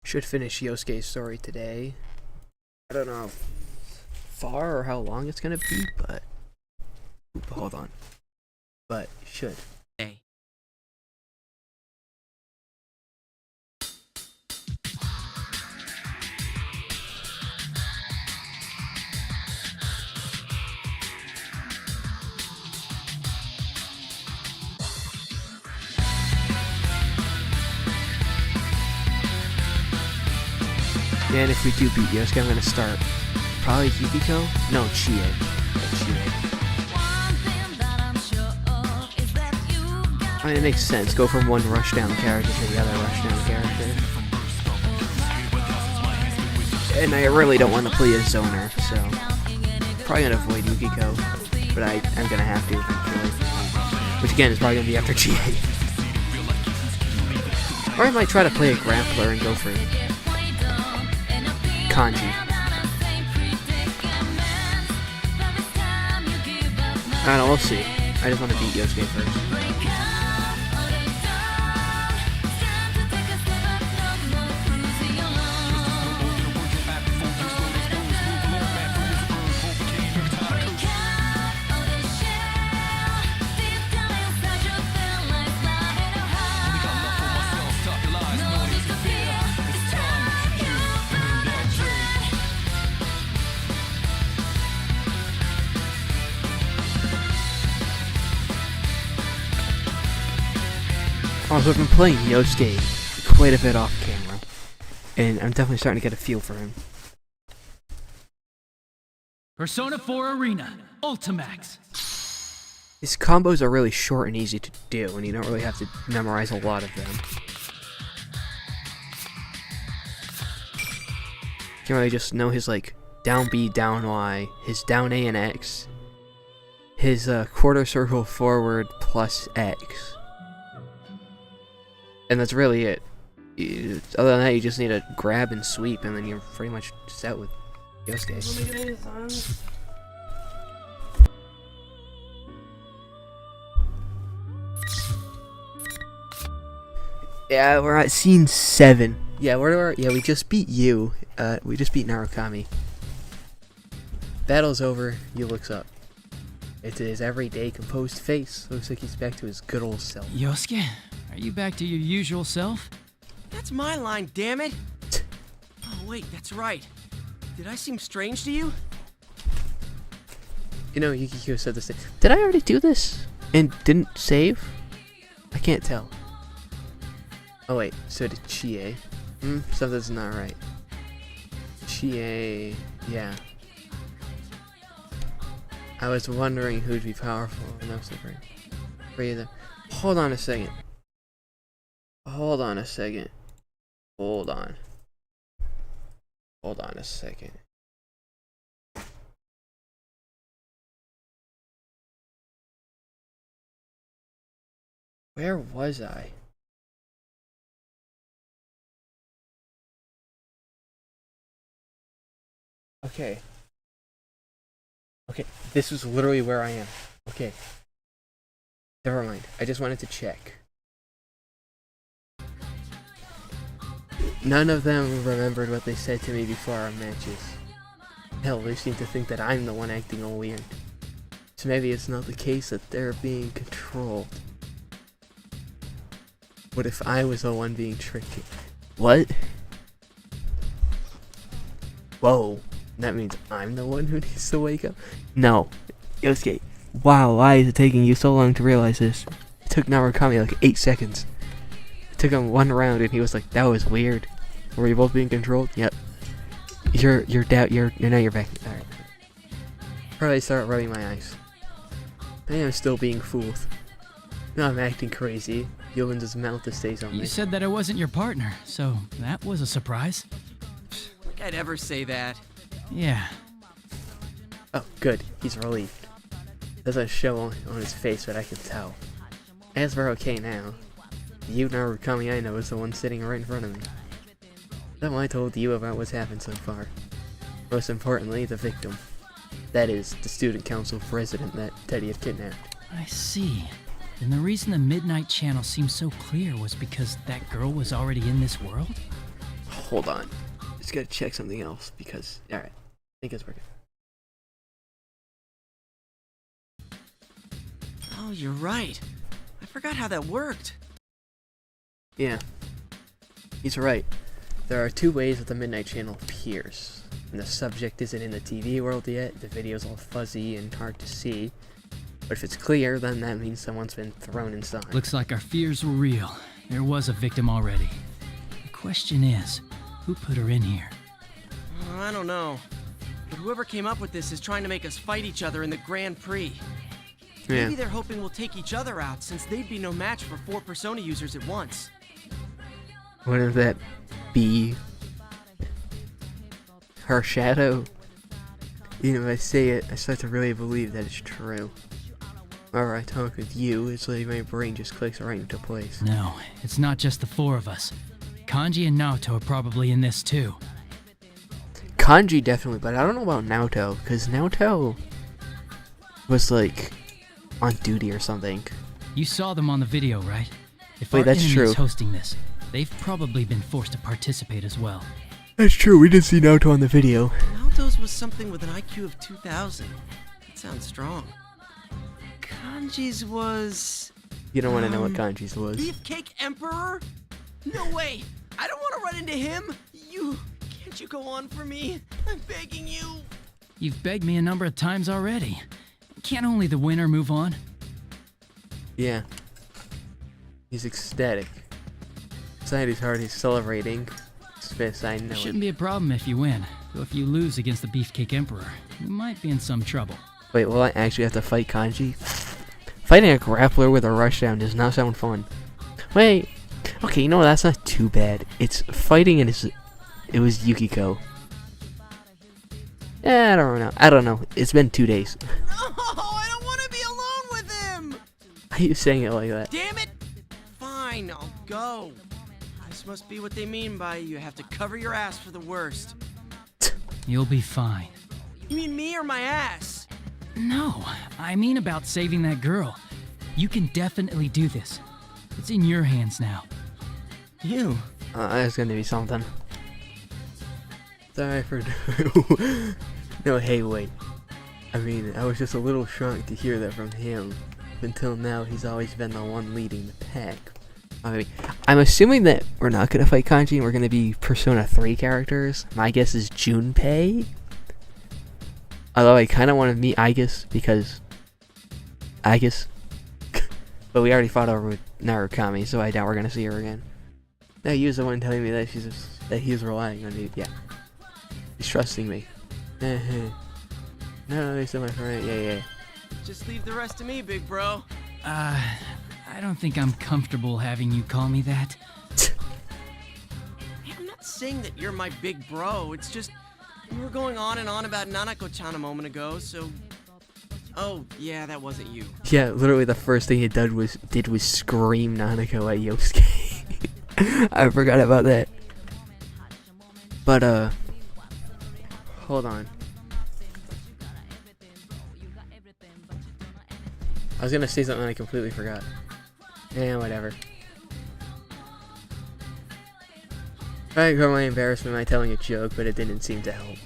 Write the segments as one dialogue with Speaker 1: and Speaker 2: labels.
Speaker 1: Should finish Yosuke's story today. I don't know how far or how long it's gonna be, but hold on. But should.
Speaker 2: Hey.
Speaker 1: And if we do beat Yosuke, I'm gonna start probably Yukiko? No, Chie. I mean, it makes sense. Go from one rushdown character to the other rushdown character. And I really don't want to play as Zoner, so probably gonna avoid Yukiko, but I'm gonna have to eventually. Which again is probably gonna be after Chie. Or I might try to play a grappler and go for Kanji. I don't know, we'll see. I just want to beat Yosuke first. Also, I've been playing Yosuke quite a bit off camera, and I'm definitely starting to get a feel for him.
Speaker 2: Persona 4 Arena Ultimax.
Speaker 1: His combos are really short and easy to do, and you don't really have to memorize a lot of them. You can really just know his like down B, down Y, his down A and X, his quarter circle forward plus X. And that's really it. Other than that, you just need to grab and sweep, and then you're pretty much set with Yosuke. Yeah, we're at scene 7. Yeah, we just beat you. We just beat Narukami. Battle's over. Yu looks up. It's his everyday composed face. Looks like he's back to his good old self.
Speaker 2: Yosuke, are you back to your usual self?
Speaker 3: That's my line, damn it! Oh wait, that's right. Did I seem strange to you?
Speaker 1: You know, Yukiko said this thing. Did I already do this? And didn't save? I can't tell. Oh wait, so did Chie. Something's not right. Chie, yeah. I was wondering who'd be powerful enough to free them. Hold on a second. Hold on a second. Hold on a second. Where was I? Okay. Okay, this was literally where I am. Okay. Never mind. I just wanted to check. None of them remembered what they said to me before our matches. Hell, they seem to think that I'm the one acting all weird. So maybe it's not the case that they're being controlled. What if I was the one being tricky? What? Whoa. That means I'm the one who needs to wake up? No. Yosuke, wow, why is it taking you so long to realize this? It took Narukami like 8 seconds. It took him 1 round and he was like, that was weird. Were we both being controlled? Yep. You're now you're back. Alright. Probably start rubbing my eyes. I am still being fooled. No, I'm acting crazy. He opens his mouth to say something.
Speaker 2: You said that I wasn't your partner, so that was a surprise.
Speaker 3: Like I'd ever say that.
Speaker 2: Yeah.
Speaker 1: Oh, good. He's relieved. Doesn't show on his face, but I can tell. As we're okay now, you Narukami I know is the one sitting right in front of me. That's why I told you about what's happened so far. Most importantly, the victim. That is, the student council president that Teddy had kidnapped.
Speaker 2: I see. Then the reason the Midnight Channel seemed so clear was because that girl was already in this world?
Speaker 1: Hold on. Just gotta check something else because, alright. I think it's working.
Speaker 3: Oh, you're right. I forgot how that worked.
Speaker 1: Yeah. He's right. There are two ways that the Midnight Channel appears. And the subject isn't in the TV world yet, the video's all fuzzy and hard to see. But if it's clear, then that means someone's been thrown inside.
Speaker 2: Looks like our fears were real. There was a victim already. The question is, who put her in here?
Speaker 3: I don't know. But whoever came up with this is trying to make us fight each other in the Grand Prix.
Speaker 1: Yeah.
Speaker 3: Maybe they're hoping we'll take each other out, since they'd be no match for 4 Persona users at once.
Speaker 1: Wouldn't that be her shadow? Even if I say it, I start to really believe that it's true. Whenever I talk with you, it's like my brain just clicks right into place.
Speaker 2: No, it's not just the 4 of us. Kanji and Naoto are probably in this too.
Speaker 1: Kanji definitely, but I don't know about Naoto, because Naoto was like on duty or something.
Speaker 2: You saw them on the video, right? If
Speaker 1: Wait,
Speaker 2: our
Speaker 1: that's
Speaker 2: enemy
Speaker 1: true.
Speaker 2: is hosting this, they've probably been forced to participate as well.
Speaker 1: That's true, we didn't see Naoto on the video.
Speaker 3: Naoto's was something with an IQ of 2,000. That sounds strong. Kanji's was...
Speaker 1: You don't want to know what Kanji's was.
Speaker 3: Beefcake Emperor? No way! I don't want to run into him! Can't you go on for me? I'm begging you!
Speaker 2: You've begged me a number of times already. Can't only the winner move on?
Speaker 1: Yeah. He's ecstatic. Inside his heart, he's celebrating. His fist, I know it.
Speaker 2: Shouldn't be a problem if you win. Though if you lose against the Beefcake Emperor, you might be in some trouble.
Speaker 1: Wait, will I actually have to fight Kanji? Fighting a grappler with a rushdown does not sound fun. Wait. Okay, you know what? That's not too bad. It's fighting and it was Yukiko. I don't know. It's been 2 days.
Speaker 3: No! I don't want to be alone with him!
Speaker 1: Why are you saying it like that?
Speaker 3: Damn it! Fine, I'll go. This must be what they mean by you have to cover your ass for the worst.
Speaker 2: You'll be fine.
Speaker 3: You mean me or my ass?
Speaker 2: No, I mean about saving that girl. You can definitely do this. It's in your hands now.
Speaker 3: You?
Speaker 1: There's gonna be something. Sorry for... No, hey, wait. I mean, I was just a little shocked to hear that from him. Until now, he's always been the one leading the pack. I mean, I'm assuming that we're not gonna fight Kanji and we're gonna be Persona 3 characters. My guess is Junpei. Although I kind of want to meet Aigis because... Aigis? But we already fought over with Narukami, so I doubt we're gonna see her again. No, he was the one telling me that that he was relying on me. Yeah. He's trusting me. No, he's still my friend. Yeah.
Speaker 3: Just leave the rest to me, big bro.
Speaker 2: I don't think I'm comfortable having you call me that.
Speaker 3: Hey, I'm not saying that you're my big bro. It's just we were going on and on about Nanako-chan a moment ago, so... Oh, yeah, that wasn't you.
Speaker 1: Yeah, literally the first thing he did was scream Nanako at Yosuke. I forgot about that. But, hold on. I was gonna say something I completely forgot. Whatever. I got my embarrassment by telling a joke, but it didn't seem to help.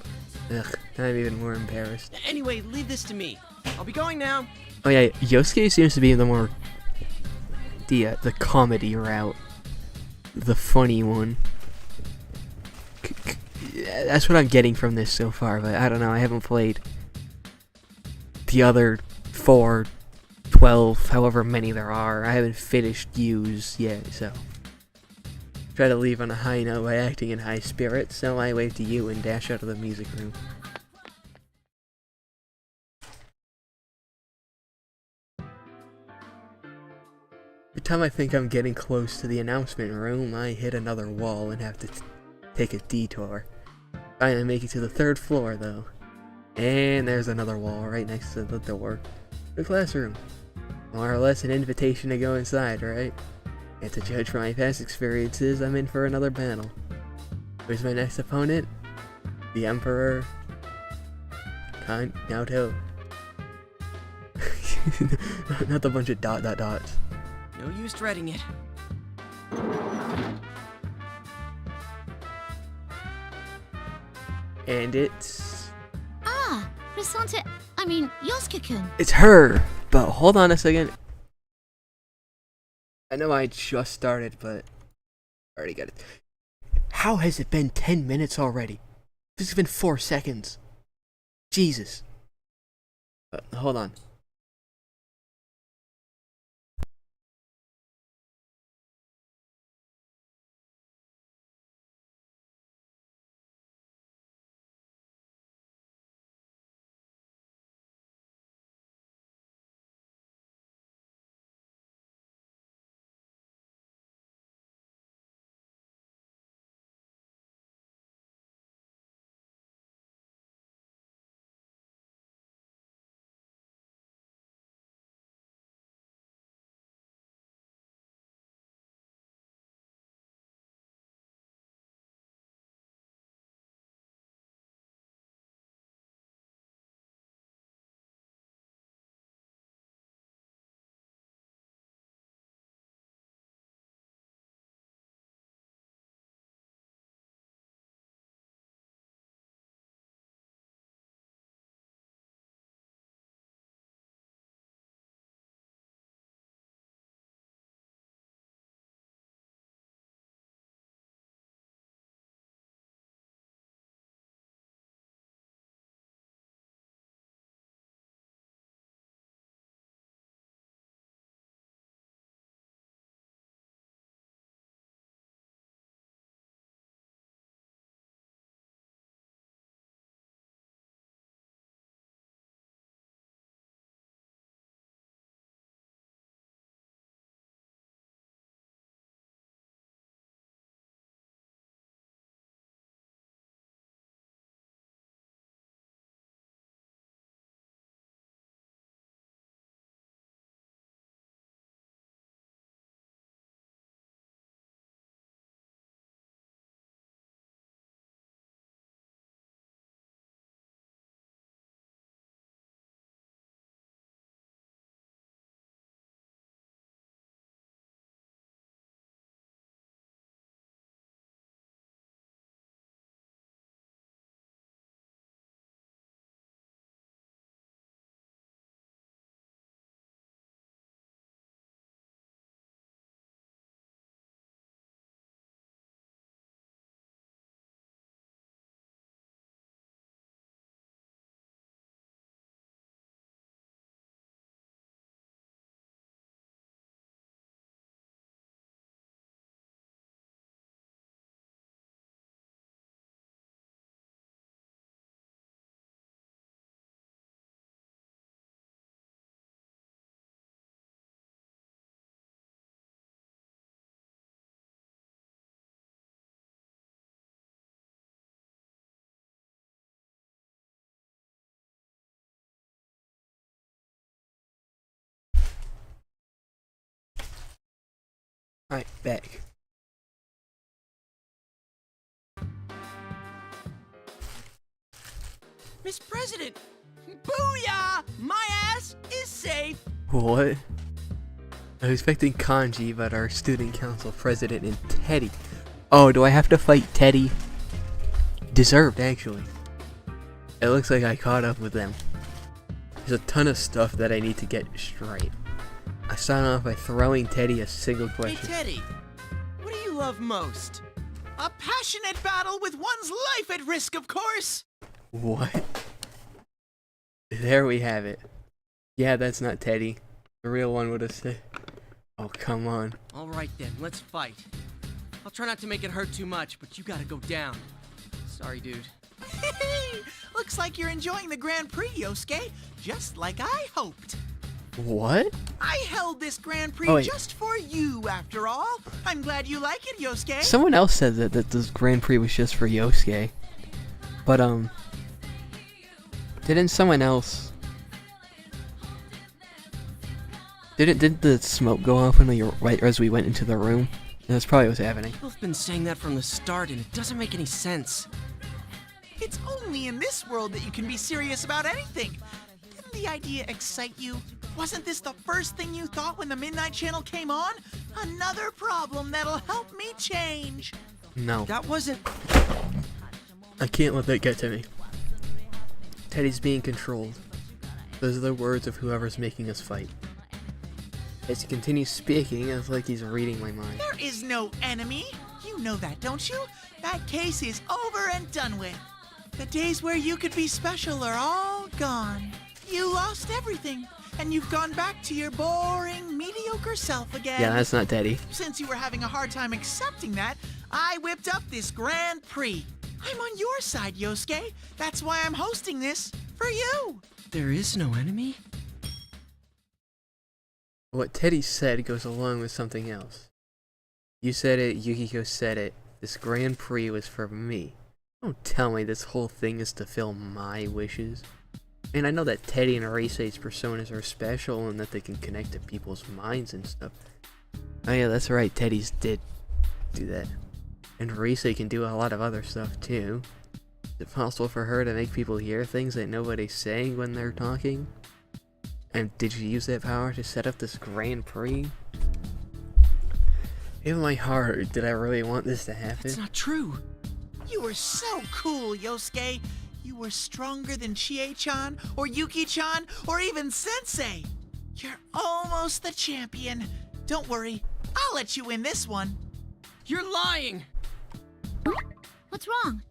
Speaker 1: Ugh, I'm even more embarrassed.
Speaker 3: Anyway, leave this to me. I'll be going now.
Speaker 1: Oh yeah, Yosuke seems to be the more... the comedy route. The funny one. That's what I'm getting from this so far, but I don't know, I haven't played the other 4, 12, however many there are. I haven't finished U's yet, so... Try to leave on a high note by acting in high spirits, so I wave to you and dash out of the music room. Every time I think I'm getting close to the announcement room, I hit another wall and have to take a detour. Finally make it to the 3rd floor, though. And there's another wall right next to the door. The classroom. More or less an invitation to go inside, right? And to judge from my past experiences, I'm in for another battle. Who's my next opponent? The Emperor... Naoto. Not the bunch of dots.
Speaker 3: No use dreading it.
Speaker 1: And it's
Speaker 4: Risante, I mean, Yosuke-kun.
Speaker 1: it's her. But hold on a second. I know I just started, but I already got it. How has it been 10 minutes already? This has been 4 seconds. Jesus. Hold on. Alright, back.
Speaker 3: Miss President! Booyah! My ass is safe!
Speaker 1: What? I was expecting Kanji, but our student council president and Teddy. Oh, do I have to fight Teddy? Deserved, actually. It looks like I caught up with them. There's a ton of stuff that I need to get straight. I start off by throwing Teddy a single
Speaker 5: Hey
Speaker 1: question.
Speaker 5: Teddy, what do you love most? A passionate battle with one's life at risk, of course!
Speaker 1: What? There we have it. Yeah, that's not Teddy. The real one would have said. Oh, come on.
Speaker 3: Alright then, let's fight. I'll try not to make it hurt too much, but you gotta go down. Sorry, dude.
Speaker 5: Looks like you're enjoying the Grand Prix, Yosuke, just like I hoped.
Speaker 1: What?
Speaker 5: I held this Grand Prix
Speaker 1: Oh, wait.
Speaker 5: just for you, after all. I'm glad you like it, Yosuke.
Speaker 1: Someone else said that this Grand Prix was just for Yosuke. But, didn't someone else... Didn't the smoke go off right as we went into the room? That's probably what's happening.
Speaker 3: People have been saying that from the start, and it doesn't make any sense.
Speaker 5: It's only in this world that you can be serious about anything. Didn't the idea excite you? Wasn't this the first thing you thought when the Midnight Channel came on? Another problem that'll help me change.
Speaker 1: No.
Speaker 3: That wasn't...
Speaker 1: I can't let that get to me. Teddy's being controlled. Those are the words of whoever's making us fight. As he continues speaking, it's like he's reading my mind.
Speaker 5: There is no enemy. You know that, don't you? That case is over and done with. The days where you could be special are all gone. You lost everything, and you've gone back to your boring, mediocre self again.
Speaker 1: Yeah, that's not Teddy.
Speaker 5: Since you were having a hard time accepting that, I whipped up this Grand Prix. I'm on your side, Yosuke. That's why I'm hosting this for you.
Speaker 3: There is no enemy?
Speaker 1: What Teddy said goes along with something else. You said it, Yukiko said it. This Grand Prix was for me. Don't tell me this whole thing is to fill my wishes. And I know that Teddy and Arise's personas are special and that they can connect to people's minds and stuff. Oh yeah, that's right, Teddy's did do that. And Arise can do a lot of other stuff too. Is it possible for her to make people hear things that nobody's saying when they're talking? And did you use that power to set up this Grand Prix? In my heart, did I really want this to happen?
Speaker 3: That's not true.
Speaker 5: You were so cool, Yosuke. You were stronger than Chie-chan, or Yuki-chan, or even Sensei. You're almost the champion. Don't worry, I'll let you win this one.
Speaker 3: You're lying!
Speaker 4: What's wrong?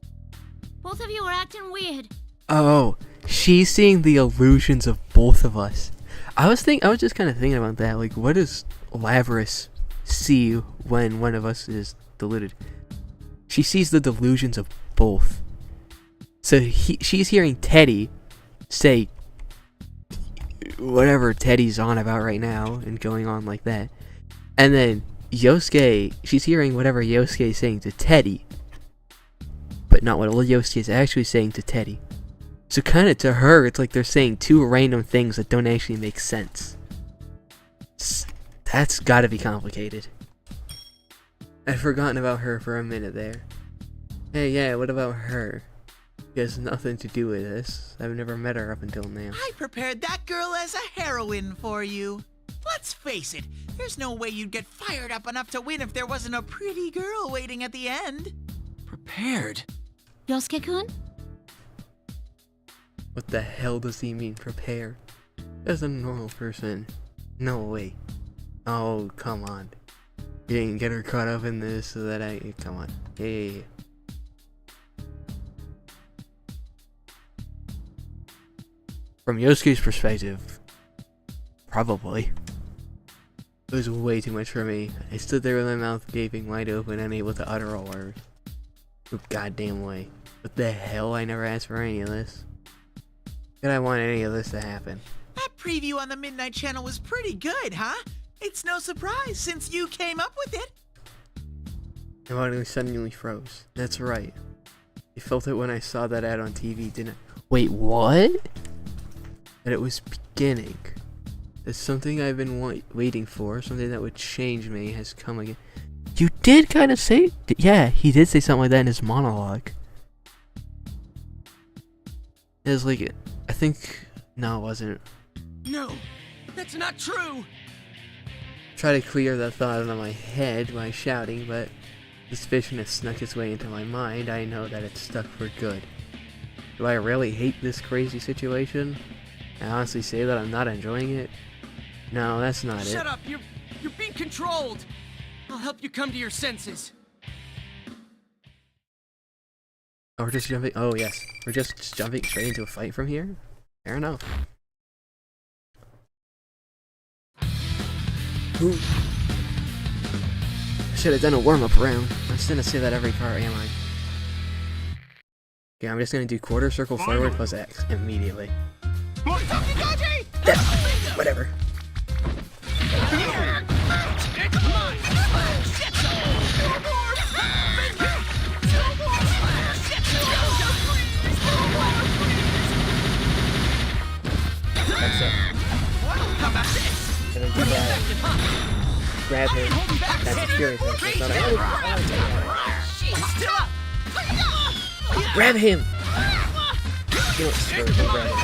Speaker 4: Both of you are acting weird.
Speaker 1: Oh, she's seeing the illusions of both of us. I was just kind of thinking about that. Like, what does Lavris see when one of us is deluded? She sees the delusions of both. So she's hearing Teddy say whatever Teddy's on about right now and going on like that. And then Yosuke, she's hearing whatever Yosuke is saying to Teddy. But not what Yosuke is actually saying to Teddy. So kind of to her, it's like they're saying two random things that don't actually make sense. That's gotta be complicated. I'd forgotten about her for a minute there. Hey, yeah, what about her? She has nothing to do with this. I've never met her up until now.
Speaker 5: I prepared that girl as a heroine for you. Let's face it, there's no way you'd get fired up enough to win if there wasn't a pretty girl waiting at the end.
Speaker 3: Prepared?
Speaker 4: Yosuke-kun?
Speaker 1: What the hell does he mean, prepare? As a normal person. No way. Oh, come on. You didn't get her caught up in this so that come on. Hey. From Yosuke's perspective, probably. It was way too much for me. I stood there with my mouth gaping wide open, unable to utter a word. No goddamn way. What the hell? I never asked for any of this. Did I want any of this to happen?
Speaker 5: That preview on the Midnight Channel was pretty good, huh? It's no surprise since you came up with it.
Speaker 1: My body suddenly froze. That's right. I felt it when I saw that ad on TV, didn't I? Wait, what? That it was beginning. That something I've been waiting for, something that would change me, has come again. You did kind of say... Yeah, he did say something like that in his monologue. It was like... I think... No, it wasn't.
Speaker 3: No, that's not true!
Speaker 1: Try to clear that thought out of my head by shouting, but suspicion has snuck its way into my mind. I know that it's stuck for good. Do I really hate this crazy situation? I honestly say that I'm not enjoying it? No, that's not it.
Speaker 3: Shut up! You're being controlled! I'll help you come to your senses.
Speaker 1: Oh, we're just jumping... Oh, yes. We're just jumping straight into a fight from here? Fair enough. Ooh. I should have done a warm-up round. I'm just gonna say that every part, am I? Yeah, I'm just gonna do quarter circle forward plus X immediately. Whatever. That's it. And then do that. Grab him. That's furious. That's not a... Grab him! You know, screw it, don't grab him.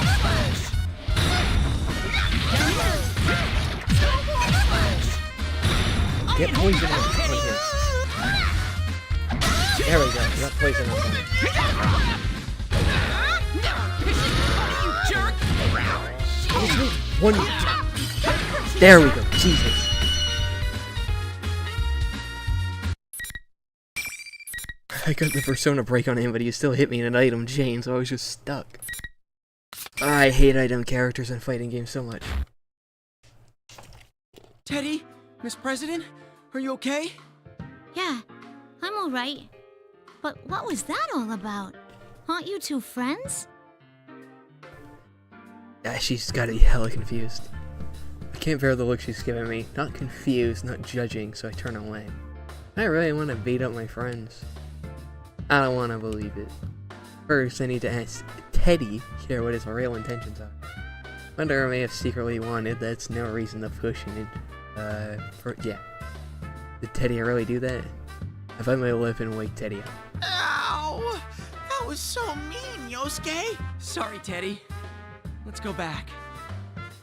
Speaker 1: Get poison on him. There we go, we got poison on him. One. There we go. Jesus. I got the persona break on him, but he still hit me in an item chain, so I was just stuck. I hate item characters in fighting games so much.
Speaker 3: Teddy, Miss President, are you okay?
Speaker 4: Yeah, I'm alright. But what was that all about? Aren't you two friends?
Speaker 1: Yeah, she's gotta be hella confused. I can't bear the look she's giving me. Not confused, not judging, so I turn away. I really want to beat up my friends. I don't want to believe it. First, I need to ask Teddy here what his real intentions are. Wonder I may have secretly wanted, that's no reason to push it. Yeah. Did Teddy really do that? I bite my lip and wake Teddy up.
Speaker 5: Ow! That was so mean, Yosuke.
Speaker 3: Sorry, Teddy. Let's go back.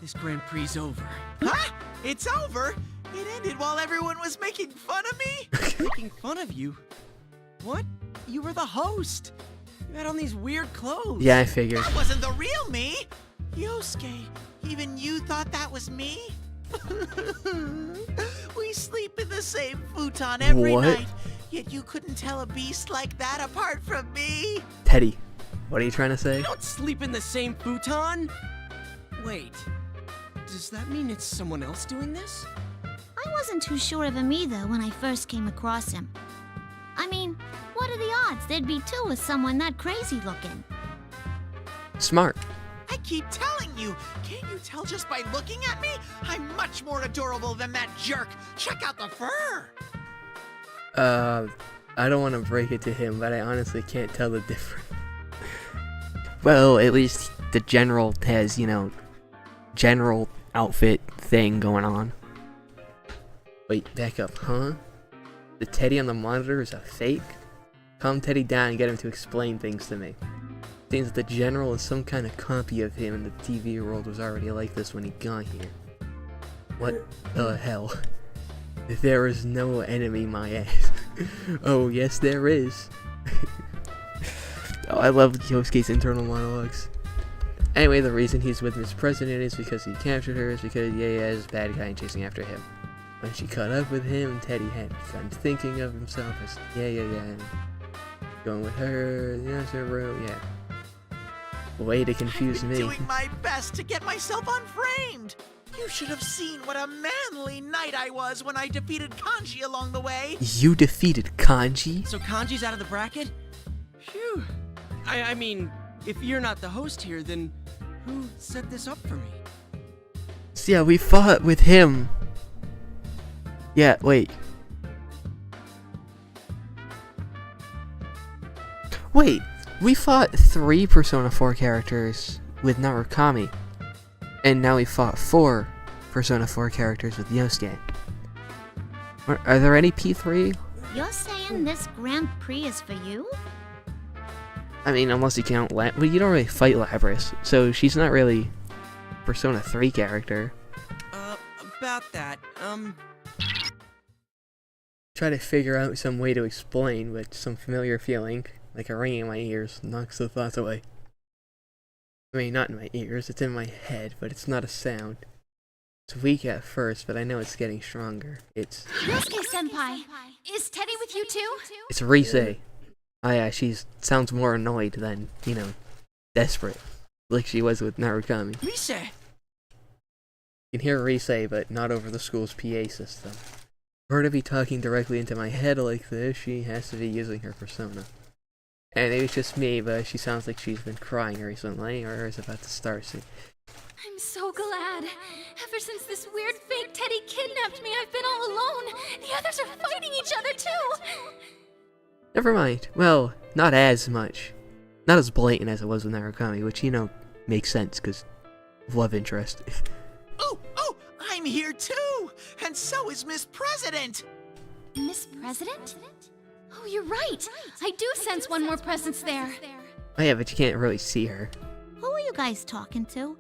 Speaker 3: This Grand Prix's over.
Speaker 5: Huh? It's over? It ended while everyone was making fun of me?
Speaker 3: Making fun of you? What? You were the host. You had on these weird clothes.
Speaker 1: Yeah, I figured.
Speaker 5: That wasn't the real me. Yosuke, even you thought that was me? We sleep in the same futon every
Speaker 1: What?
Speaker 5: night, yet you couldn't tell a beast like that apart from me.
Speaker 1: Teddy, what are you trying to say?
Speaker 3: We don't sleep in the same futon. Wait. Does that mean it's someone else doing this?
Speaker 4: I wasn't too sure of him either when I first came across him. I mean, what are the odds there'd be two with someone that crazy looking?
Speaker 1: Smart.
Speaker 5: I keep telling you, can't you tell just by looking at me? I'm much more adorable than that jerk. Check out the fur.
Speaker 1: I don't want to break it to him, but I honestly can't tell the difference. Well, at least the general has, you know, general outfit thing going on. Wait, back up, huh? The Teddy on the monitor is a fake? Calm Teddy down and get him to explain things to me. Seems that the general is some kind of copy of him and the TV world was already like this when he got here. What the hell? There is no enemy, my ass. Oh, yes there is. Oh, I love Yosuke's internal monologues. Anyway, the reason he's with Miss President is because he captured her, is because yeah, is a bad guy and chasing after him. When she caught up with him, Teddy had begun thinking of himself as and going with her, yeah, yeah. Way to confuse
Speaker 5: I've been
Speaker 1: me.
Speaker 5: doing my best to get myself unframed. You should have seen what a manly knight I was when I defeated Kanji along the way.
Speaker 1: You defeated Kanji?
Speaker 3: So Kanji's out of the bracket? Phew. I mean, if you're not the host here, then who set this up for me?
Speaker 1: So yeah, we fought with him. Yeah, wait. Wait, we fought 3 Persona 4 characters with Narukami. And now we fought 4 Persona 4 characters with Yosuke. Are there any P3?
Speaker 4: You're saying this Grand Prix is for you?
Speaker 1: I mean, unless you count well, you don't really fight Labris, so she's not really Persona 3 character.
Speaker 3: About that,
Speaker 1: Try to figure out some way to explain, but some familiar feeling, like a ringing in my ears, knocks the thoughts away. I mean, not in my ears, it's in my head, but it's not a sound. It's weak at first, but I know it's getting stronger. It's
Speaker 4: Yosuke-senpai, is Teddy with you too?
Speaker 1: It's Rise. Oh yeah, she sounds more annoyed than, you know, desperate. Like she was with Narukami.
Speaker 3: Rise!
Speaker 1: You can hear Rise, but not over the school's PA system. For her to be talking directly into my head like this, she has to be using her persona. And maybe it's just me, but she sounds like she's been crying recently, or is about to start soon.
Speaker 6: I'm so glad. Ever since this weird fake Teddy kidnapped me, I've been all alone. The others are fighting each other too.
Speaker 1: Never mind. Well, not as much. Not as blatant as it was with Narukami, which, you know, makes sense, because of love interest.
Speaker 5: Oh, I'm here too! And so is Miss President!
Speaker 6: Miss President? Oh, you're right. I do sense one more presence there.
Speaker 1: Oh yeah, but you can't really see her.
Speaker 4: Who are you guys talking to?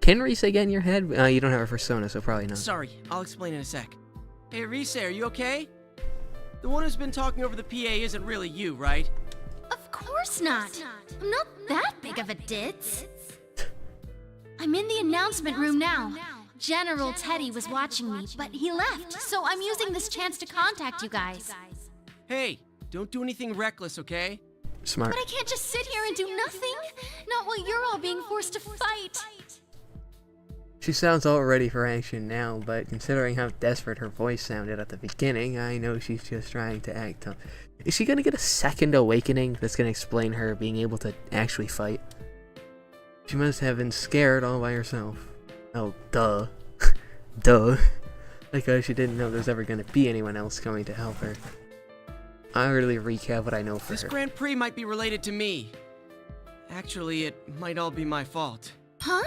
Speaker 1: Can Rise get in your head? You don't have a persona, so probably not.
Speaker 3: Sorry, I'll explain in a sec. Hey, Rise, are you okay? The one who's been talking over the PA isn't really you, right?
Speaker 6: Of course not. I'm not that big of a ditz. I'm in the announcement room now. General Teddy was watching me, but he left, so I'm using this chance to contact you guys.
Speaker 3: Hey, don't do anything reckless, okay?
Speaker 1: Smart.
Speaker 6: But I can't just sit here and do nothing. Not while you're all being forced to fight.
Speaker 1: She sounds all ready for action now, but considering how desperate her voice sounded at the beginning, I know she's just trying to act tough. Is she gonna get a second awakening that's gonna explain her being able to actually fight? She must have been scared all by herself. Oh, duh. Duh. Because she didn't know there's ever gonna be anyone else coming to help her. I'll really recap what I know for
Speaker 3: This
Speaker 1: her.
Speaker 3: Grand Prix might be related to me. Actually, it might all be my fault.
Speaker 6: Huh?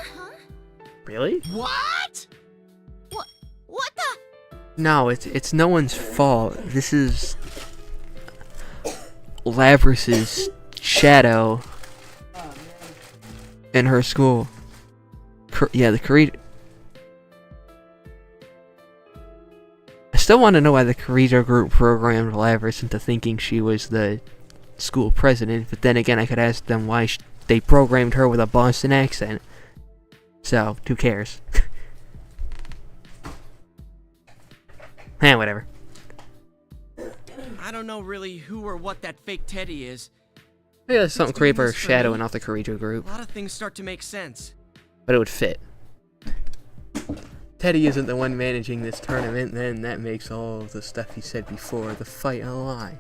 Speaker 1: Really?
Speaker 5: What?
Speaker 4: What the?
Speaker 1: No, it's no one's fault. This is Labrys's shadow in her school. Yeah, the Corrida. I still want to know why the Corrida group programmed Labrys into thinking she was the school president, but then again, I could ask them why they programmed her with a Boston accent. So, who cares? Whatever.
Speaker 3: I don't know really who or what that fake Teddy is.
Speaker 1: Maybe there's something
Speaker 3: It's doing
Speaker 1: creeper
Speaker 3: this for
Speaker 1: shadowing
Speaker 3: me.
Speaker 1: off the Corrida
Speaker 3: A
Speaker 1: group,
Speaker 3: lot of things start to make sense.
Speaker 1: but it would fit. Teddy isn't the one managing this tournament, then that makes all of the stuff he said before the fight a lie.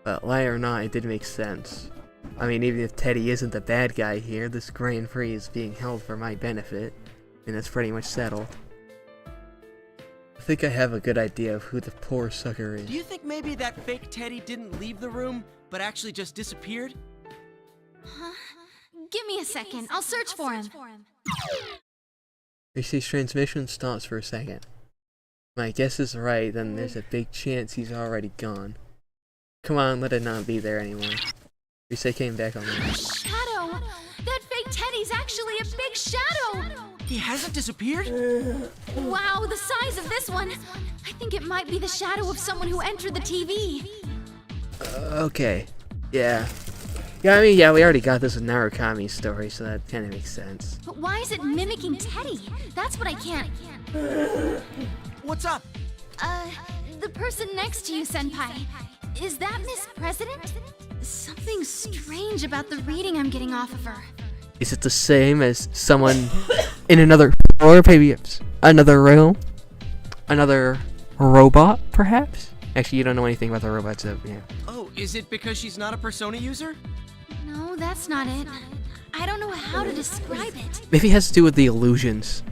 Speaker 1: But lie or not, it did make sense. I mean, even if Teddy isn't the bad guy here, this Grand Prix is being held for my benefit, and that's pretty much settled. I think I have a good idea of who the poor sucker is.
Speaker 3: Do you think maybe that fake Teddy didn't leave the room, but actually just disappeared?
Speaker 6: Huh? Give me a second. I'll search for him.
Speaker 1: HC's transmission stops for a second. My guess is right, then there's a big chance he's already gone. Come on, let it not be there anymore. Risei came back on the
Speaker 6: Shadow! That fake Teddy's actually a big shadow!
Speaker 3: He hasn't disappeared?
Speaker 6: Wow, the size of this one! I think it might be the shadow of someone who entered the TV.
Speaker 1: Okay. Yeah. Yeah, I mean, yeah, we already got this with Narukami's story, so that kind of makes sense.
Speaker 6: But why is it mimicking Teddy? That's what I can't.
Speaker 3: What's up?
Speaker 6: The person next to you, Senpai. Is that Miss President? Something strange about the reading I'm getting off of her.
Speaker 1: Is it the same as someone in another, or maybe it's another realm? Another robot, perhaps? Actually, you don't know anything about the robots, so yeah.
Speaker 3: Oh, is it because she's not a Persona user?
Speaker 6: No, that's not it. I don't know how to describe it.
Speaker 1: Maybe it has to do with the illusions.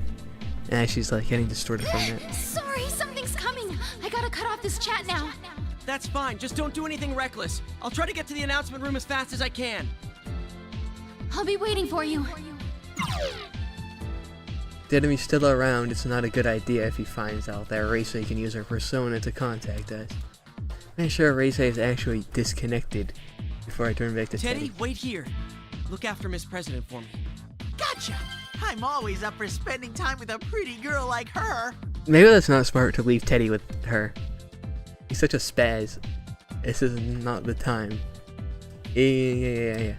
Speaker 1: And she's like getting distorted from it.
Speaker 6: Sorry, something's coming. I gotta cut off this chat now.
Speaker 3: That's fine, just don't do anything reckless. I'll try to get to the announcement room as fast as I can.
Speaker 6: I'll be waiting for you.
Speaker 1: The enemy's still around, it's not a good idea if he finds out that Risei can use her persona to contact us. Make sure Risei is actually disconnected before I turn back to Teddy.
Speaker 3: Wait here. Look after Miss President for me.
Speaker 5: Gotcha! I'm always up for spending time with a pretty girl like her.
Speaker 1: Maybe that's not smart to leave Teddy with her. He's such a spaz. This is not the time. Yeah.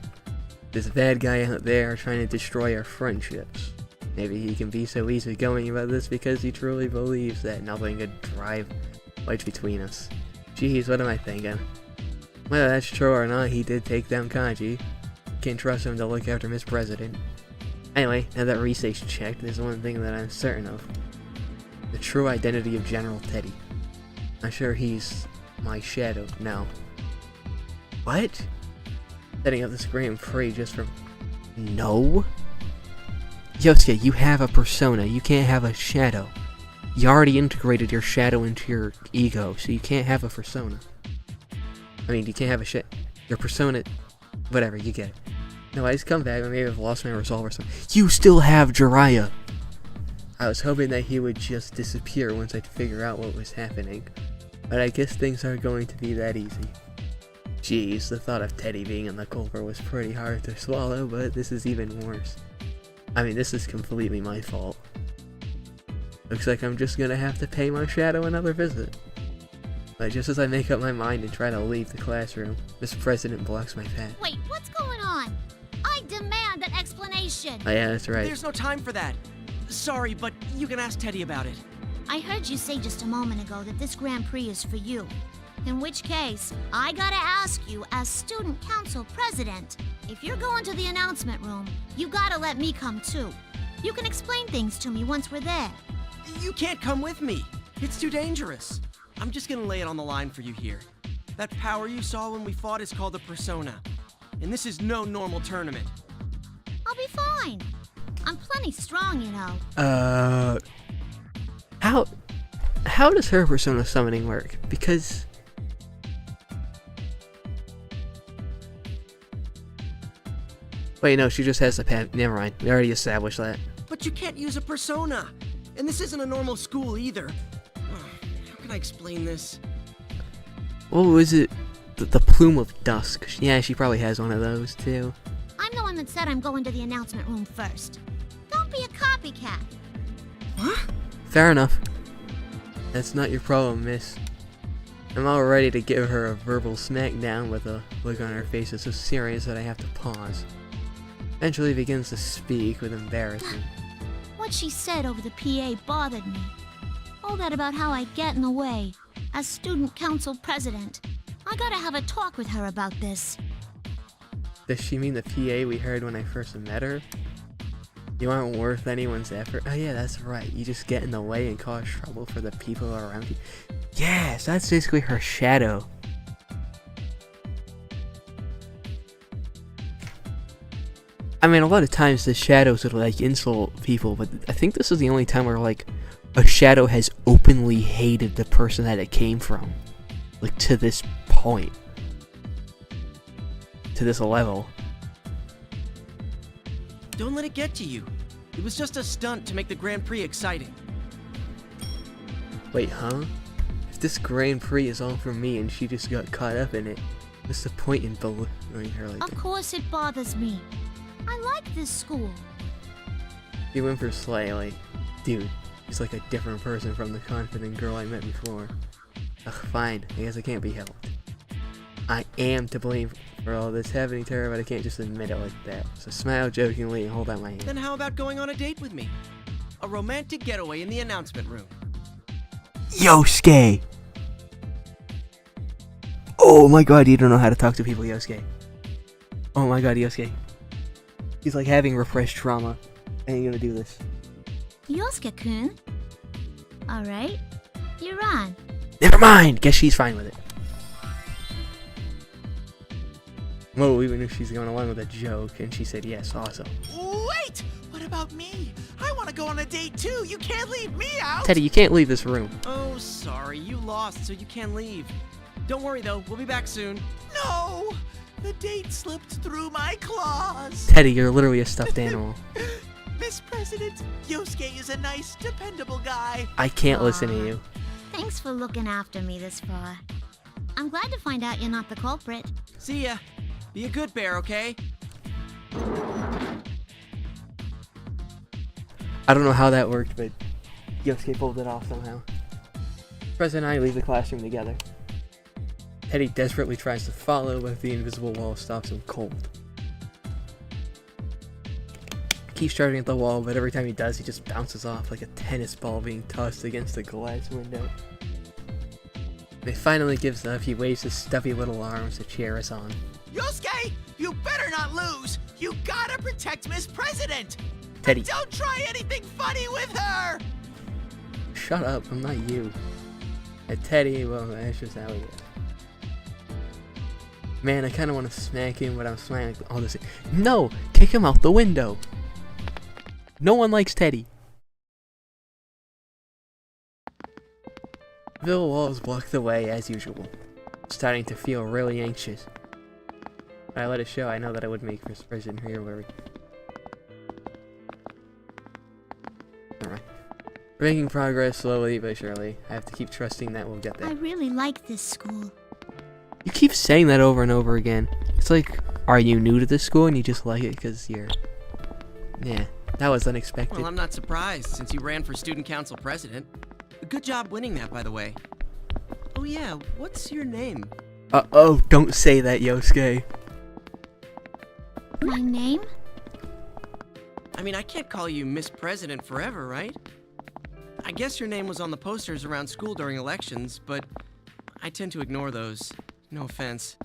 Speaker 1: This bad guy out there trying to destroy our friendships. Maybe he can be so easygoing about this because he truly believes that nothing could drive wedge between us. Jeez, what am I thinking? Whether that's true or not, he did take down Kanji. Can't trust him to look after Miss President. Anyway, now that Risei's checked, there's one thing that I'm certain of. The true identity of General Teddy. I'm sure he's my shadow now. What? Setting up this Grand Prix just for... No? Yosuke, you have a persona. You can't have a shadow. You already integrated your shadow into your ego, so you can't have a persona. I mean, you can't have a your persona... Whatever, you get it. No, I just come back and maybe I've lost my resolve or something. You still have Jiraiya! I was hoping that he would just disappear once I'd figure out what was happening. But I guess things aren't going to be that easy. Jeez, the thought of Teddy being in the culprit was pretty hard to swallow, but this is even worse. I mean, this is completely my fault. Looks like I'm just gonna have to pay my shadow another visit. But just as I make up my mind and try to leave the classroom, Miss President blocks my path.
Speaker 4: Wait, what's going on? I demand an explanation.
Speaker 1: Oh yeah, that's right.
Speaker 3: There's no time for that. Sorry, but you can ask Teddy about it.
Speaker 4: I heard you say just a moment ago that this Grand Prix is for you. In which case, I gotta ask you, as student council president, if you're going to the announcement room, you gotta let me come too. You can explain things to me once we're there.
Speaker 3: You can't come with me. It's too dangerous. I'm just gonna lay it on the line for you here. That power you saw when we fought is called a persona. And this is no normal tournament.
Speaker 4: I'll be fine. I'm plenty strong, you know.
Speaker 1: How does her persona summoning work? Because wait, no, she just has the pad. Never mind. We already established that.
Speaker 3: But you can't use a persona. And this isn't a normal school either. How can I explain this?
Speaker 1: What was it? The plume of dusk. Yeah, she probably has one of those too.
Speaker 4: I'm the one that said I'm going to the announcement room first. Don't be a copycat.
Speaker 3: Huh?
Speaker 1: Fair enough. That's not your problem, miss. I'm all ready to give her a verbal smackdown with a look on her face that's so serious that I have to pause. Eventually begins to speak with embarrassment.
Speaker 4: What she said over the PA bothered me. All that about how I get in the way. As student council president, I gotta have a talk with her about this.
Speaker 1: Does she mean the PA we heard when I first met her? You aren't worth anyone's effort. Oh yeah, that's right. You just get in the way and cause trouble for the people around you. Yes, that's basically her shadow. I mean, a lot of times the shadows would like insult people, but I think this is the only time where like a shadow has openly hated the person that it came from. Like to this point. To this level.
Speaker 3: Don't let it get to you. It was just a stunt to make the Grand Prix exciting.
Speaker 1: Wait, huh? If this Grand Prix is all for me and she just got caught up in it, what's the point in belittling her like
Speaker 4: Of
Speaker 1: that?
Speaker 4: course it bothers me. I like this school.
Speaker 1: You went for Slay, like, dude, she's like a different person from the confident girl I met before. Ugh, fine, I guess it can't be helped. I am to blame for all this happening to her, but I can't just admit it like that. So smile jokingly and hold out my hand.
Speaker 3: Then how about going on a date with me? A romantic getaway in the announcement room.
Speaker 1: Yosuke! Oh my god, you don't know how to talk to people, Yosuke. Oh my god, Yosuke. He's like having repressed trauma. I ain't gonna do this.
Speaker 4: Yosuke-kun? Alright, you're on.
Speaker 1: Never mind! Guess she's fine with it. Whoa, even if she's going along with a joke, and she said yes, awesome.
Speaker 5: Wait! What about me? I want to go on a date too. You can't leave me out.
Speaker 1: Teddy, you can't leave this room.
Speaker 3: Oh, sorry, you lost, so you can't leave. Don't worry though, we'll be back soon.
Speaker 5: No! The date slipped through my claws.
Speaker 1: Teddy, you're literally a stuffed animal.
Speaker 5: Miss President, Yosuke is a nice, dependable guy.
Speaker 1: I can't listen to you.
Speaker 4: Thanks for looking after me this far. I'm glad to find out you're not the culprit.
Speaker 3: See ya. Be a good bear, okay?
Speaker 1: I don't know how that worked, but Yosuke pulled it off somehow. President and I leave the classroom together. Teddy desperately tries to follow, but the invisible wall stops him cold. He keeps charging at the wall, but every time he does, he just bounces off like a tennis ball being tossed against a glass window. When he finally gives up, he waves his stuffy little arms to cheer us on.
Speaker 5: Yosuke, you better not lose. You gotta protect Miss President.
Speaker 1: Teddy,
Speaker 5: Don't try anything funny with her.
Speaker 1: shut up, I'm not you. And Teddy, well, that's just how he is. Man, I kind of want to smack him, but I'm smiling all this. No! Kick him out the window! No one likes Teddy. The walls block the way as usual. Starting to feel really anxious. When I let it show, I know that I would make Miss President here worry. Alright. We're making progress slowly but surely. I have to keep trusting that we'll get there.
Speaker 4: I really like this school.
Speaker 1: You keep saying that over and over again. It's like, are you new to this school and you just like it because you're... Yeah, that was unexpected.
Speaker 3: Well, I'm not surprised, since you ran for student council president. Good job winning that, by the way. Oh yeah, what's your name?
Speaker 1: Uh-oh, don't say that, Yosuke.
Speaker 4: My name?
Speaker 3: I mean, I can't call you Miss President forever, right? I guess your name was on the posters around school during elections, but I tend to ignore those. No offense.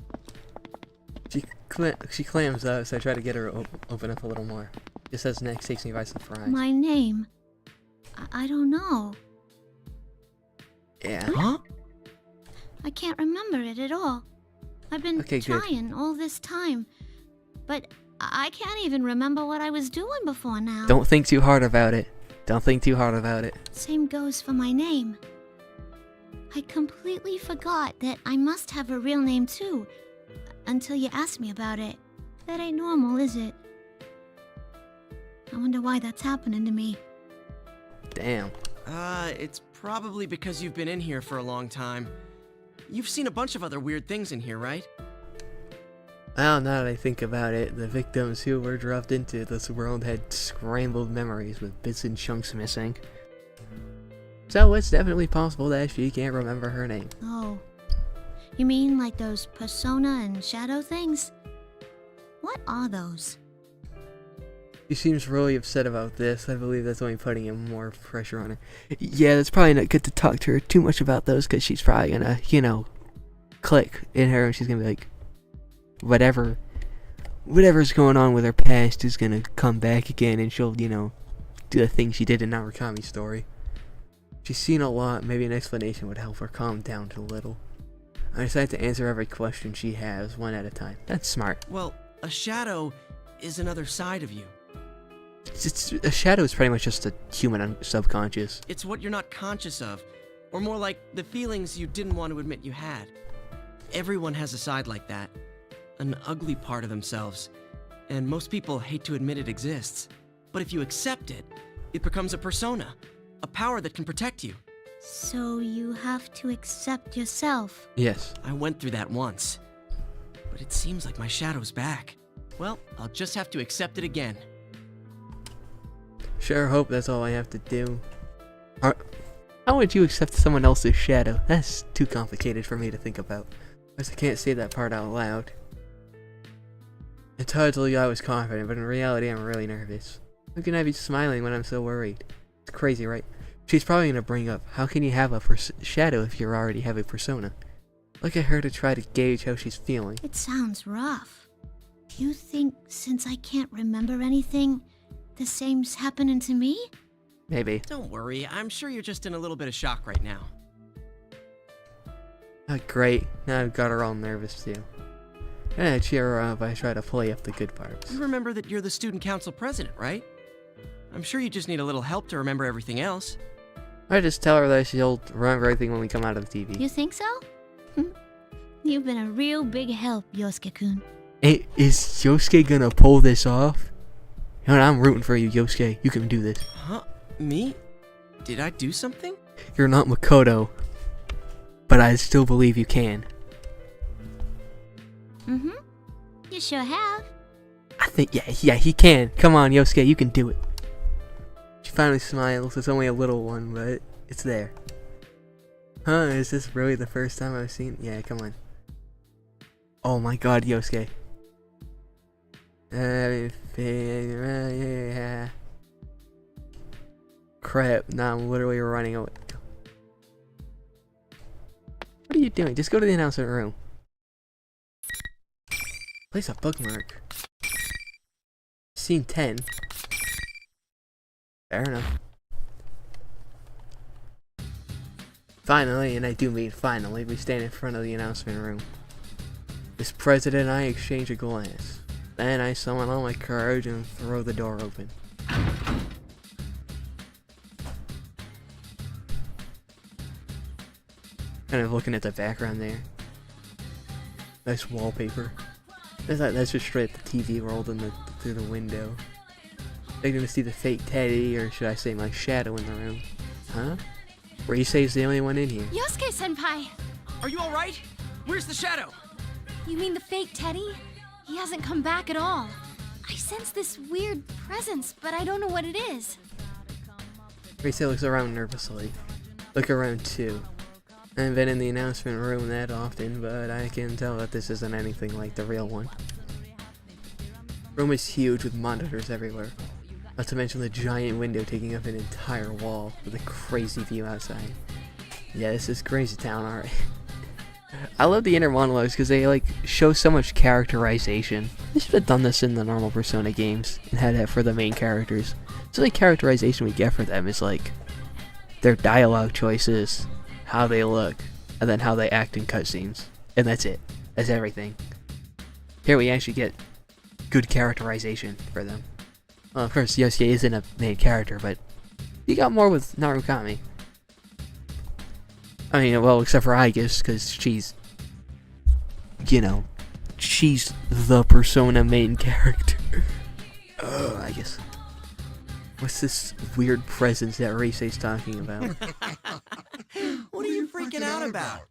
Speaker 1: She clams up, so I try to get her to open up a little more. Just says next takes me by surprise.
Speaker 4: My name? I don't know.
Speaker 1: Yeah.
Speaker 3: Huh?
Speaker 4: I can't remember it at all. I've been
Speaker 1: Okay, good.
Speaker 4: trying all this time, but I can't even remember what I was doing before now.
Speaker 1: Don't think too hard about it. Don't think too hard about it.
Speaker 4: Same goes for my name. I completely forgot that I must have a real name too, until you asked me about it. That ain't normal, is it? I wonder why that's happening to me.
Speaker 1: Damn.
Speaker 3: It's probably because you've been in here for a long time. You've seen a bunch of other weird things in here, right?
Speaker 1: Well, now that I think about it, the victims who were dropped into this world had scrambled memories with bits and chunks missing. So it's definitely possible that she can't remember her name.
Speaker 4: Oh. You mean like those persona and shadow things? What are those?
Speaker 1: She seems really upset about this. I believe that's only putting more pressure on her. Yeah, that's probably not good to talk to her too much about those, because she's probably gonna, click in her and she's gonna be like, whatever's going on with her past is gonna come back again, and she'll, do the thing she did in Narukami's story. She's seen a lot. Maybe an explanation would help her calm down a little. I decided to answer every question she has, one at a time. That's smart.
Speaker 3: Well, a shadow is another side of you.
Speaker 1: A shadow is pretty much just a human subconscious.
Speaker 3: It's what you're not conscious of, or more like the feelings you didn't want to admit you had. Everyone has a side like that, an ugly part of themselves, and most people hate to admit it exists. But if you accept it, it becomes a persona, a power that can protect you.
Speaker 4: So you have to accept yourself.
Speaker 1: Yes.
Speaker 3: I went through that once, but it seems like my shadow's back. Well, I'll just have to accept it again.
Speaker 1: Sure hope that's all I have to do. How would you accept someone else's shadow? That's too complicated for me to think about. I can't say that part out loud. It's hard to believe I was confident, but in reality I'm really nervous. How can I be smiling when I'm so worried? It's crazy, right? She's probably gonna bring up, how can you have a shadow if you already have a persona? Look at her to try to gauge how she's feeling.
Speaker 4: It sounds rough. You think since I can't remember anything, the same's happening to me?
Speaker 1: Maybe.
Speaker 3: Don't worry, I'm sure you're just in a little bit of shock right now.
Speaker 1: Great. Now I've got her all nervous too. I cheer her up. I try to play up the good parts.
Speaker 3: You remember that you're the student council president, right? I'm sure you just need a little help to remember everything else.
Speaker 1: I just tell her that she'll remember everything when we come out of the TV.
Speaker 4: You think so? You've been a real big help, Yosuke-kun.
Speaker 1: Hey, is Yosuke gonna pull this off? I'm rooting for you, Yosuke. You can do this.
Speaker 3: Huh? Me? Did I do something?
Speaker 1: You're not Makoto, but I still believe you can.
Speaker 4: You sure have.
Speaker 1: I think, yeah, he can. Come on, Yosuke, you can do it. She finally smiles. It's only a little one, but it's there. Huh, is this really the first time I've seen? Yeah, come on. Oh my god, Yosuke. Crap, now I'm literally running away. What are you doing? Just go to the announcement room. Place a bookmark. Scene 10. Fair enough. Finally, and I do mean finally, we stand in front of the announcement room. Miss President and I exchange a glance. Then I summon all my courage and throw the door open. Kind of looking at the background there. Nice wallpaper. That's just straight at the TV world and through the window. They're gonna see the fake Teddy, or should I say my shadow in the room. Huh? Reisei's the only one in here.
Speaker 6: Yosuke-senpai!
Speaker 3: Are you alright? Where's the shadow?
Speaker 6: You mean the fake Teddy? He hasn't come back at all. I sense this weird presence, but I don't know what it is.
Speaker 1: Reisei looks around nervously. Look around too. I haven't been in the announcement room that often, but I can tell that this isn't anything like the real one. Room is huge with monitors everywhere. Not to mention the giant window taking up an entire wall with a crazy view outside. Yeah, this is crazy town, alright. I love the inner monologues because they like show so much characterization. They should have done this in the normal Persona games and had that for the main characters. So the characterization we get for them is like their dialogue choices, how they look, and then how they act in cutscenes. And that's it. That's everything. Here we actually get good characterization for them. Well, of course, Yosuke isn't a main character, but you got more with Narukami. I mean, well, except for I guess, because she's, you know, she's the Persona main character. I guess. What's this weird presence that Reisei's talking about?
Speaker 3: What are you freaking out about?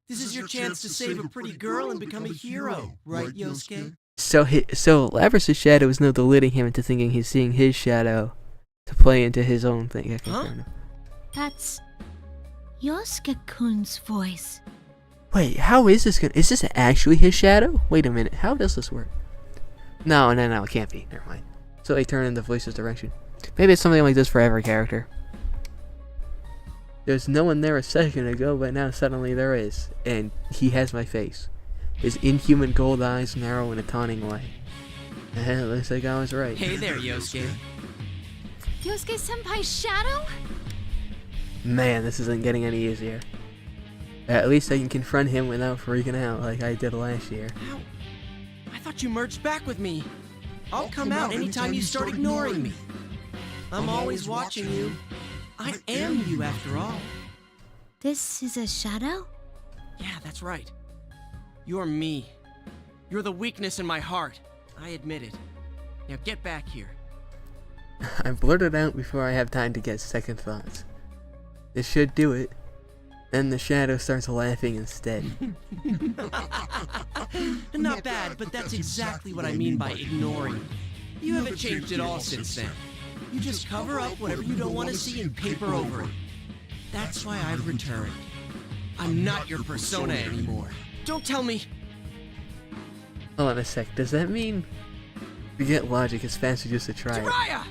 Speaker 3: This is your chance to save a pretty girl and become a hero, right, Yosuke?
Speaker 1: So Labrys' shadow is now deluding him into thinking he's seeing his shadow to play into his own thing.
Speaker 3: Huh?
Speaker 4: That's Yosuke-kun's voice.
Speaker 1: Wait, how is this gonna... Is this actually his shadow? Wait a minute, how does this work? No, it can't be. Never mind. So they turn in the voice's direction. Maybe it's something like this for every character. There's no one there a second ago, but now suddenly there is. And he has my face. His inhuman gold eyes narrow in a taunting way. Looks like I was right.
Speaker 3: Hey there, Yosuke.
Speaker 6: Yosuke-senpai's shadow?
Speaker 1: Man, this isn't getting any easier. At least I can confront him without freaking out like I did last year.
Speaker 3: Ow. I thought you merged back with me. I'll come out anytime you start ignoring me. I'm always watching you. I am you after all.
Speaker 4: This is a shadow?
Speaker 3: Yeah, that's right. You're me. You're the weakness in my heart. I admit it. Now get back here.
Speaker 1: I blurted out before I have time to get second thoughts. This should do it. Then the shadow starts laughing instead.
Speaker 3: Not bad, but that's exactly what I mean by ignoring. You haven't changed at all since then. You just cover up whatever you don't want to see and paper over it. That's why I've returned. I'm not your persona anymore. Don't tell me.
Speaker 1: Hold on a sec, does that mean forget logic as fast as just to try it?
Speaker 3: Jiraiya!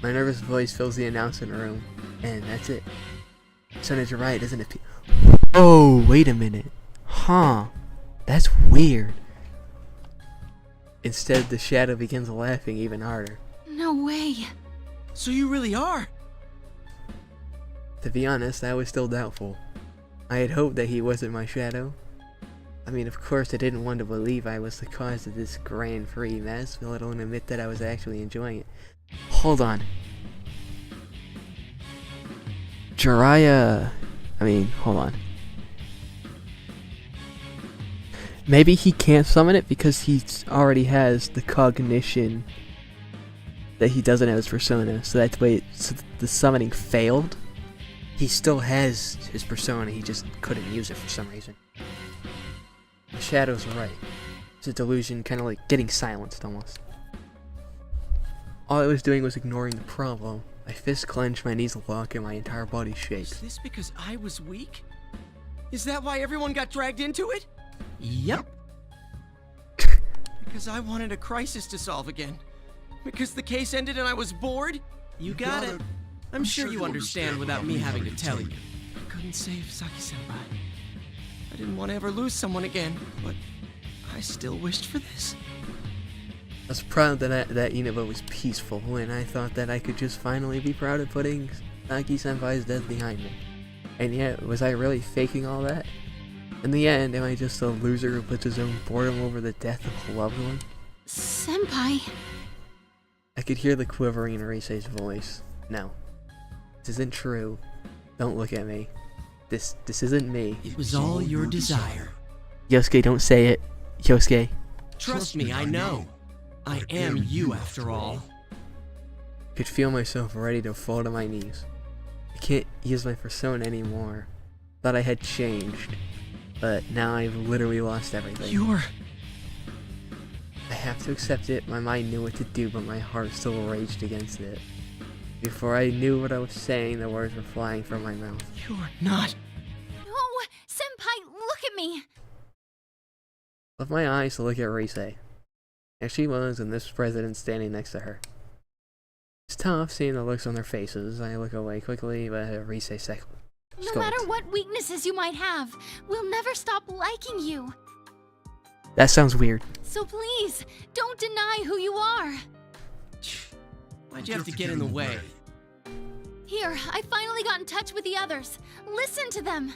Speaker 1: My nervous voice fills the announcement room, and that's it. Son of Jiraiya doesn't appear. Oh, wait a minute. Huh. That's weird. Instead, the shadow begins laughing even harder.
Speaker 6: No way.
Speaker 3: So you really are?
Speaker 1: To be honest, I was still doubtful. I had hoped that he wasn't my shadow. I mean, of course, I didn't want to believe I was the cause of this grand free mess, let alone admit that I was actually enjoying it. Hold on. Jiraiya... hold on. Maybe he can't summon it because he already has the cognition that he doesn't have his persona, so that's why the summoning failed. He still has his persona, he just couldn't use it for some reason. The shadow's right. It's a delusion, kind of like getting silenced almost. All I was doing was ignoring the problem. My fists clench, my knees lock, and my entire body shakes.
Speaker 3: Is this because I was weak? Is that why everyone got dragged into it? Yep. Because I wanted a crisis to solve again. Because the case ended and I was bored? You got it. I'm sure you understand without me having to tell you. I couldn't save Saki-senpai. I didn't want to ever lose someone again, but I still wished for this.
Speaker 1: I was proud that Inaba was peaceful, and I thought that I could just finally be proud of putting Saki-senpai's death behind me. And yet, was I really faking all that? In the end, am I just a loser who puts his own boredom over the death of a loved one?
Speaker 6: Senpai.
Speaker 1: I could hear the quivering in Reisei's voice. No. This isn't true. Don't look at me. This isn't me.
Speaker 3: It was all your desire.
Speaker 1: Yosuke, don't say it. Yosuke.
Speaker 3: Trust me, I know. I am you after all.
Speaker 1: I could feel myself ready to fall to my knees. I can't use my persona anymore. Thought I had changed. But now I've literally lost everything. I have to accept it. My mind knew what to do, but my heart still raged against it. Before I knew what I was saying, the words were flying from my mouth.
Speaker 3: You're not.
Speaker 6: No! Senpai, look at me!
Speaker 1: Lift my eyes to look at Reisei. There she was, and this president standing next to her. It's tough seeing the looks on their faces. I look away quickly, but Rise second.
Speaker 6: No matter what weaknesses you might have, we'll never stop liking you.
Speaker 1: That sounds weird.
Speaker 6: So please, don't deny who you are.
Speaker 3: Why'd you have to get in the way?
Speaker 6: Here, I finally got in touch with the others. Listen to them.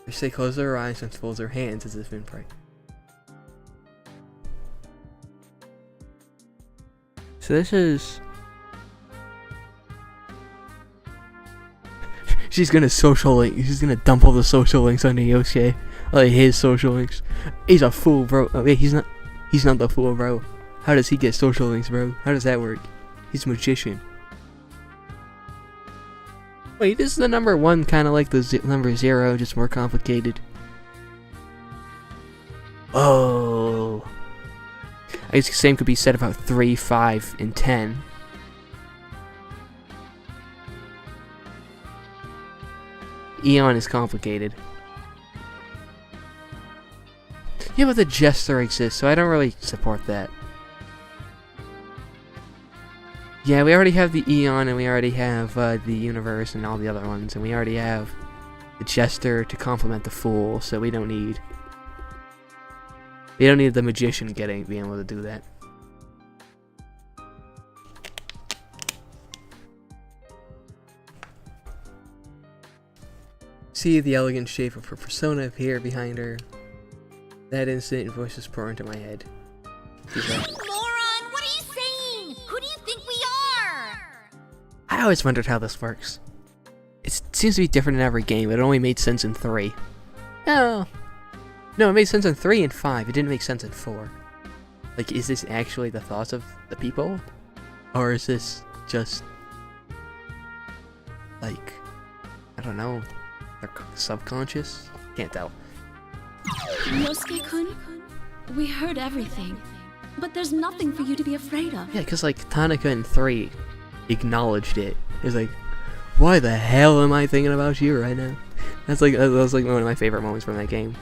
Speaker 1: Rise closes her eyes and folds her hands as if in prayer. So this is... She's gonna social link. She's gonna dump all the social links onto Yosuke. Like his social links. He's a fool, bro. Oh, wait, he's not the fool, bro. How does he get social links, bro? How does that work? He's a magician. Wait, is the number 1 kind of like the number 0, just more complicated? Oh. I guess the same could be said about 3, 5, and 10. Eon is complicated. Yeah, but the Jester exists, so I don't really support that. Yeah, we already have the Eon, and we already have the Universe and all the other ones, and we already have the Jester to complement the Fool, so we don't need the Magician being able to do that. See the elegant shape of her persona appear behind her. That instant, voices pour into my head.
Speaker 4: Moron, what are you saying? Who do you think we are?
Speaker 1: I always wondered how this works. It seems to be different in every game, but it only made sense in 3. Oh. No, it made sense in 3 and 5. It didn't make sense in 4. Like, is this actually the thoughts of the people? Or is this just... like... I don't know. Their subconscious? Can't tell.
Speaker 7: Yosuke-kun, we heard everything, but there's nothing for you to be afraid of.
Speaker 1: Yeah, because, like, Tanaka in 3 acknowledged it. It's like, why the hell am I thinking about you right now? That was like one of my favorite moments from that game.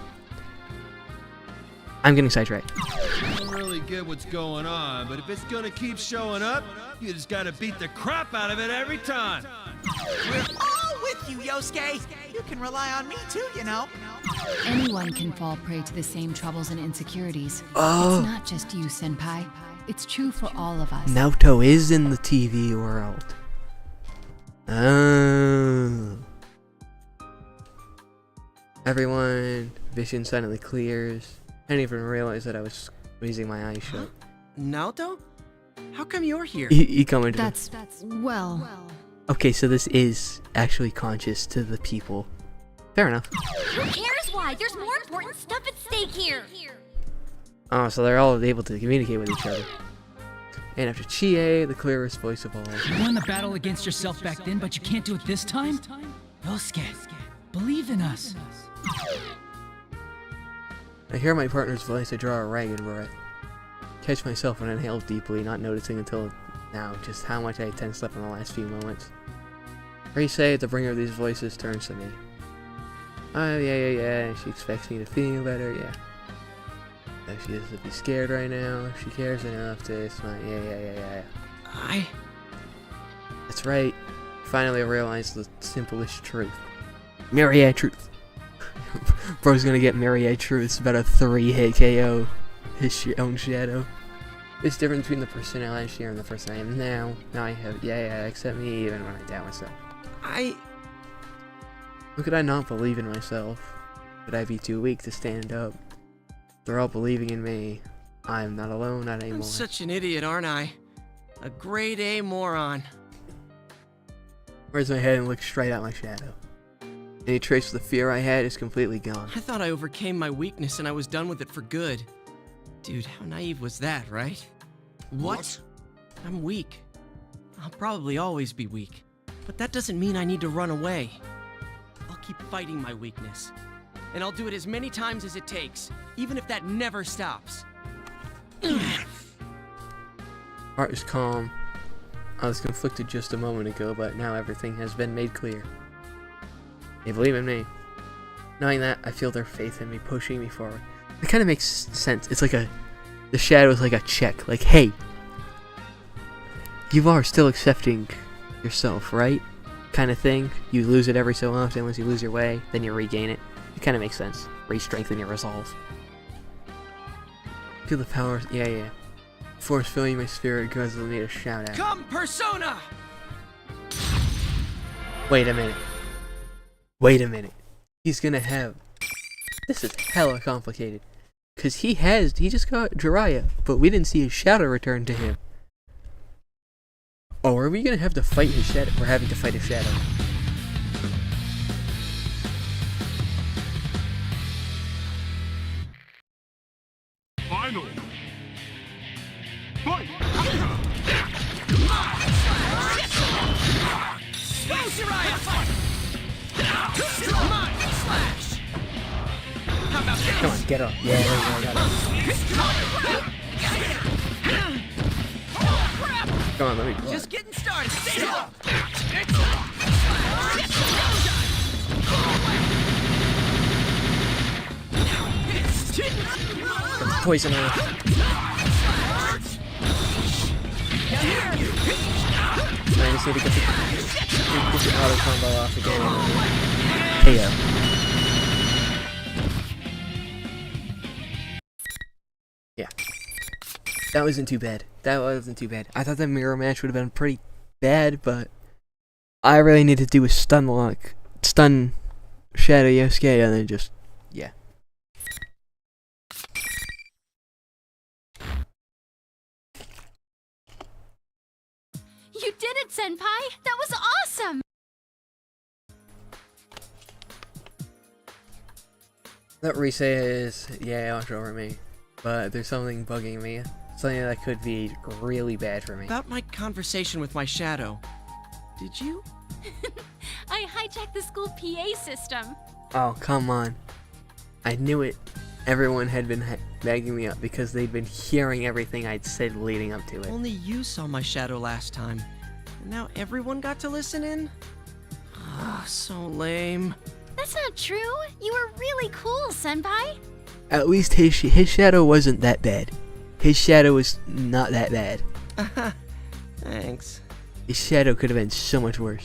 Speaker 1: I'm getting sidetracked.
Speaker 8: I don't really get what's going on, but if it's gonna keep showing up, you just gotta beat the crap out of it every time.
Speaker 5: We're all with you, Yosuke. You can rely on me too, you know.
Speaker 9: Anyone can fall prey to the same troubles and insecurities.
Speaker 1: Oh.
Speaker 9: It's not just you, Senpai. It's true for all of us.
Speaker 1: Naoto is in the TV world. Oh. Everyone, vision suddenly clears. I didn't even realize that I was squeezing my eyes shut.
Speaker 3: Naoto? How come you're here?
Speaker 1: He commented.
Speaker 9: That's well.
Speaker 1: Okay, so this is actually conscious to the people. Fair enough.
Speaker 4: Who cares why? There's more important stuff at stake here.
Speaker 1: Oh, so they're all able to communicate with each other. And after Chie, the clearest voice of all.
Speaker 2: You won the battle against yourself back then, but you can't do it this time? Yosuke, believe in us.
Speaker 1: I hear my partner's voice, I draw a ragged breath. Catch myself and inhale deeply, not noticing until now just how much I had tensed up in the last few moments. Rise, the bringer of these voices, turns to me. Oh, yeah, she expects me to feel better, yeah. If she doesn't be scared right now, if she cares enough to smile, yeah. That's right. Finally I realized the simplest truth. Myriad truth. Bro's gonna get myriad truths about a 3-hit KO. His own shadow. It's different between the person I last year and the person I am now. Now I have, accept me even when I doubt myself. How could I not believe in myself? Could I be too weak to stand up? They're all believing in me. I'm not alone, not anymore.
Speaker 3: I'm such an idiot, aren't I? A grade A moron.
Speaker 1: Raise my head and look straight at my shadow. Any trace of the fear I had is completely gone.
Speaker 3: I thought I overcame my weakness and I was done with it for good. Dude, how naive was that, right? What? I'm weak. I'll probably always be weak. But that doesn't mean I need to run away. I'll keep fighting my weakness. And I'll do it as many times as it takes, even if that never stops.
Speaker 1: Heart is calm. I was conflicted just a moment ago, but now everything has been made clear. They believe in me. Knowing that, I feel their faith in me pushing me forward. It kind of makes sense. It's like The shadow's like a check. Like, hey, you are still accepting yourself, right? Kind of thing. You lose it every so often. Once you lose your way, then you regain it. It kind of makes sense. Re-strengthen your resolve. Feel the power. Yeah. Force filling my spirit causes me to shout out.
Speaker 3: Come, Persona!
Speaker 1: Wait a minute. He's gonna have... This is hella complicated. Because he just got Jiraiya, but we didn't see his shadow return to him. Oh, are we gonna have to fight his shadow? We're having to fight his shadow.
Speaker 8: Final. Fight.
Speaker 3: Go, Jiraiya! Come on, slash! How about this?
Speaker 1: Come on, get up. Yeah, there we go, I got it. Come on, let me go.
Speaker 3: Just getting started. Stay up.
Speaker 1: Poison off. I just need to get the auto combo off again. KO. Yeah. That wasn't too bad. I thought the mirror match would have been pretty bad, but I really need to do a stun Shadow Yosuke, and then just, yeah.
Speaker 6: You did it, Senpai! That was awesome!
Speaker 1: That Rise is, yeah, watch over me. But there's something bugging me. Something that could be really bad for me.
Speaker 3: About my conversation with my shadow. Did you?
Speaker 6: I hijacked the school PA system.
Speaker 1: Oh, come on. I knew it. Everyone had been bagging me up because they'd been hearing everything I'd said leading up to it.
Speaker 3: Only you saw my shadow last time. And now everyone got to listen in? Ah, so lame.
Speaker 6: That's not true. You were really cool, Senpai.
Speaker 1: At least his shadow wasn't that bad. His shadow was not that bad.
Speaker 3: Thanks.
Speaker 1: His shadow could have been so much worse.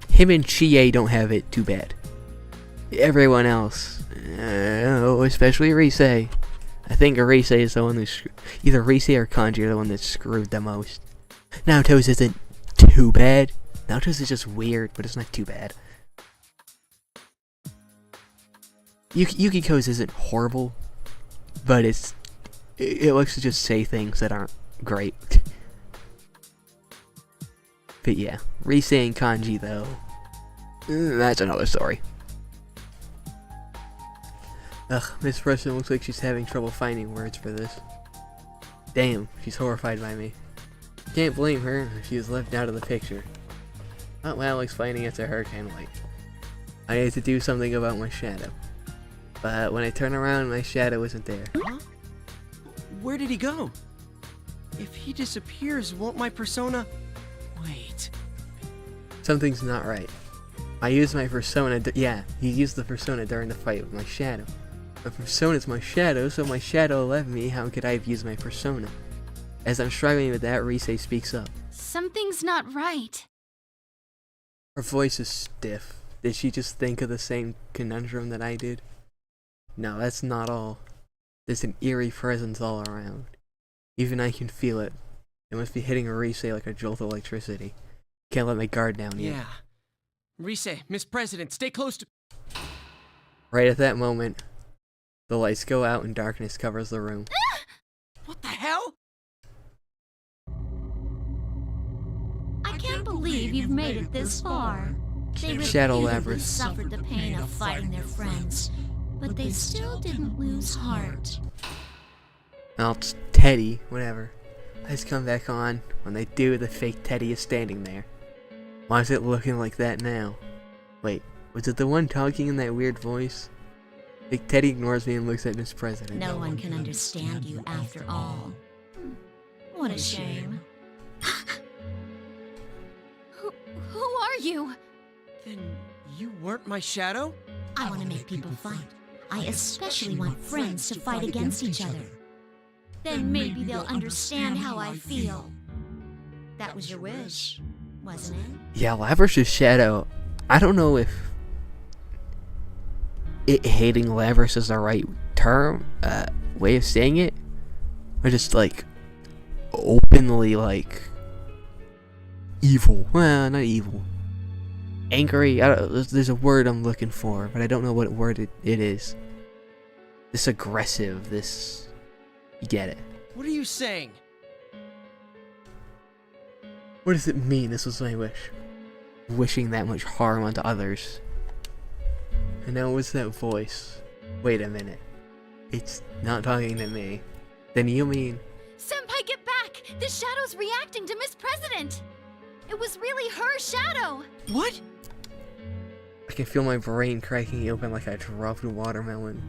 Speaker 1: Him and Chie don't have it too bad. Everyone else, especially Rise. I think Rise is the one who's either Rise or Kanji are the one that screwed the most. Naoto's isn't too bad. Naoto's is just weird, but it's not too bad. Yukiko's isn't horrible, but it likes to just say things that aren't great. But yeah, Rise and Kanji though, that's another story. Ugh, Miss Preston looks like she's having trouble finding words for this. Damn, she's horrified by me. Can't blame her, she was left out of the picture. Not when Alex fighting after Hurricane Light. I need to do something about my shadow. But when I turn around, my shadow isn't there.
Speaker 3: Huh? Where did he go? If he disappears, won't my persona... Wait.
Speaker 1: Something's not right. I used my persona, yeah, he used the persona during the fight with my shadow. My persona's my shadow, so my shadow left me, how could I have used my persona? As I'm struggling with that, Rise speaks up.
Speaker 6: Something's not right.
Speaker 1: Her voice is stiff. Did she just think of the same conundrum that I did? No, that's not all. There's an eerie presence all around. Even I can feel it. It must be hitting Rise like a jolt of electricity. Can't let my guard down yet.
Speaker 3: Yeah. Rise, Miss President, stay close to...
Speaker 1: Right at that moment, the lights go out and darkness covers the room.
Speaker 3: What the hell?
Speaker 4: I can't believe you've made it this far. They
Speaker 1: Shadow
Speaker 4: repeatedly
Speaker 1: Labyrinth.
Speaker 4: suffered the pain of fighting their friends, but they still didn't lose heart.
Speaker 1: Well, it's Teddy, whatever. Lights come back on. When they do, the fake Teddy is standing there. Why is it looking like that now? Wait, was it the one talking in that weird voice? Fake Teddy ignores me and looks at Miss President.
Speaker 4: No one can understand you after all. What a shame.
Speaker 6: Who are you?
Speaker 3: Then you weren't my shadow?
Speaker 4: I want to make people fight. I especially want friends to fight against each other. Then maybe they'll understand how I feel. That was your wish, wasn't it?
Speaker 1: Yeah, Labrys's shadow. I don't know if hating Labrys is the right term, way of saying it, or just like openly like evil. Well, not evil. Angry. There's a word I'm looking for, but I don't know what word it is. This aggressive. This. You get it.
Speaker 3: What are you saying?
Speaker 1: What does it mean? This was my wish. Wishing that much harm onto others. And now what's that voice? Wait a minute. It's not talking to me. Then you mean...
Speaker 6: Senpai, get back! The shadow's reacting to Miss President! It was really her shadow!
Speaker 3: What?
Speaker 1: I can feel my brain cracking open like I dropped a watermelon.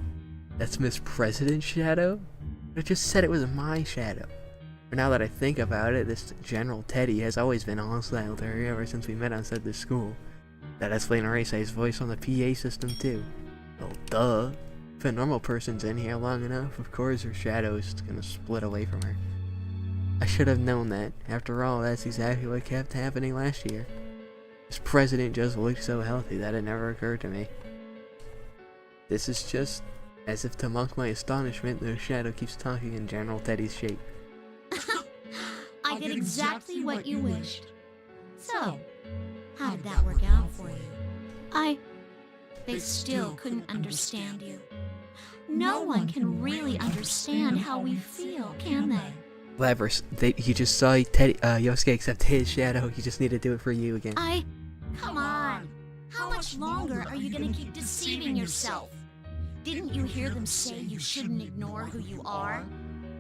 Speaker 1: That's Miss President's shadow? I just said it was my shadow. But now that I think about it, this General Teddy has always been hostile to her ever since we met outside the school. That explains Arasai's voice on the PA system too. Well, duh. If a normal person's in here long enough, of course her shadow is gonna split away from her. I should have known that. After all, that's exactly what kept happening last year. This president just looked so healthy that it never occurred to me. This is just as if to mock my astonishment, the shadow keeps talking in General Teddy's shape.
Speaker 4: I did exactly what you wished. So, how did that work out for you? They still couldn't understand you. No one can really understand how we feel, can they?
Speaker 1: Labrys, you just saw Teddy, Yosuke accept his shadow. You just need to do it for you again.
Speaker 4: Come on. How much longer are you gonna keep deceiving yourself? Didn't you hear them say you shouldn't ignore who you are?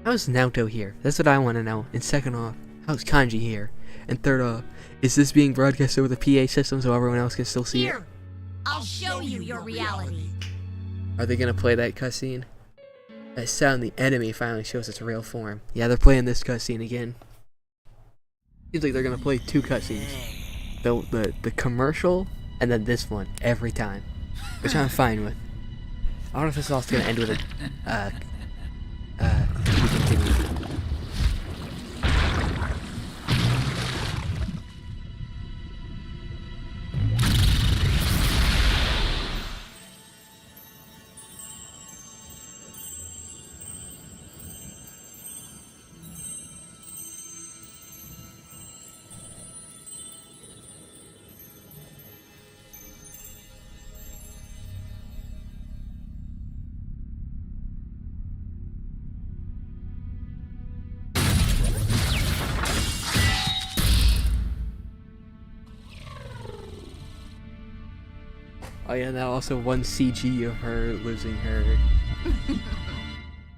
Speaker 1: How's Naoto here? That's what I want to know. And second off, how's Kanji here? And third off, is this being broadcast over the PA system so everyone else can still see it?
Speaker 4: I'll show you your reality.
Speaker 1: Are they gonna play that cutscene? That sound, the enemy finally shows its real form. Yeah, they're playing this cutscene again. Seems like they're gonna play two cutscenes. The commercial, and then this one, every time. Which I'm fine with. I wonder if this is also gonna end with a, to be continued. Oh yeah, now also one CG of her losing her.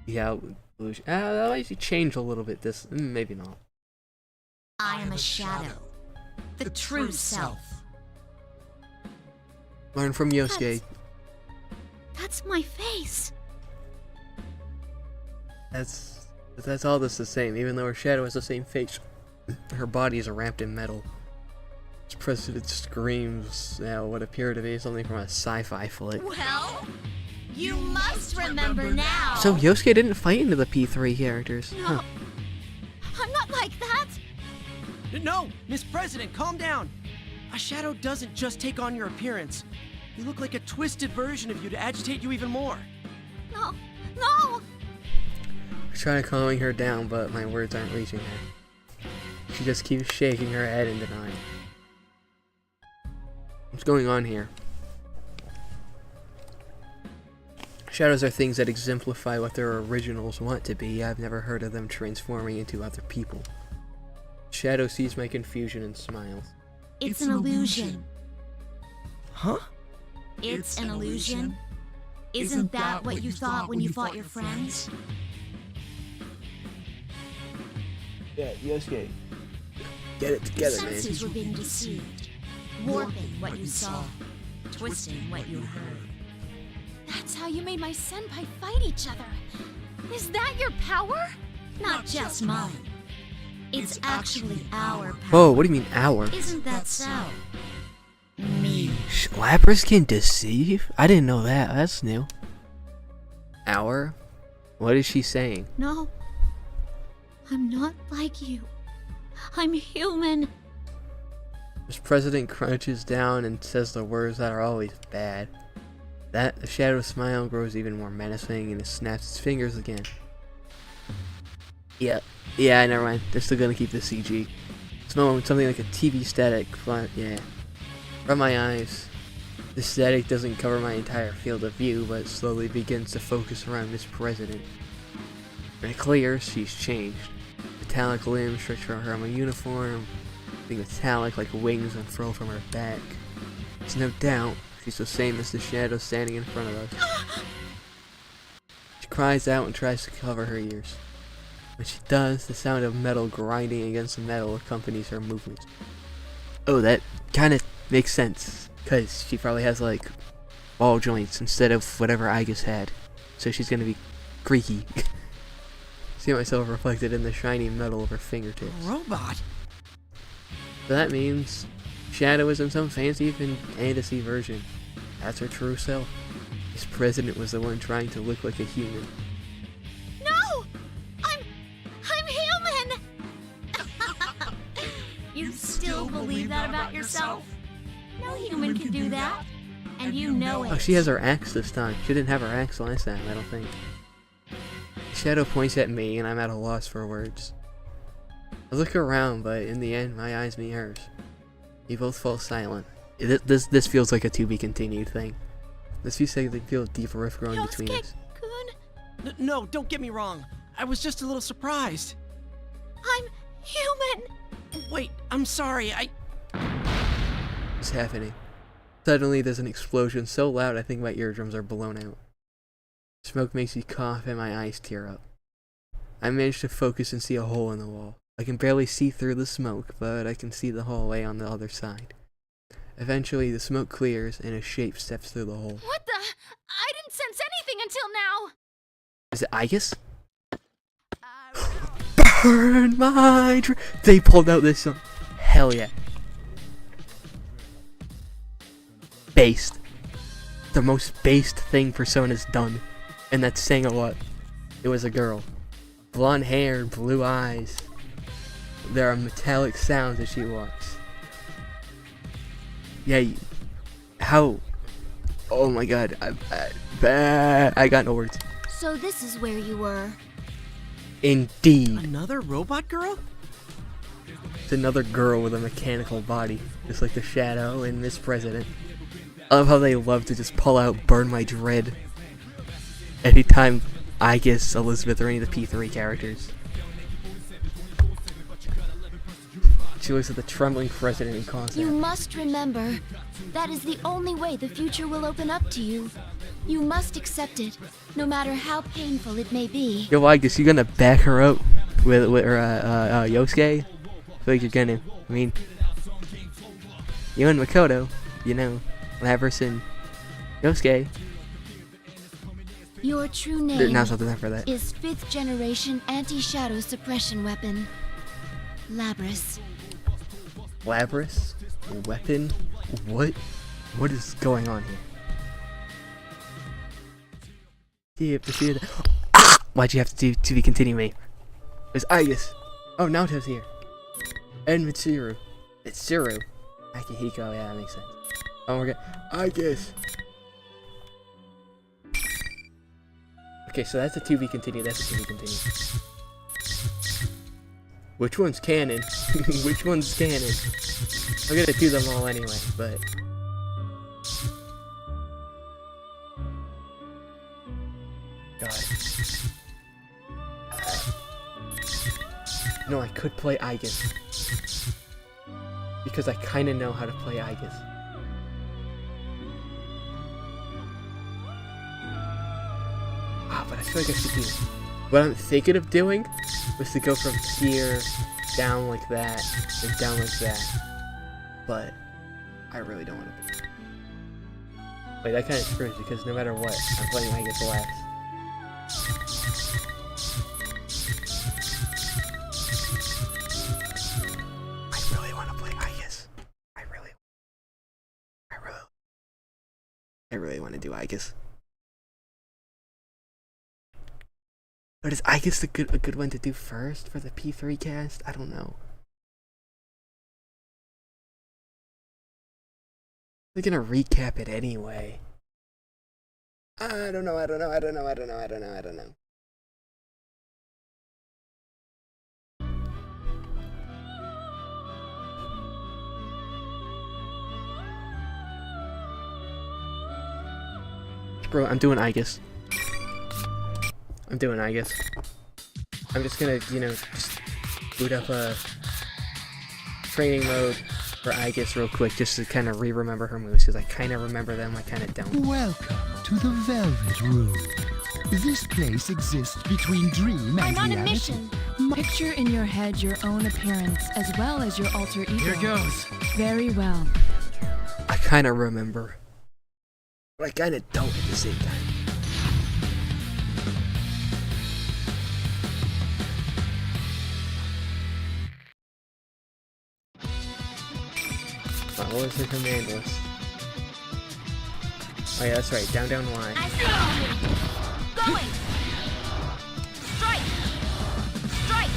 Speaker 1: Yeah, illusion. That might change a little bit. This maybe not.
Speaker 4: I am a shadow. The true self.
Speaker 1: Learn from Yosuke.
Speaker 4: That's my face.
Speaker 1: That's all this the same. Even though her shadow has the same face, her body is wrapped in metal. This president screams now what appear to be something from a sci-fi flick.
Speaker 4: Well, you must remember now.
Speaker 1: So Yosuke didn't fight into the P3 characters.
Speaker 4: No,
Speaker 1: Huh.
Speaker 4: I'm not like that.
Speaker 3: No, Miss President, calm down. A shadow doesn't just take on your appearance. You look like a twisted version of you to agitate you even more.
Speaker 4: No.
Speaker 1: I'm trying to calming her down, but my words aren't reaching her. She just keeps shaking her head in denial. What's going on here? Shadows are things that exemplify what their originals want to be. I've never heard of them transforming into other people. Shadow sees my confusion and smiles.
Speaker 4: It's an illusion.
Speaker 3: Huh?
Speaker 4: It's an illusion. Isn't that what you thought when you fought your friends?
Speaker 1: Yeah, Yosuke. Get it together,
Speaker 4: Your
Speaker 1: man.
Speaker 4: senses were being deceived. Warping what you saw. Twisting what you heard.
Speaker 6: That's how you made my senpai fight each other. Is that your power?
Speaker 4: Not just mine. It's actually our power.
Speaker 1: Whoa, what do you mean our?
Speaker 4: Isn't that so? Me.
Speaker 1: Labrys can deceive? I didn't know that. That's new. Our? What is she saying?
Speaker 4: No. I'm not like you. I'm human.
Speaker 1: This president crunches down and says the words that are always bad. The shadow smile grows even more menacing and it snaps its fingers again. Yeah, never mind. They're still gonna keep the CG. It's something like a TV static, but yeah. From my eyes, the static doesn't cover my entire field of view, but slowly begins to focus around Miss President. When it clears, she's changed. Metallic limbs stretch from her uniform, being metallic like wings unfurl from her back. There's no doubt she's the same as the shadow standing in front of us. She cries out and tries to cover her ears. When she does, the sound of metal grinding against the metal accompanies her movements. Oh, that kind of makes sense, because she probably has like ball joints instead of whatever Igus had. So she's gonna be creaky. See myself reflected in the shiny metal of her fingertips.
Speaker 3: Robot?
Speaker 1: So that means Shadow isn't some fancy fantasy version. That's her true self. This president was the one trying to look like a human.
Speaker 4: No! I'm human! You still believe that about yourself? No human can do that. And you know it.
Speaker 1: Oh, she has her axe this time. She didn't have her axe last time, I don't think. Shadow points at me and I'm at a loss for words. I look around, but in the end, my eyes meet hers. We both fall silent. This feels like a to be continued thing. This feels like they feel a deep rift growing between us.
Speaker 3: No, don't get me wrong. I was just a little surprised.
Speaker 4: I'm human.
Speaker 3: Wait, I'm sorry.
Speaker 1: What's happening? Suddenly, there's an explosion so loud I think my eardrums are blown out. Smoke makes me cough and my eyes tear up. I manage to focus and see a hole in the wall. I can barely see through the smoke, but I can see the hallway on the other side. Eventually, the smoke clears and a shape steps through the hole.
Speaker 6: What the? I didn't sense anything until now.
Speaker 1: Is it Igus? Burn my dream. They pulled out this song. Hell yeah. Based. The most based thing Persona's done. And that's saying a lot. It was a girl. Blonde hair, blue eyes. There are metallic sounds as she walks. Yeah, how? Oh my god, I got no words.
Speaker 4: So this is where you were.
Speaker 1: Indeed.
Speaker 3: Another robot girl?
Speaker 1: It's another girl with a mechanical body, just like the Shadow and Miss President. I love how they love to just pull out Burn My Dread anytime I guess Elizabeth or any of the P3 characters. She looks at the trembling president and calls
Speaker 4: You
Speaker 1: out.
Speaker 4: must remember, that is the only way the future will open up to you. You must accept it, no matter how painful it may be.
Speaker 1: Yo, I guess you're gonna back her up with Yosuke? I feel like you're gonna. I mean, you and Makoto, you know, Lapras and Yosuke.
Speaker 4: Your true
Speaker 1: There's
Speaker 4: name
Speaker 1: not something for that.
Speaker 4: is 5th generation anti-shadow suppression weapon, Lapras.
Speaker 1: Lapras? Weapon? What? What is going on here? Ah! Why'd you have to be continue me? It's Igus. Oh, Naoto's here. And Mitsuru. Mitsuru. Akihiko, yeah, that makes sense. Oh my god. Igus. Okay, so that's a to be continued. That's a to be continued. Which one's canon? Which one's canon? I'm gonna do them all anyway, but... God. No, I could play Igus. Because I kinda know how to play Igus. Ah, but I feel like I should do it. What I'm thinking of doing was to go from here down like that, and down like that. But I really don't want to. Wait, that kind of screws because no matter what, I'm playing Igus last. I really want to play Igus. I really want to do Igus. But is I guess a good one to do first for the P3 cast? I don't know. We're gonna recap it anyway. I don't know. Bro, I'm doing Aegis. I'm just gonna, just boot up a training mode for Aegis real quick, just to kind of re-remember her moves, because I kind of remember them, I kind of don't.
Speaker 10: Welcome to the Velvet Room. This place exists between dream and
Speaker 6: I'm on a
Speaker 10: reality.
Speaker 6: mission.
Speaker 9: Picture in your head your own appearance as well as your alter ego.
Speaker 2: Here goes.
Speaker 9: Very well.
Speaker 1: I kind of remember, but I kind of don't at the same time. What was her command list? Oh yeah, that's right. Down, down, Y.
Speaker 4: I see you. Going. Strike. Strike.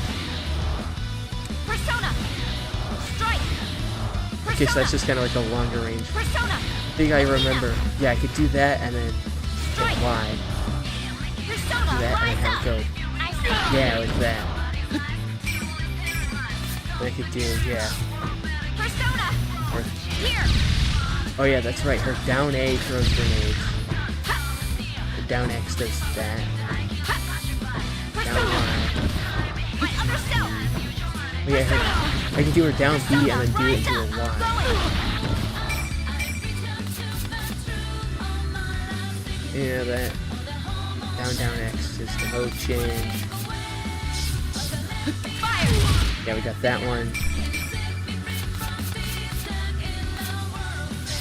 Speaker 4: Persona. Strike. Persona.
Speaker 1: Okay, so that's just kind of like a longer range.
Speaker 4: Persona.
Speaker 1: I think I remember. Yeah, I could do that and then hit Y.
Speaker 4: Persona.
Speaker 1: Do that and then have it go.
Speaker 4: I see you.
Speaker 1: Yeah, like that. And I could do, yeah.
Speaker 4: Persona.
Speaker 1: Or,
Speaker 4: Here.
Speaker 1: oh yeah, that's right. Her down A throws grenades. Her down X does that. Down Y.
Speaker 4: My other self.
Speaker 1: Oh yeah, her, I can do her down B and then do it into a Y. Yeah, that. Down, down X is the mode change.
Speaker 4: Fire.
Speaker 1: Yeah, we got that one.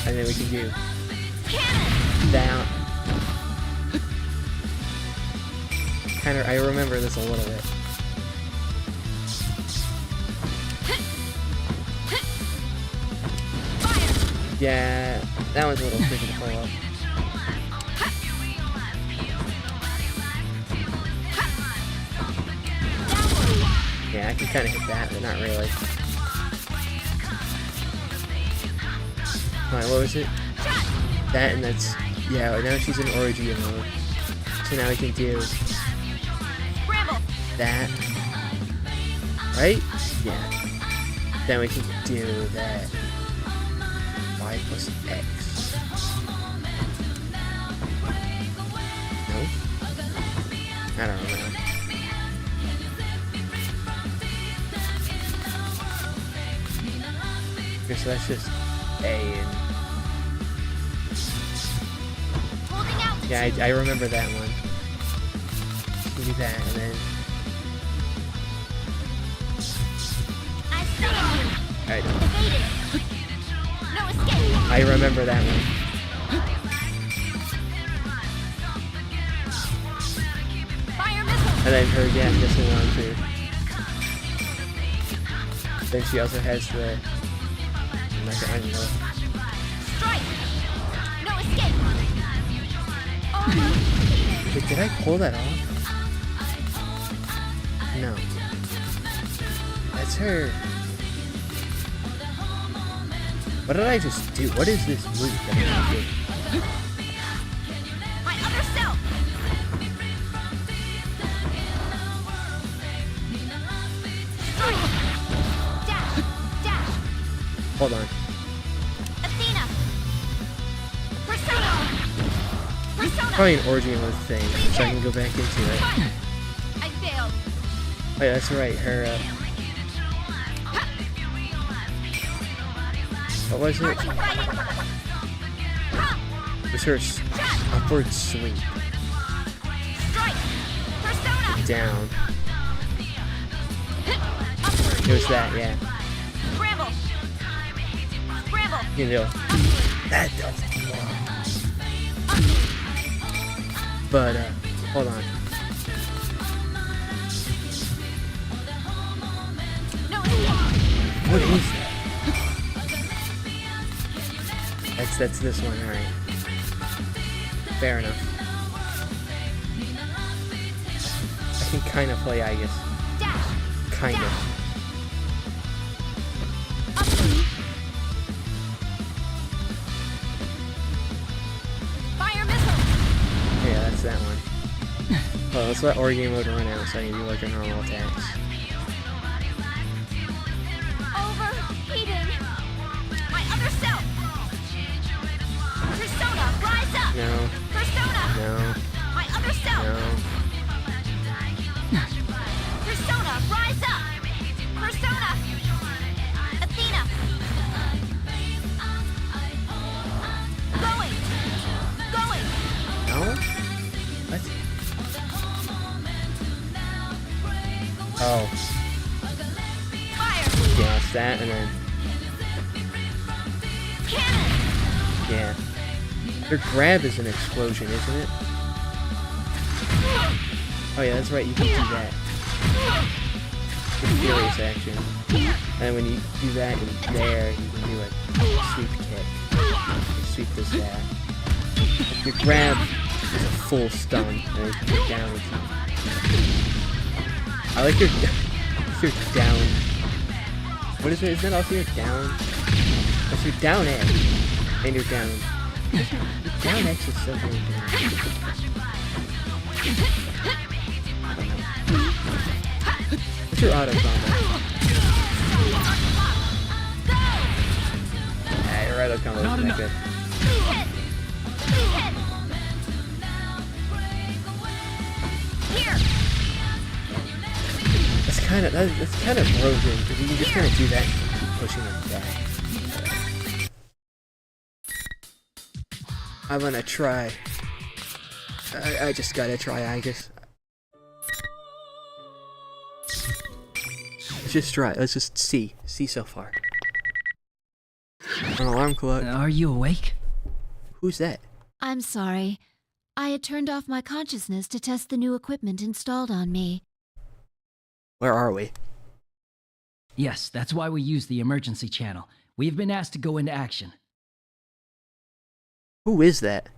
Speaker 1: And then we can do down. Kinda, I remember this a little bit. Yeah, that one's a little tricky to pull up. Yeah, I can kind of hit that, but not really. Alright, what was it? That, and that's... Yeah, now she's in Origin mode. So now we can do... that. Right? Yeah. Then we can do that. Y plus X. No? I don't know. Okay, so that's just A and... Yeah, I remember that one. So do that, and then... Alright.
Speaker 4: No escape.
Speaker 1: I remember that one.
Speaker 4: Fire missile.
Speaker 1: And then her, yeah, missile one too. Then she also has the... I don't know.
Speaker 4: Strike. No escape.
Speaker 1: Wait, did I pull that off? No. That's her. What did I just do? What is this move that I did?
Speaker 4: My other self. Strike. Dash. Dash.
Speaker 1: Hold on.
Speaker 4: Athena. Persona. Persona.
Speaker 1: Probably an origin mode thing, so I can go back into it.
Speaker 4: I failed.
Speaker 1: Oh yeah, that's right. Her, what was it? It was her upward sweep.
Speaker 4: Strike. Persona.
Speaker 1: Down. It was that, yeah.
Speaker 4: Scramble. Scramble.
Speaker 1: You know, that does But, hold on.
Speaker 4: No.
Speaker 1: What is that? That's this one, alright. Fair enough. I can kind of play, I guess.
Speaker 6: Dash.
Speaker 1: Kind of.
Speaker 6: Up three. Fire missile.
Speaker 1: Yeah, that's that one. Well, let's let Origami mode run out so I can do like a normal attacks.
Speaker 6: Overheating. My other self. Persona, rise up.
Speaker 1: No.
Speaker 6: Persona.
Speaker 1: No.
Speaker 6: My other self.
Speaker 1: No.
Speaker 6: Persona, rise up. Persona. Athena. Going. Going.
Speaker 1: No? What? Oh.
Speaker 6: Fire.
Speaker 1: Yeah, it's that and then.
Speaker 6: Cannon.
Speaker 1: Yeah. Your grab is an explosion, isn't it? Oh yeah, that's right, you can do that. The furious action. And when you do that in there, you can do a sweep kick. You sweep this back. Your grab is a full stun, and then you're down and I like your down. What is it? Is that also your down? That's your down edge. And your down. Down X is so good. What's your auto combo? Yeah, your auto combo isn't that good. That's kind of broken because you can just kind of do that and keep pushing it back. I'm gonna try. I just gotta try, I guess. Let's just try. Let's just see. See so far. An alarm clock.
Speaker 2: Are you awake?
Speaker 1: Who's that?
Speaker 7: I'm sorry. I had turned off my consciousness to test the new equipment installed on me.
Speaker 1: Where are we?
Speaker 2: Yes, that's why we use the emergency channel. We've been asked to go into action.
Speaker 1: Who is that?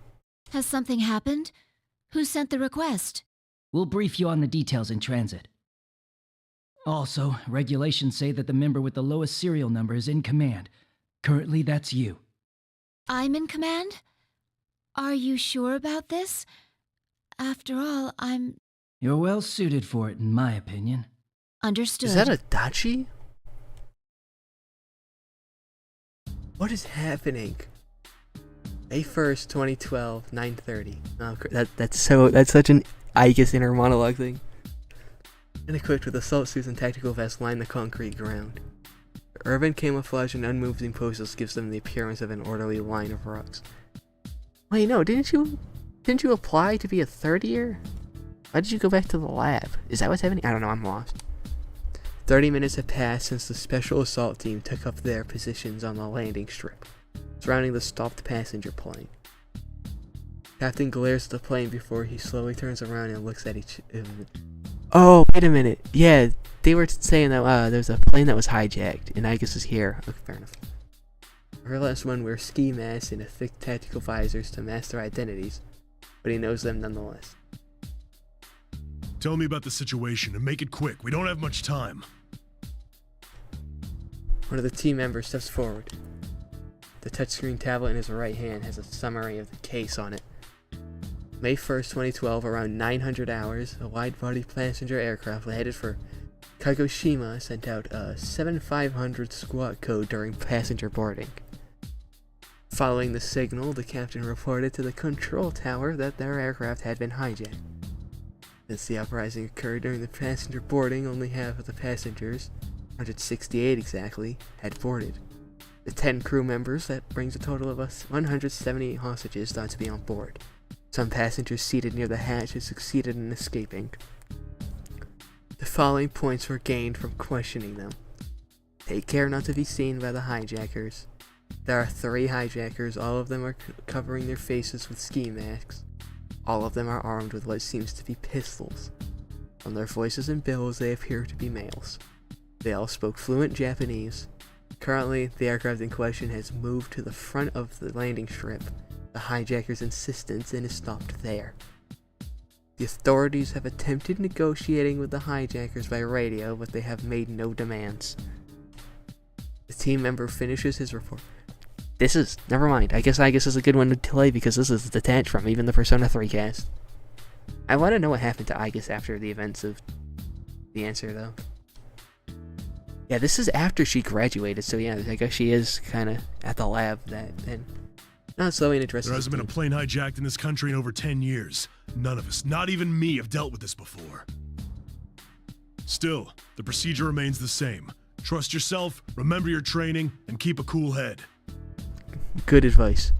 Speaker 7: Has something happened? Who sent the request?
Speaker 2: We'll brief you on the details in transit. Also, regulations say that the member with the lowest serial number is in command. Currently, that's you.
Speaker 7: I'm in command? Are you sure about this? After all, I'm...
Speaker 2: You're well suited for it, in my opinion.
Speaker 7: Understood.
Speaker 1: Is that a Dachi? What is happening? May 1st, 2012, 9:30. Oh, that's such an Icus inner monologue thing. And equipped with assault suits and tactical vests line the concrete ground. The urban camouflage and unmoving poses gives them the appearance of an orderly line of rocks. Wait, no, didn't you apply to be a third year? Why did you go back to the lab? Is that what's happening? I don't know, I'm lost. 30 minutes have passed since the special assault team took up their positions on the landing strip, surrounding the stopped passenger plane. Captain glares at the plane before he slowly turns around and looks at each. Oh, wait a minute. Yeah, they were saying that there's a plane that was hijacked, and I guess is here. Okay, fair enough. I realize one wears ski masks and a thick tactical visors to mask their identities, but he knows them nonetheless.
Speaker 11: Tell me about the situation and make it quick. We don't have much time.
Speaker 1: One of the team members steps forward. The touchscreen tablet in his right hand has a summary of the case on it. May 1st, 2012, around 900 hours, a wide-body passenger aircraft headed for Kagoshima sent out a 7500 squawk code during passenger boarding. Following the signal, the captain reported to the control tower that their aircraft had been hijacked. Since the uprising occurred during the passenger boarding, only half of the passengers, 168 exactly, had boarded. The 10 crew members, that brings a total of 178 hostages thought to be on board. Some passengers seated near the hatch had succeeded in escaping. The following points were gained from questioning them. Take care not to be seen by the hijackers. There are 3 hijackers, all of them are covering their faces with ski masks. All of them are armed with what seems to be pistols. From their voices and bills, they appear to be males. They all spoke fluent Japanese. Currently, the aircraft in question has moved to the front of the landing strip. The hijacker's insistence and is stopped there. The authorities have attempted negotiating with the hijackers by radio, but they have made no demands. The team member finishes his report. This is, never mind, I guess this is a good one to play because this is detached from even the Persona 3 cast. I want to know what happened to Aigis after the events of the answer, though. Yeah, this is after she graduated, so yeah, I guess she is kind of at the lab and not so interested.
Speaker 11: There hasn't been a plane hijacked in this country in over 10 years. None of us, not even me, have dealt with this before. Still, the procedure remains the same. Trust yourself, remember your training, and keep a cool head.
Speaker 1: Good advice.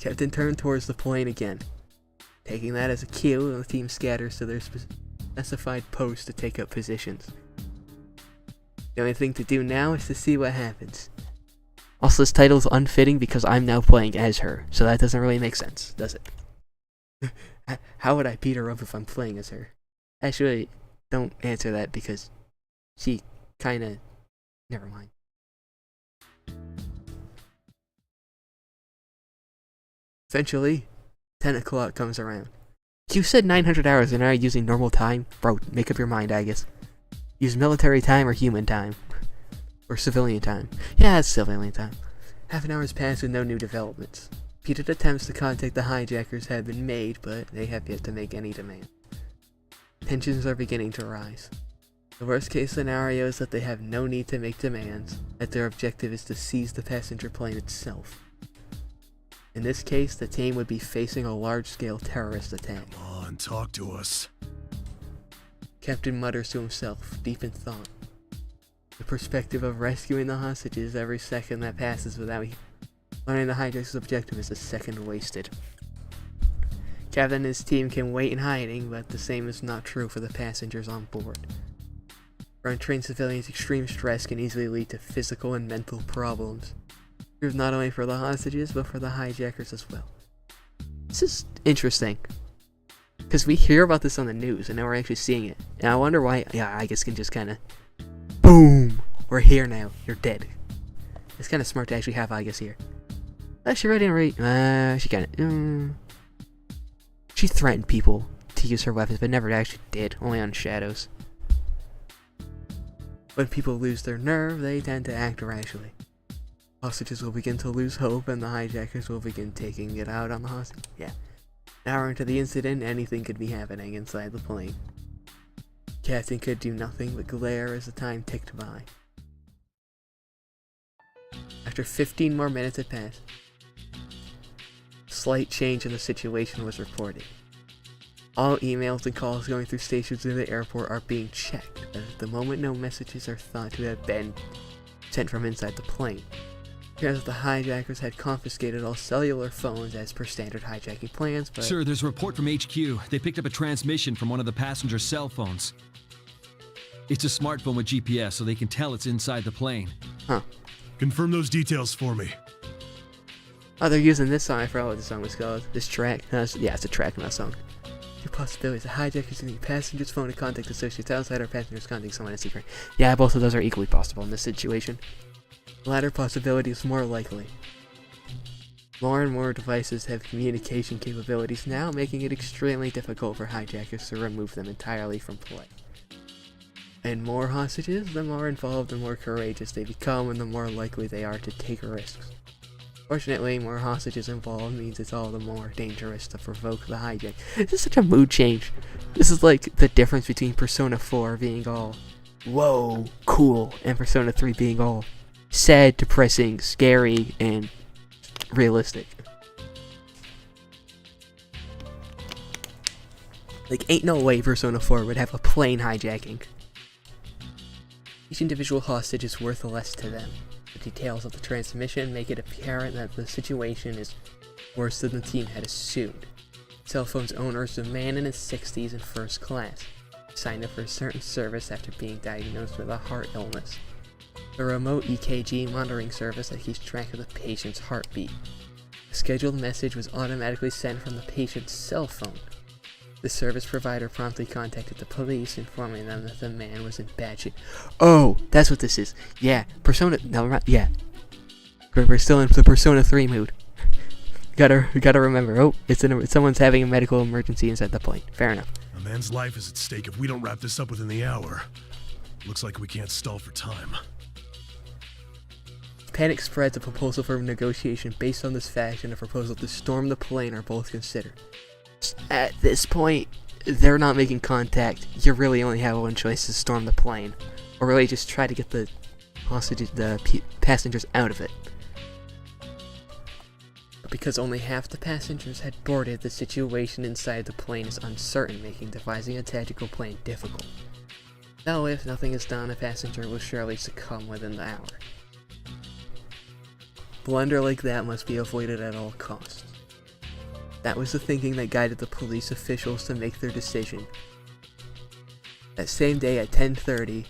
Speaker 1: Captain turned towards the plane again. Taking that as a cue, the team scatters to their specified posts to take up positions. The only thing to do now is to see what happens. Also, this title is unfitting because I'm now playing as her, so that doesn't really make sense, does it? How would I beat her up if I'm playing as her? Actually, don't answer that because she kinda... Never mind. Eventually, 10 o'clock comes around. You said 900 hours and are you using normal time? Bro, make up your mind, I guess. Use military time or human time? Or civilian time? Yeah, it's civilian time. Half an hour has passed with no new developments. Repeated attempts to contact the hijackers have been made, but they have yet to make any demand. Tensions are beginning to rise. The worst case scenario is that they have no need to make demands, that their objective is to seize the passenger plane itself. In this case, the team would be facing a large-scale terrorist attack.
Speaker 11: Come on, talk to us.
Speaker 1: Captain mutters to himself, deep in thought. The perspective of rescuing the hostages every second that passes without learning the hijackers' objective is a second wasted. Captain and his team can wait in hiding, but the same is not true for the passengers on board. For untrained civilians, extreme stress can easily lead to physical and mental problems. True not only for the hostages, but for the hijackers as well. This is interesting. Because we hear about this on the news, and now we're actually seeing it. And I wonder why, I guess can just kind of... Boom! We're here now. You're dead. It's kind of smart to actually have Aigis here. She ready and right. She kind of... She threatened people to use her weapons, but never actually did. Only on shadows. When people lose their nerve, they tend to act irrationally. Hostages will begin to lose hope, and the hijackers will begin taking it out on the hostage. Yeah. An hour into the incident, anything could be happening inside the plane. Captain could do nothing but glare as the time ticked by. After 15 more minutes had passed, a slight change in the situation was reported. All emails and calls going through stations in the airport are being checked, as at the moment no messages are thought to have been sent from inside the plane. It appears that the hijackers had confiscated all cellular phones as per standard hijacking plans, but...
Speaker 12: Sir, there's a report from HQ. They picked up a transmission from one of the passenger's cell phones. It's a smartphone with GPS, so they can tell it's inside the plane.
Speaker 1: Huh.
Speaker 11: Confirm those details for me.
Speaker 1: Oh, they're using this song. I forgot what the song was called. This track. Yeah, it's a track, not a song. Two possibilities. The hijackers using the passenger's phone to contact associates outside, or passengers contacting someone in secret. Yeah, both of those are equally possible in this situation. The latter possibility is more likely. More and more devices have communication capabilities now, making it extremely difficult for hijackers to remove them entirely from play. And more hostages, the more involved and more courageous they become, and the more likely they are to take risks. Fortunately, more hostages involved means it's all the more dangerous to provoke the hijack. This is such a mood change. This is like the difference between Persona 4 being all, whoa, cool, and Persona 3 being all sad, depressing, scary, and realistic. Like, ain't no way Persona 4 would have a plane hijacking. Each individual hostage is worth less to them. The details of the transmission make it apparent that the situation is worse than the team had assumed. Cell phone's owner is a man in his 60s in first class, signed up for a certain service after being diagnosed with a heart illness. A remote EKG monitoring service that keeps track of the patient's heartbeat. A scheduled message was automatically sent from the patient's cell phone. The service provider promptly contacted the police, informing them that the man was in bad shape. Oh, that's what this is. Yeah, Persona. No, yeah. We're still in the Persona 3 mood. Gotta remember. Oh, it's someone's having a medical emergency inside the plane. Fair enough.
Speaker 11: A man's life is at stake if we don't wrap this up within the hour. Looks like we can't stall for time.
Speaker 1: Panic spreads. A proposal for negotiation based on this fact and a proposal to storm the plane are both considered. At this point, they're not making contact. You really only have one choice: to storm the plane, or really just try to get the hostages, passengers out of it. But because only half the passengers had boarded, the situation inside the plane is uncertain, making devising a tactical plan difficult. Though if nothing is done, a passenger will surely succumb within the hour. Blunder like that must be avoided at all costs. That was the thinking that guided the police officials to make their decision. That same day at 10:30,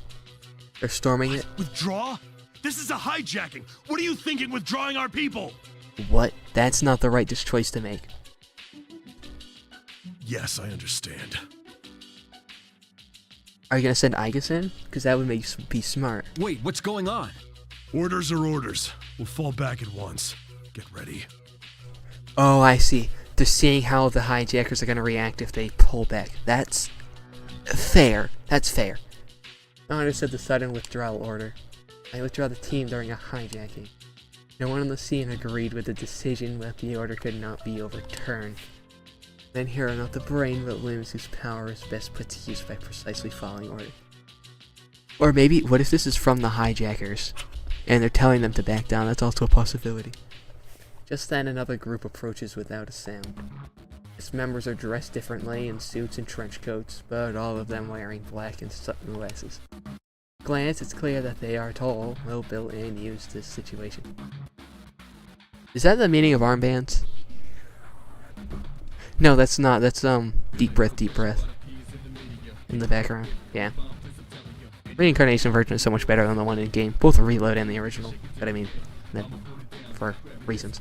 Speaker 1: they're storming it.
Speaker 11: Withdraw? This is a hijacking! What are you thinking, withdrawing our people?
Speaker 1: What? That's not the right choice to make.
Speaker 11: Yes, I understand.
Speaker 1: Are you gonna send Igus in? Because that would make you be smart.
Speaker 12: Wait, what's going on?
Speaker 11: Orders are orders. We'll fall back at once. Get ready.
Speaker 1: Oh, I see. They're seeing how the hijackers are gonna react if they pull back. That's fair. That's fair. I understood the sudden withdrawal order. I withdraw the team during a hijacking. No one on the scene agreed with the decision, but the order could not be overturned. Men here are not the brain, but limbs whose power is best put to use by precisely following order. Or maybe, what if this is from the hijackers, and they're telling them to back down? That's also a possibility. Just then, another group approaches without a sound. Its members are dressed differently in suits and trench coats, but all of them wearing black and sunglasses. Glance, it's clear that they are tall, well-built, and used to this situation. Is that the meaning of armbands? No, that's not. That's, deep breath, in the background. Yeah. Reincarnation version is so much better than the one in game. Both the reload and the original. But I mean, for reasons.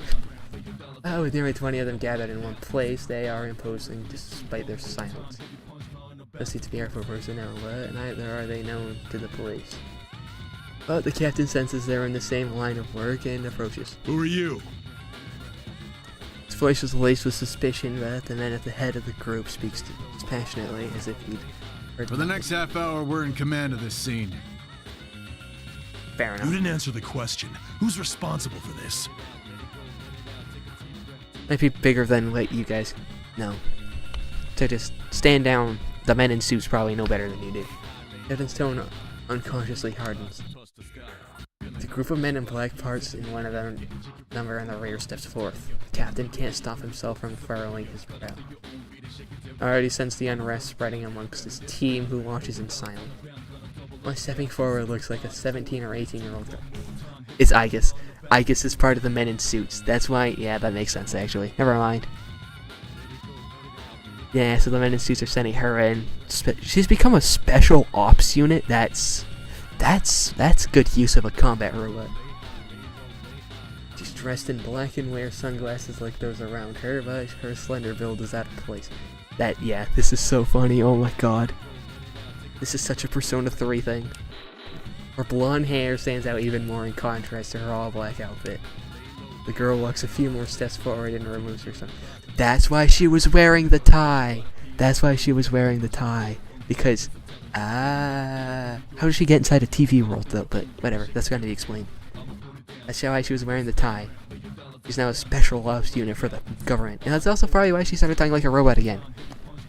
Speaker 1: With nearly 20 of them gathered in one place, they are imposing despite their silence. Those seem to be airport personnel, but neither are they known to the police. But the captain senses they're in the same line of work and approaches.
Speaker 11: Who are you?
Speaker 1: His voice was laced with suspicion, but the man at the head of the group speaks passionately, as if he'd heard.
Speaker 13: For the next half hour, we're in command of this scene.
Speaker 1: Fair enough.
Speaker 11: You didn't answer the question. Who's responsible for this?
Speaker 1: Might be bigger than what you guys know. So just stand down. The men in suits probably know better than you do. Captain's tone unconsciously hardens. The group of men in black parts in one of them number in the rear steps forth. The captain can't stop himself from furrowing his brow. I already sense the unrest spreading amongst his team, who watches in silence. My stepping forward looks like a 17 or 18-year-old girl. It's Igus. Igus is part of the men in suits. That's why, yeah, that makes sense actually. Never mind. Yeah, so the men in suits are sending her in. She's become a special ops unit. That's good use of a combat robot. She's dressed in black and wears sunglasses like those around her, but her slender build is out of place. Yeah, this is so funny. Oh my god. This is such a Persona 3 thing. Her blonde hair stands out even more in contrast to her all-black outfit. The girl walks a few more steps forward and removes her sunglasses. That's why she was wearing the tie. That's why she was wearing the tie. Because, how did she get inside a TV world though? But whatever, that's going to be explained. That's why she was wearing the tie. She's now a special ops unit for the government. And that's also probably why she started talking like a robot again.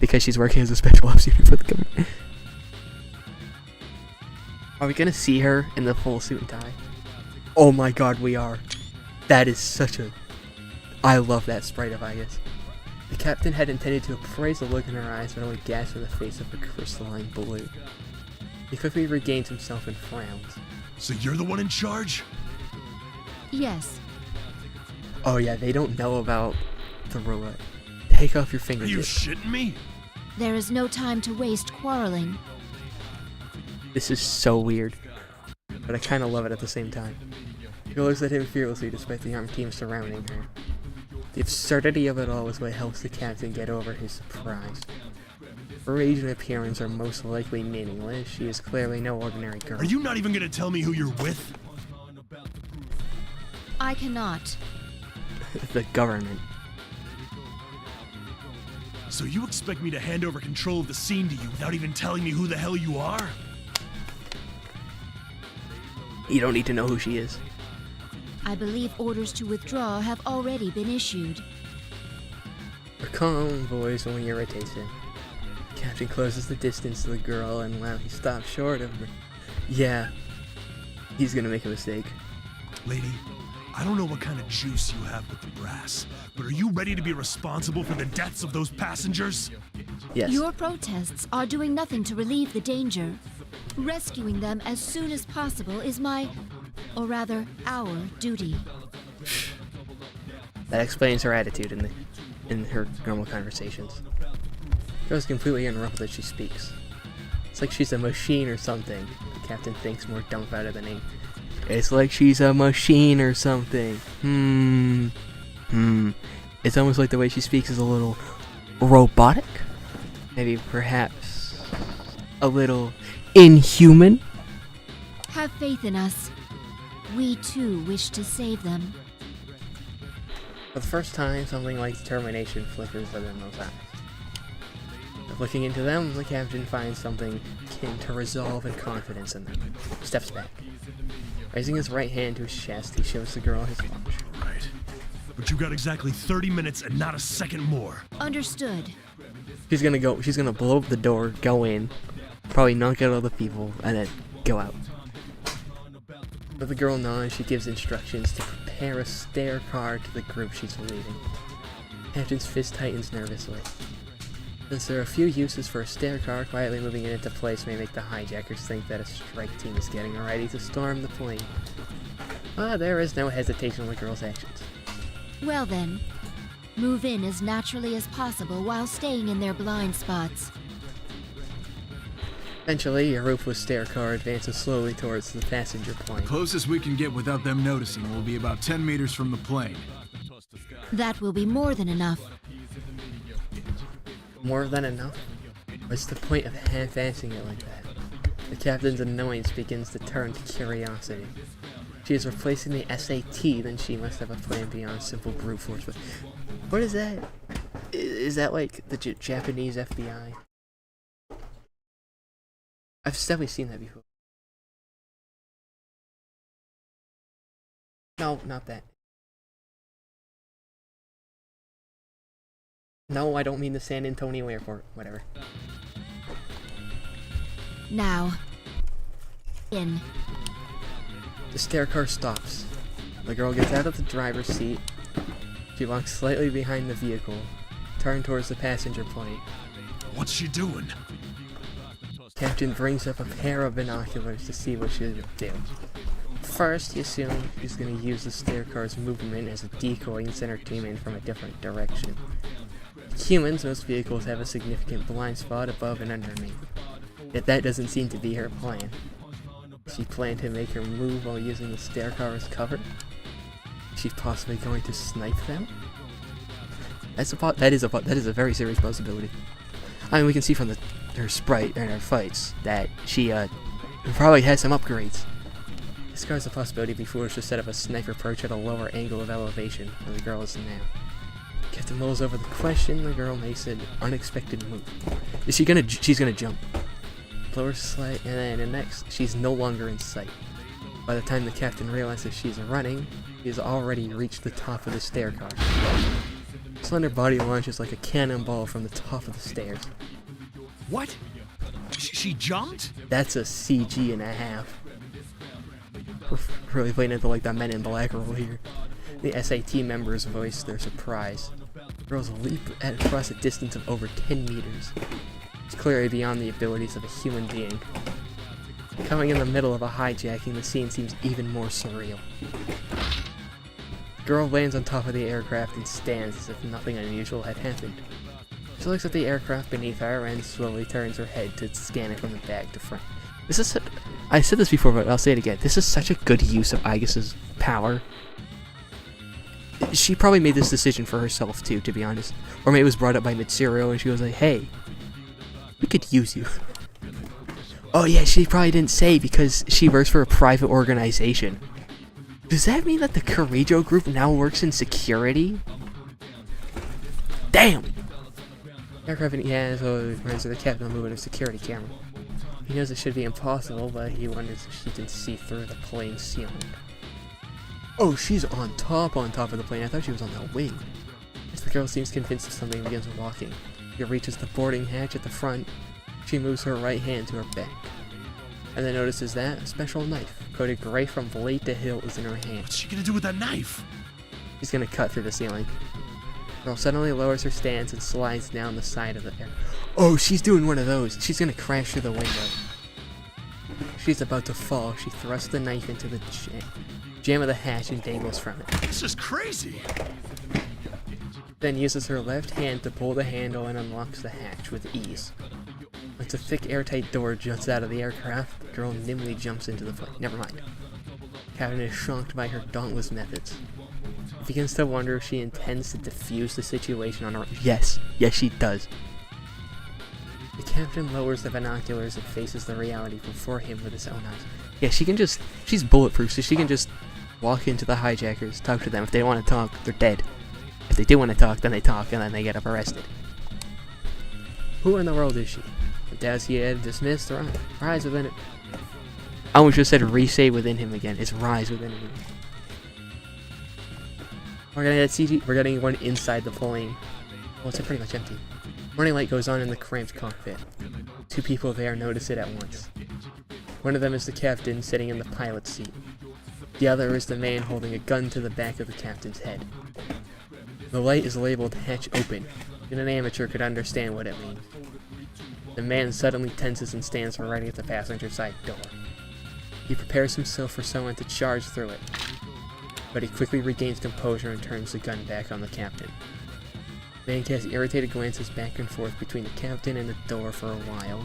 Speaker 1: Because she's working as a special ops unit for the government. Are we going to see her in the full suit and tie? Oh my god, we are. That is such a... I love that sprite of Igus. The captain had intended to appraise the look in her eyes, but only gasped in the face of a crystalline blue. He quickly regained himself and frowned.
Speaker 11: So you're the one in charge?
Speaker 7: Yes.
Speaker 1: Oh yeah, they don't know about the robot. Take off your
Speaker 11: Are
Speaker 1: fingertips.
Speaker 11: you shitting me?
Speaker 7: There is no time to waste quarreling.
Speaker 1: This is so weird, but I kind of love it at the same time. She looks at him fearlessly despite the armed team surrounding her. The absurdity of it all is what helps the captain get over his surprise. Her age and appearance are most likely meaningless. She is clearly no ordinary girl.
Speaker 11: Are you not even gonna tell me who you're with?
Speaker 7: I cannot.
Speaker 1: The government.
Speaker 11: So you expect me to hand over control of the scene to you without even telling me who the hell you are?
Speaker 1: You don't need to know who she is.
Speaker 7: I believe orders to withdraw have already been issued.
Speaker 1: Her calm voice only irritates him. Captain closes the distance to the girl, and while he stops short of her, yeah, he's gonna make a mistake.
Speaker 11: Lady, I don't know what kind of juice you have with the brass, but are you ready to be responsible for the deaths of those passengers?
Speaker 1: Yes.
Speaker 7: Your protests are doing nothing to relieve the danger. Rescuing them as soon as possible is my, or rather, our duty.
Speaker 1: That explains her attitude in her normal conversations. Girl's completely interrupted as she speaks. It's like she's a machine or something. The captain thinks more dumbfounded than he. It's like she's a machine or something. It's almost like the way she speaks is a little robotic. Maybe perhaps a little inhuman.
Speaker 7: Have faith in us. We too wish to save them.
Speaker 1: For the first time, something like determination flickers within those eyes. Looking into them, the captain finds something akin to resolve and confidence in them. Steps back. Raising his right hand to his chest, he shows the girl his watch.
Speaker 11: Right. But you got exactly 30 minutes and not a second more.
Speaker 7: Understood.
Speaker 1: She's gonna blow up the door, go in, probably knock out all the people, and then go out. But the girl nods, she gives instructions to prepare a stair car to the group she's leading. Captain's fist tightens nervously. Since there are a few uses for a stair car, quietly moving it into place may make the hijackers think that a strike team is getting ready to storm the plane. But there is no hesitation on the girl's actions.
Speaker 7: Well then, move in as naturally as possible while staying in their blind spots.
Speaker 1: Eventually, a roofless stair car advances slowly towards the passenger plane.
Speaker 13: Closest we can get without them noticing will be about 10 meters from the plane.
Speaker 7: That will be more than enough.
Speaker 1: More than enough? What's the point of half-assing it like that? The captain's annoyance begins to turn to curiosity. She is replacing the SAT, then she must have a plan beyond simple brute force. But what is that? Is that like the Japanese FBI? I've definitely seen that before. No, not that. No, I don't mean the San Antonio airport. Whatever.
Speaker 7: Now. In.
Speaker 1: The stair car stops. The girl gets out of the driver's seat. She walks slightly behind the vehicle, turned towards the passenger plane.
Speaker 11: What's she doing?
Speaker 1: Captain brings up a pair of binoculars to see what she'll do. First, he assumes she's going to use the stair car's movement as a decoy and send her team in from a different direction. Humans, most vehicles have a significant blind spot above and underneath. Yet that doesn't seem to be her plan. She planned to make her move while using the stair car as cover? Is she possibly going to snipe them? That is a very serious possibility. I mean, we can see from her sprite and her fights that she probably has some upgrades. This car's a possibility before she set up a sniper perch at a lower angle of elevation where the girl is now. Captain mulls over the question. The girl makes an unexpected move. She's gonna jump. Lower slight, and then next, she's no longer in sight. By the time the captain realizes she's running, he has already reached the top of the stair car. Slender body launches like a cannonball from the top of the stairs.
Speaker 13: What? She jumped?
Speaker 1: That's a CG and a half. We're really playing into like the Men in Black role here. The SAT members voice their surprise. Girls leap across a distance of over 10 meters. It's clearly beyond the abilities of a human being. Coming in the middle of a hijacking, the scene seems even more surreal. The girl lands on top of the aircraft and stands as if nothing unusual had happened. She looks at the aircraft beneath her and slowly turns her head to scan it from the back to front. I said this before, but I'll say it again. This is such a good use of Aigis' power. She probably made this decision for herself too, to be honest. Or maybe it was brought up by Mitsuru and she was like, hey, we could use you. Oh yeah, she probably didn't say because she works for a private organization. Does that mean that the Kirijo group now works in security? Damn! Aircraft he has runs to the captain moving a security camera. He knows it should be impossible, but he wonders if she can see through the plane's ceiling. Oh, she's on top of the plane. I thought she was on the wing. As the girl seems convinced of something and begins walking. She reaches the boarding hatch at the front. She moves her right hand to her back. And then notices that a special knife, coated gray from blade to hilt, is in her hand.
Speaker 11: What's she gonna do with that knife?
Speaker 1: She's gonna cut through the ceiling. The girl suddenly lowers her stance and slides down the side of the air. Oh, she's doing one of those. She's gonna crash through the window. She's about to fall. She thrusts the knife into the jam of the hatch and dangles from it.
Speaker 11: This is crazy.
Speaker 1: Then uses her left hand to pull the handle and unlocks the hatch with ease. Once a thick airtight door juts out of the aircraft, the girl nimbly jumps into the plane. Never mind. Captain is shocked by her dauntless methods. He begins to wonder if she intends to defuse the situation on her own. Yes, she does. The captain lowers the binoculars and faces the reality before him with his own eyes. Yeah, she's bulletproof, so she can just walk into the hijackers, talk to them. If they don't want to talk, they're dead. If they do want to talk, then they talk, and then they get up arrested. Who in the world is she? Does he had dismissed or rise within it? I almost just said resay within him again. It's rise within him. We're gonna get CG. We're getting one inside the plane. Well, it's pretty much empty. Warning light goes on in the cramped cockpit. Two people there notice it at once. One of them is the captain sitting in the pilot's seat. The other is the man holding a gun to the back of the captain's head. The light is labeled hatch open, and an amateur could understand what it means. The man suddenly tenses and stands ready at the passenger side door. He prepares himself for someone to charge through it, but he quickly regains composure and turns the gun back on the captain. The man casts irritated glances back and forth between the captain and the door for a while.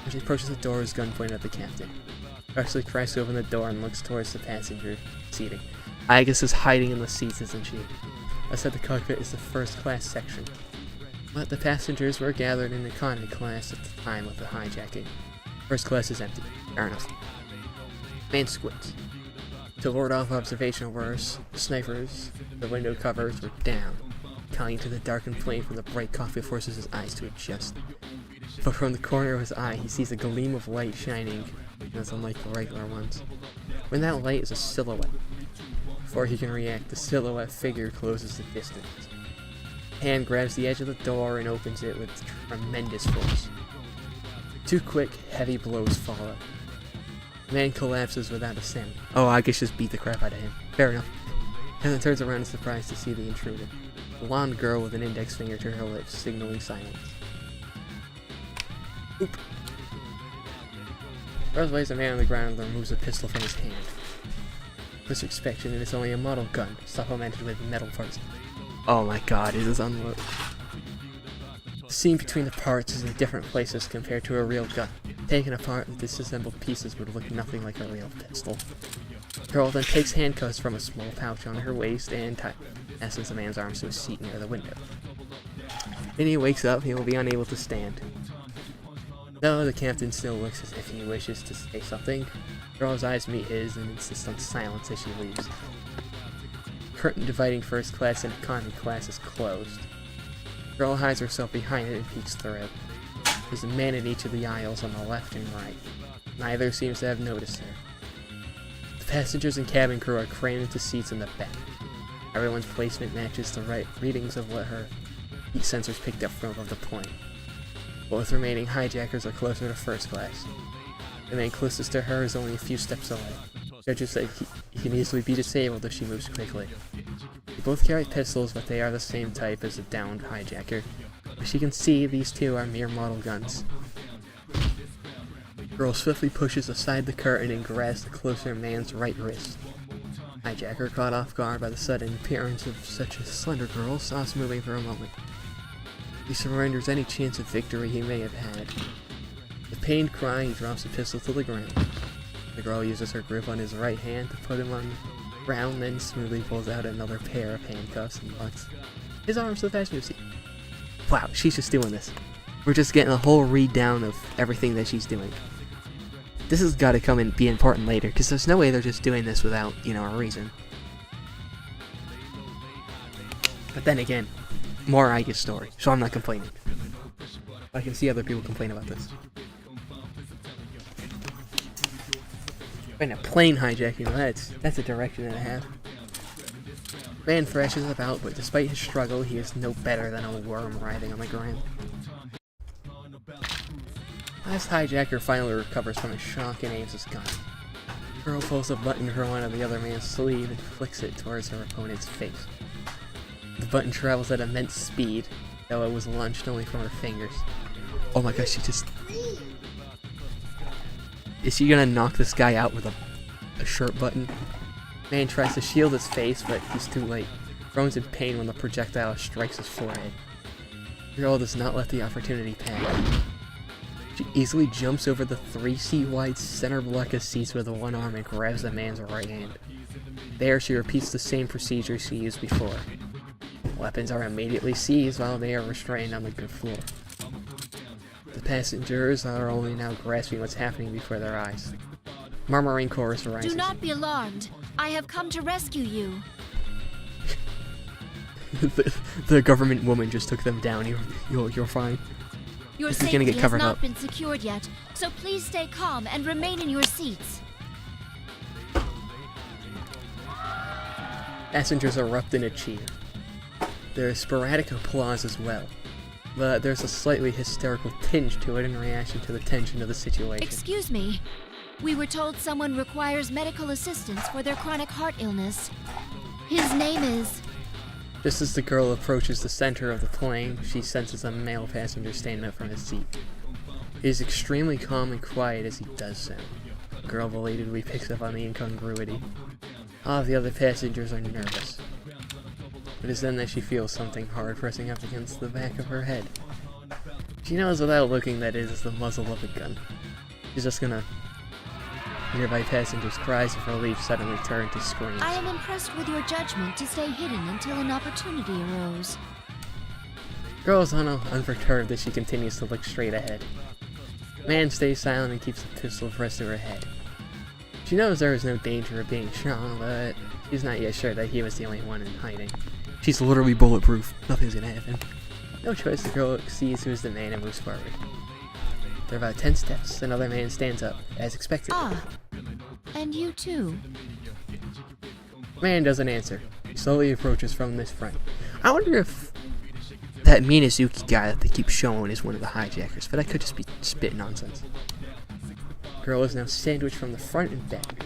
Speaker 1: As he approaches the door, his gun pointed at the captain. Actually cracks open the door and looks towards the passenger seating. Agus is hiding in the seats, isn't she? Outside the cockpit is the first class section. But the passengers were gathered in economy class at the time of the hijacking. First class is empty. Fair enough. Man squints. To ward off observation snipers, the window covers were down. Calling to the darkened plane from the bright cockpit forces his eyes to adjust. But from the corner of his eye, he sees a gleam of light shining, as unlike the regular ones. When that light is a silhouette. Before he can react, the silhouette figure closes the distance. Hand grabs the edge of the door and opens it with tremendous force. Two quick, heavy blows follow. The man collapses without a sound. Oh, I guess just beat the crap out of him. Fair enough. And then turns around in surprise to see the intruder. A blonde girl with an index finger to her lips, signaling silence. Oop. Rose lays a man on the ground and removes a pistol from his hand. This inspection, and it's only a model gun, supplemented with metal parts. Oh my god, it is unloaded. The seam between the parts is in different places compared to a real gun. Taken apart, the disassembled pieces would look nothing like a real pistol. The girl then takes handcuffs from a small pouch on her waist and fastens the man's arms to a seat near the window. When he wakes up, he will be unable to stand. Though the captain still looks as if he wishes to say something, the girl's eyes meet his and insists on silence as she leaves. The curtain dividing first class and economy class is closed. The girl hides herself behind it and peeks through it. There's a man in each of the aisles on the left and right. Neither seems to have noticed her. The passengers and cabin crew are crammed into seats in the back. Everyone's placement matches the right readings of what her heat sensors picked up from above the plane. Both remaining hijackers are closer to first class. The man closest to her is only a few steps away. Judges say he can easily be disabled if she moves quickly. They both carry pistols, but they are the same type as the downed hijacker. As you can see, these two are mere model guns. The girl swiftly pushes aside the curtain and grabs the closer man's right wrist. Hijacker, caught off guard by the sudden appearance of such a slender girl, stops moving for a moment. He surrenders any chance of victory he may have had. With pained cry, he drops the pistol to the ground. The girl uses her grip on his right hand to put him on the ground, then smoothly pulls out another pair of handcuffs and locks his arms to the passenger seat. Wow, she's just doing this. We're just getting a whole read down of everything that she's doing. This has got to come and be important later, because there's no way they're just doing this without, a reason. But then again, more Iga's story, so I'm not complaining. I can see other people complain about this. And a plane hijacking, that's a direction and a half. Man thrashes about, but despite his struggle, he is no better than a worm riding on the ground. Last hijacker finally recovers from his shock and aims his gun. The girl pulls a button from one of the other man's sleeve and flicks it towards her opponent's face. The button travels at immense speed, though it was launched only from her fingers. Oh my gosh, she just... Is she gonna knock this guy out with a shirt button? Man tries to shield his face, but he's too late. Groans in pain when the projectile strikes his forehead. The girl does not let the opportunity pass. She easily jumps over the 3-seat wide center block of seats with one arm and grabs the man's right hand. There, she repeats the same procedure she used before. Weapons are immediately seized while they are restrained on the floor. The passengers are only now grasping what's happening before their eyes. Murmuring chorus arises.
Speaker 7: Do not be alarmed. I have come to rescue you.
Speaker 1: the government woman just took them down. You're fine.
Speaker 7: Your
Speaker 1: This is gonna
Speaker 7: safety
Speaker 1: get covered
Speaker 7: has not
Speaker 1: up.
Speaker 7: been secured yet, so please stay calm and remain in your seats.
Speaker 1: Passengers erupt in a cheer. There is sporadic applause as well, but there's a slightly hysterical tinge to it in reaction to the tension of the situation.
Speaker 7: Excuse me. We were told someone requires medical assistance for their chronic heart illness. His name is...
Speaker 1: Just as the girl approaches the center of the plane, she senses a male passenger standing up from his seat. He is extremely calm and quiet as he does so. The girl belatedly picks up on the incongruity. All of the other passengers are nervous. It is then that she feels something hard pressing up against the back of her head. She knows without looking that it is the muzzle of a gun. She's just gonna... Nearby passengers' cries of relief suddenly turn to screams.
Speaker 7: I am impressed with your judgment to stay hidden until an opportunity arose.
Speaker 1: Girl is unperturbed as she continues to look straight ahead. Man stays silent and keeps the pistol pressed to her head. She knows there is no danger of being shot, but she's not yet sure that he was the only one in hiding. She's literally bulletproof. Nothing's gonna happen. No choice, the girl sees who is the man and moves forward. There are about 10 steps. Another man stands up, as expected.
Speaker 7: Ah, and you too.
Speaker 1: Man doesn't answer. He slowly approaches from this front. I wonder if that Minazuki guy that they keep showing is one of the hijackers, but that could just be spit nonsense. Girl is now sandwiched from the front and back.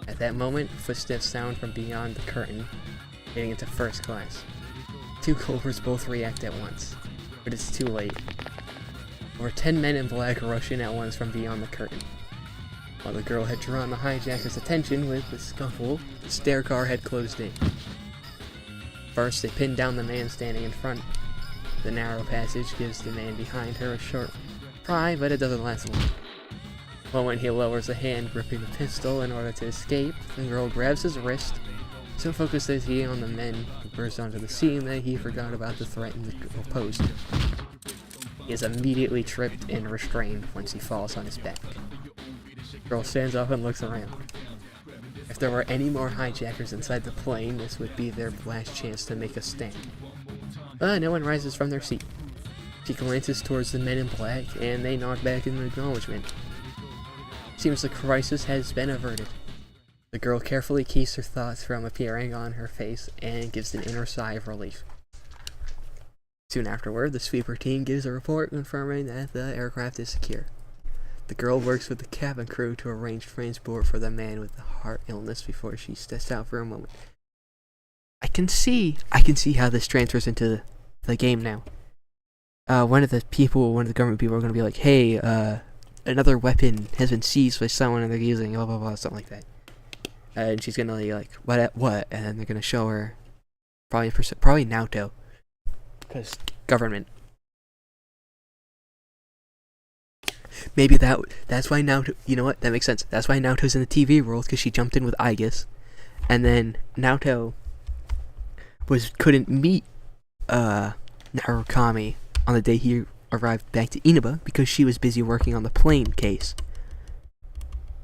Speaker 1: At that moment, footsteps sound from beyond the curtain, getting into first class. Two culprits both react at once, but it's too late. Over 10 men in black rush in at once from beyond the curtain. While the girl had drawn the hijacker's attention with the scuffle, the stair car had closed in. First, they pinned down the man standing in front. The narrow passage gives the man behind her a short pry, but it doesn't last long. The moment he lowers a hand gripping the pistol in order to escape, the girl grabs his wrist. So focused is he on the men who burst onto the scene that he forgot about the threat the girl posed. He is immediately tripped and restrained once he falls on his back. The girl stands up and looks around. If there were any more hijackers inside the plane, this would be their last chance to make a stand. But no one rises from their seat. She glances towards the men in black, and they nod back in acknowledgement. Seems the crisis has been averted. The girl carefully keeps her thoughts from appearing on her face and gives an inner sigh of relief. Soon afterward, the sweeper team gives a report confirming that the aircraft is secure. The girl works with the cabin crew to arrange transport for the man with the heart illness before she steps out for a moment. I can see how this transfers into the game now. One of the government people are going to be like, hey, another weapon has been seized by someone and they're using blah blah blah, something like that. And she's going to be like, what? And then they're going to show her, probably Naoto. Because government. Maybe that's why Naoto, you know what, that makes sense. That's why Naoto's in the TV world, because she jumped in with Aegis. And then Naoto couldn't meet Narukami on the day he arrived back to Inaba because she was busy working on the plane case.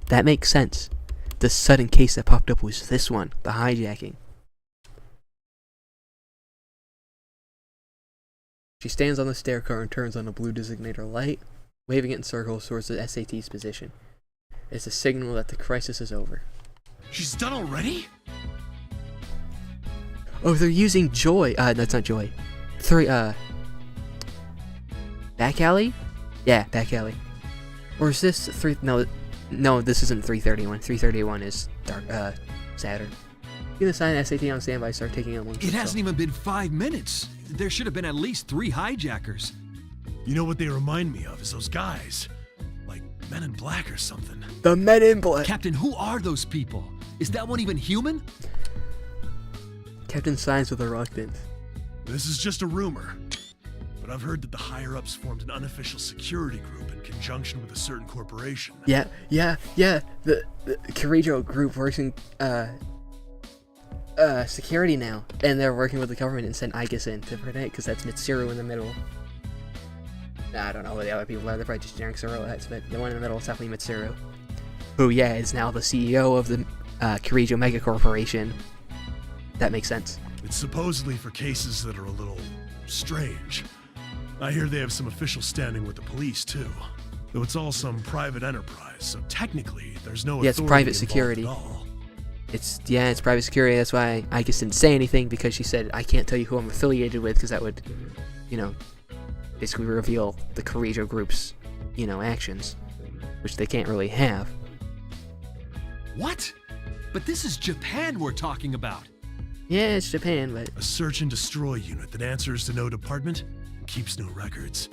Speaker 1: That makes sense. The sudden case that popped up was this one, the hijacking. She stands on the stair car and turns on a blue designator light, waving it in circles towards the SAT's position. It's a signal that the crisis is over.
Speaker 11: She's done already?
Speaker 1: Oh, they're using Joy. That's not Joy. Back alley? Yeah, back alley. Or is this No, this isn't 331. 331 is Saturn. You can assign SAT on standby, start taking on lunch.
Speaker 12: It hasn't even been 5 minutes. There should have been at least 3 hijackers.
Speaker 11: You know what they remind me of is those guys. Like Men in Black or something.
Speaker 1: The Men in Black!
Speaker 12: Captain, who are those people? Is that one even human?
Speaker 1: Captain signs with a reluctance.
Speaker 11: This is just a rumor. But I've heard that the higher-ups formed an unofficial security group in conjunction with a certain corporation.
Speaker 1: Yeah. The Kirijo group works in, security now. And they're working with the government and sent Igus in to protect, because that's Mitsuru in the middle. I don't know who the other people are. They're probably just generic Sorolites, but the one in the middle is definitely Mitsuru. Who, yeah, is now the CEO of the Kirijo Mega Corporation. That makes sense.
Speaker 11: It's supposedly for cases that are a little strange. I hear they have some official standing with the police, too. Though it's all some private enterprise, so technically, there's no authority
Speaker 1: it's private security.
Speaker 11: At all.
Speaker 1: It's private security. That's why I just didn't say anything, because she said, I can't tell you who I'm affiliated with, because that would, basically reveal the Kirijo group's, actions, which they can't really have.
Speaker 12: What? But this is Japan we're talking about.
Speaker 1: Yeah, it's Japan, but...
Speaker 11: A search and destroy unit that answers to no department and keeps no records.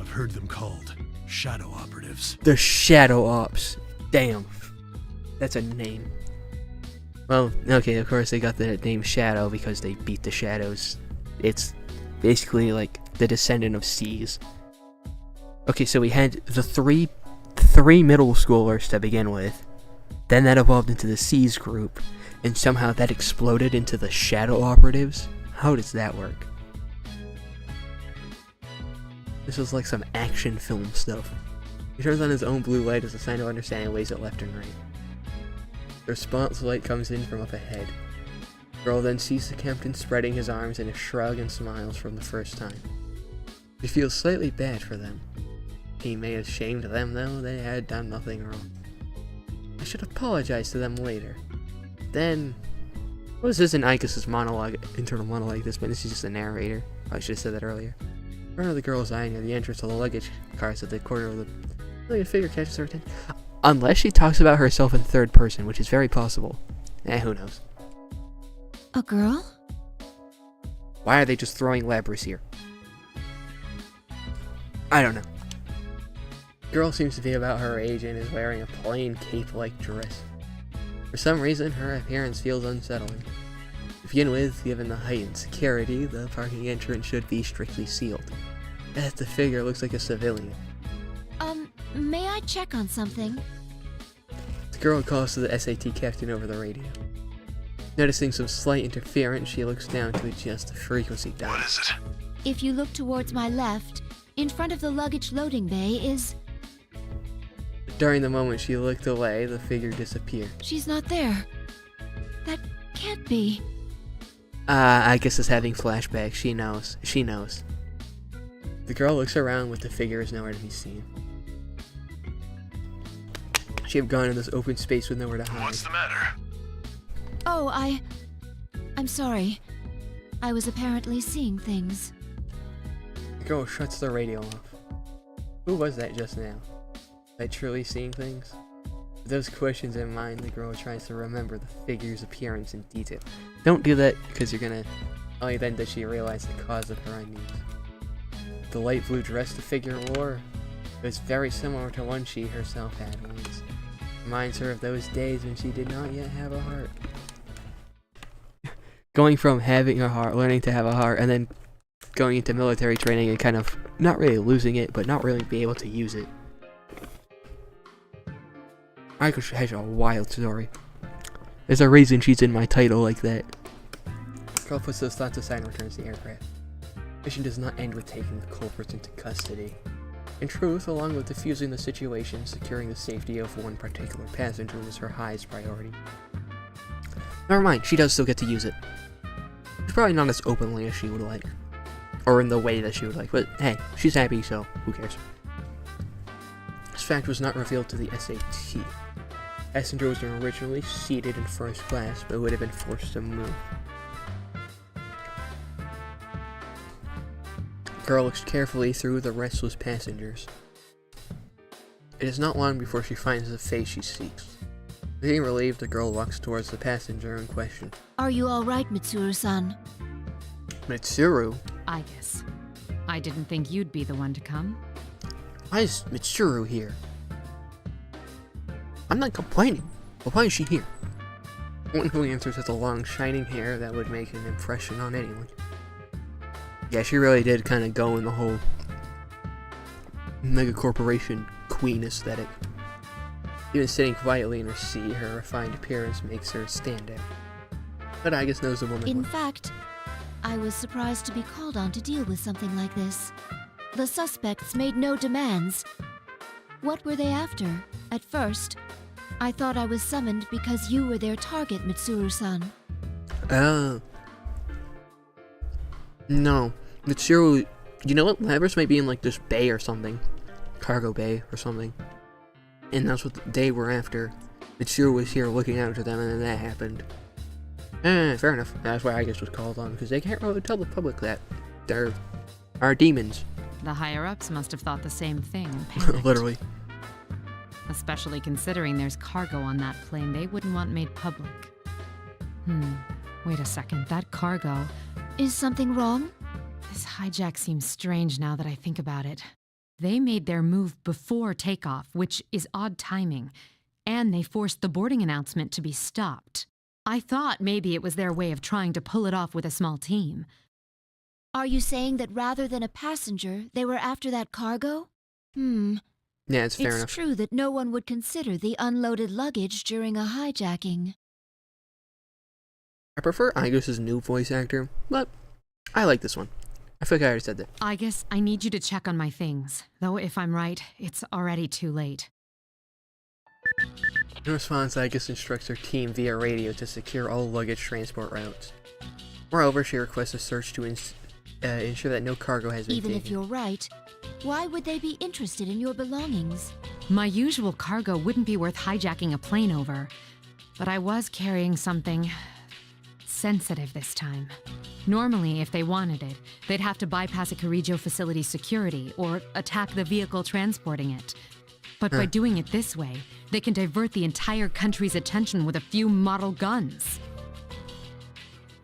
Speaker 11: I've heard them called Shadow Operatives.
Speaker 1: The Shadow Ops. Damn. That's a name. Well, okay, of course they got the name Shadow because they beat the Shadows. It's basically like the descendant of Seas. Okay, so we had the three middle schoolers to begin with. Then that evolved into the Seas group. And somehow that exploded into the Shadow Operatives? How does that work? This is like some action film stuff. He turns on his own blue light as a sign of understanding and waves it left and right. The response light comes in from up ahead. The girl then sees the captain spreading his arms in a shrug and smiles for the first time. She feels slightly bad for them. He may have shamed them though, they had done nothing wrong. I should apologize to them later. Then, this isn't Igus' internal monologue at this point, this is just a narrator. I should have said that earlier. One of the girls eyeing at the entrance to the luggage cars at the corner of the figure catches her attention. Unless she talks about herself in third person, which is very possible. Who knows.
Speaker 7: A girl?
Speaker 1: Why are they just throwing labrers here? I don't know. The girl seems to be about her age and is wearing a plain cape-like dress. For some reason, her appearance feels unsettling. To begin with, given the heightened security, the parking entrance should be strictly sealed. Yet the figure looks like a civilian.
Speaker 7: May I check on something?
Speaker 1: The girl calls to the SAT captain over the radio. Noticing some slight interference, she looks down to adjust the frequency dial.
Speaker 11: What is it?
Speaker 7: If you look towards my left, in front of the luggage loading bay is...
Speaker 1: During the moment she looked away, the figure disappeared.
Speaker 7: She's not there. That can't be.
Speaker 1: I guess it's having flashbacks. She knows. She knows. The girl looks around, but the figure is nowhere to be seen. She had gone in this open space with nowhere to hide.
Speaker 11: What's the matter?
Speaker 7: Oh, I'm sorry. I was apparently seeing things.
Speaker 1: The girl shuts the radio off. Who was that just now? Was I truly seeing things? With those questions in mind, the girl tries to remember the figure's appearance in detail. Don't do that, because you're gonna... Only then does she realize the cause of her unease. The light blue dress the figure wore was very similar to one she herself had once. Reminds her of those days when she did not yet have a heart. Going from having a heart, learning to have a heart, and then going into military training and kind of not really losing it, but not really be able to use it. Aiko has a wild story. There's a reason she's in my title like that. Girl puts those thoughts aside and returns to the aircraft. Mission does not end with taking the culprits into custody. In truth, along with defusing the situation, securing the safety of one particular passenger was her highest priority. Never mind, she does still get to use it. It's probably not as openly as she would like. or in the way that she would like. But hey, she's happy, so who cares? This fact was not revealed to the SAT. Passenger was originally seated in first class, but would have been forced to move. Girl looks carefully through the restless passengers. It is not long before she finds the face she seeks. Being relieved, the girl walks towards the passenger in question.
Speaker 7: Are you all right, Mitsuru-san?
Speaker 1: Mitsuru?
Speaker 9: I guess. I didn't think you'd be the one to come.
Speaker 1: Why is Mitsuru here? I'm not complaining, but why is she here? One who answers with the long, shining hair that would make an impression on anyone. Yeah, she really did kind of go in the whole mega corporation queen aesthetic. Even sitting quietly in her seat, her refined appearance makes her stand out. But I guess knows the woman.
Speaker 7: In fact, I was surprised to be called on to deal with something like this. The suspects made no demands. What were they after? At first, I thought I was summoned because you were their target, Mitsuru-san.
Speaker 1: Oh. No. Mitsuru, you know what? Labras might be in like this bay or something. Cargo bay or something. And that's what they were after. Mitsuru was here looking after them, and then that happened. Fair enough. That's why I guess was called on, because they can't really tell the public that there are demons.
Speaker 9: The higher-ups must have thought the same thing and panicked.
Speaker 1: Literally.
Speaker 9: Especially considering there's cargo on that plane they wouldn't want made public. Wait a second, that cargo...
Speaker 7: Is something wrong?
Speaker 9: This hijack seems strange now that I think about it. They made their move before takeoff, which is odd timing, and they forced the boarding announcement to be stopped. I thought maybe it was their way of trying to pull it off with a small team.
Speaker 7: Are you saying that rather than a passenger, they were after that cargo?
Speaker 1: Yeah, it's fair enough.
Speaker 7: It's true that no one would consider the unloaded luggage during a hijacking.
Speaker 1: I prefer Igos's new voice actor, but I like this one. I feel like I already said that.
Speaker 9: I guess I need you to check on my things, though if I'm right, it's already too late.
Speaker 1: In response, Igos instructs her team via radio to secure all luggage transport routes. Moreover, she requests a search to ensure that no cargo has been taken.
Speaker 7: Even if you're right, why would they be interested in your belongings?
Speaker 9: My usual cargo wouldn't be worth hijacking a plane over, but I was carrying something sensitive this time. Normally, if they wanted it, they'd have to bypass a Kirijo facility's security or attack the vehicle transporting it. But by doing it this way, they can divert the entire country's attention with a few model guns.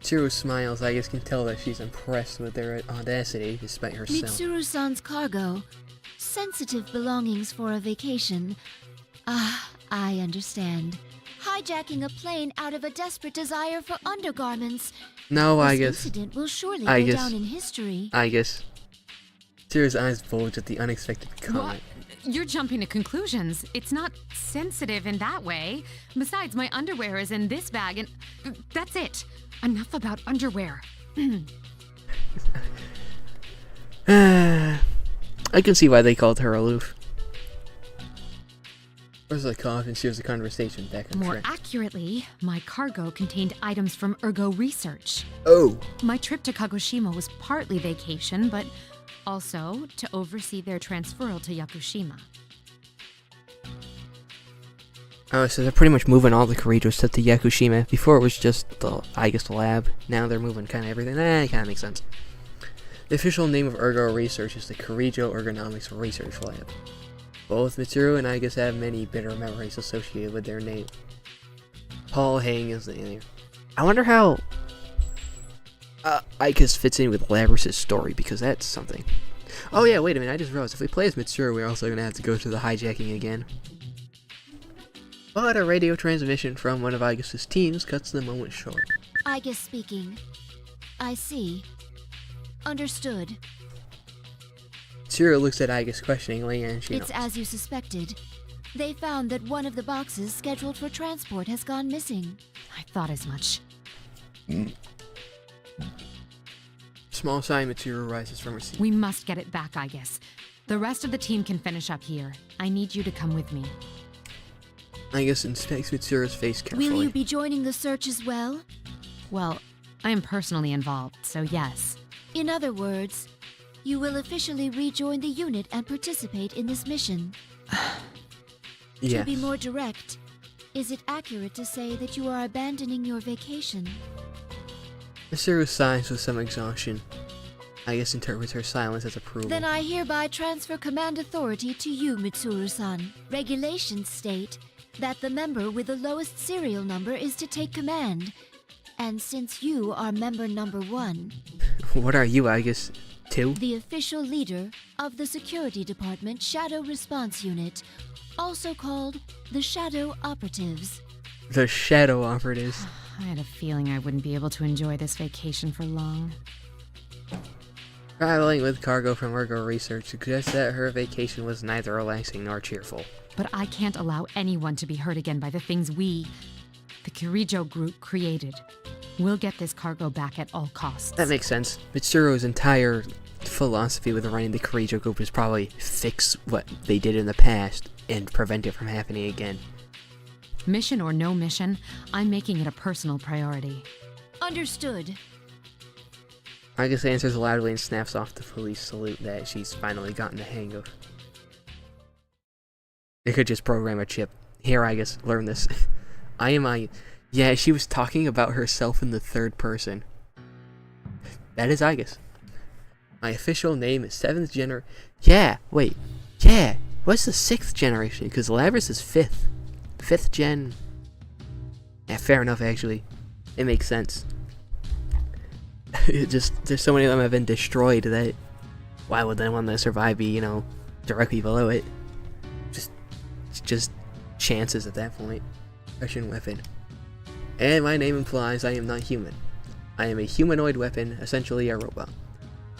Speaker 1: Mitsuru smiles. I guess can tell that she's impressed with their audacity despite herself.
Speaker 7: Mitsuru-san's cargo. Sensitive belongings for a vacation. Ah, I understand. Hijacking a plane out of a desperate desire for undergarments.
Speaker 1: No, I
Speaker 7: This
Speaker 1: guess.
Speaker 7: incident will surely go down in history.
Speaker 1: I guess. Mitsuru's eyes bulge at the unexpected comment.
Speaker 9: What? You're jumping to conclusions. It's not sensitive in that way. Besides, my underwear is in this bag and that's it. Enough about underwear.
Speaker 1: I can see why they called her aloof. There's a cough and steers the conversation back on
Speaker 9: More
Speaker 1: track.
Speaker 9: accurately, my cargo contained items from Ergo Research.
Speaker 1: Oh.
Speaker 9: My trip to Kagoshima was partly vacation, but also to oversee their transferal to Yakushima.
Speaker 1: Oh, so they're pretty much moving all the Kirijo stuff to Yakushima. Before it was just the lab. Now they're moving kind of everything. It kind of makes sense. The official name of Ergo Research is the Kirijo Ergonomics Research Lab. Both Mitsuru and Igos have many bitter memories associated with their name. Paul Hang is the name. I wonder how Igos fits in with Labras' story, because that's something. Oh yeah, wait a minute, I just realized if we play as Mitsuru, we're also going to have to go through the hijacking again. But a radio transmission from one of Igos' teams cuts the moment short.
Speaker 7: Igos speaking. I see. Understood.
Speaker 1: Mitsuru looks at Igos questioningly and she
Speaker 7: It's
Speaker 1: nods.
Speaker 7: as you suspected. They found that one of the boxes scheduled for transport has gone missing.
Speaker 9: I thought as much.
Speaker 1: Small sigh, Mitsuru rises from her seat.
Speaker 9: We must get it back, I guess. The rest of the team can finish up here. I need you to come with me.
Speaker 1: Igos inspects Mitsuru's face carefully.
Speaker 7: Will you be joining the search as well?
Speaker 9: Well, I am personally involved, so yes.
Speaker 7: In other words, you will officially rejoin the unit and participate in this mission.
Speaker 1: Yes.
Speaker 7: To be more direct, is it accurate to say that you are abandoning your vacation?
Speaker 1: Mitsuru sighs with some exhaustion. Agus interprets her silence as approval.
Speaker 7: Then I hereby transfer command authority to you, Mitsuru-san. Regulations state that the member with the lowest serial number is to take command. And since you are member number 1...
Speaker 1: What are you, Agus? 2?
Speaker 7: The official leader of the Security Department Shadow Response Unit, also called the Shadow Operatives.
Speaker 1: The Shadow Operatives.
Speaker 9: I had a feeling I wouldn't be able to enjoy this vacation for long.
Speaker 1: Traveling with cargo from Ergo Research suggests that her vacation was neither relaxing nor cheerful.
Speaker 9: But I can't allow anyone to be hurt again by the things we, the Kirijo group, created. We'll get this cargo back at all costs.
Speaker 1: That makes sense. Mitsuru's entire philosophy with running the Kirijo group is probably fix what they did in the past and prevent it from happening again.
Speaker 9: Mission or no mission, I'm making it a personal priority.
Speaker 7: Understood.
Speaker 1: Agus answers loudly and snaps off the police salute that she's finally gotten the hang of. They could just program a chip. Here, Agus, learn this. I am I. Yeah, she was talking about herself in the third person. That is Agus. My official name is 7th gener... Yeah, wait. Yeah, what's the 6th generation? Because Labris is 5th. 5th gen... Yeah, fair enough, actually. It makes sense. It just, there's so many of them have been destroyed that... Why would the one that survive be, you know, directly below it? Just chances at that point. Russian weapon. And my name implies I am not human. I am a humanoid weapon, essentially a robot.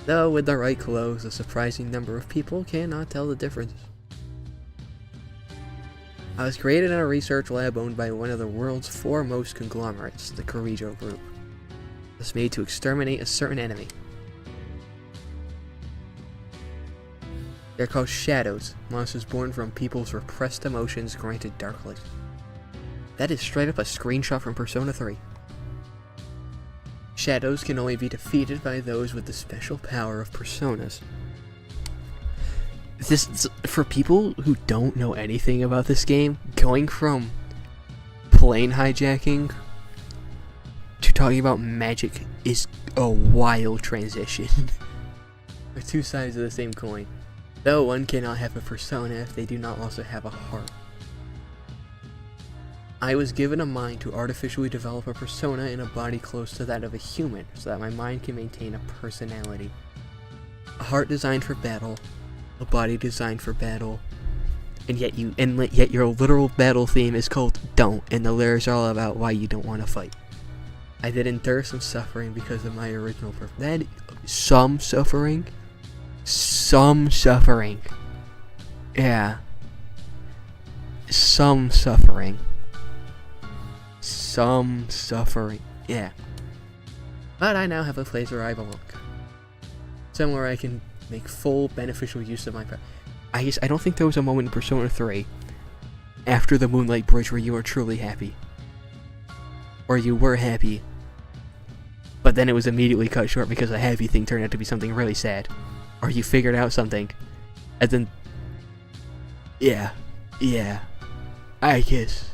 Speaker 1: Though with the right clothes, a surprising number of people cannot tell the difference. I was created in a research lab owned by one of the world's foremost conglomerates, the Kirijo Group. It was made to exterminate a certain enemy. They're called shadows, monsters born from people's repressed emotions granted dark light. That is straight up a screenshot from Persona 3. Shadows can only be defeated by those with the special power of personas. This, for people who don't know anything about this game, going from plane hijacking to talking about magic is a wild transition. They're two sides of the same coin. Though one cannot have a persona if they do not also have a heart. I was given a mind to artificially develop a persona in a body close to that of a human, so that my mind can maintain a personality. A heart designed for battle, a body designed for battle, and yet your literal battle theme is called Don't, and the lyrics are all about why you don't want to fight. I did endure some suffering because of my original purpose. Some suffering? Some suffering. Yeah. Some suffering. Some suffering. Yeah. But I now have a place where I belong. Somewhere I can make full beneficial use of my power. I don't think there was a moment in Persona 3 after the Moonlight Bridge where you were truly happy. Or you were happy, but then it was immediately cut short because a happy thing turned out to be something really sad. Or you figured out something, and then... Yeah. I guess.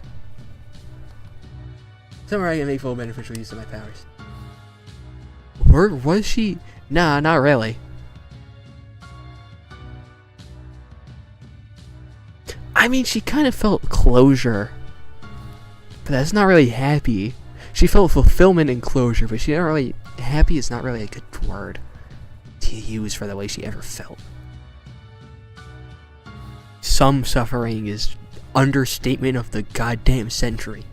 Speaker 1: Somewhere I can make full beneficial use of my powers. Was she? Nah, not really. I mean, she kind of felt closure. But that's not really happy. She felt fulfillment and closure, but she didn't really... Happy is not really a good word to use for the way she ever felt. Some suffering is understatement of the goddamn century.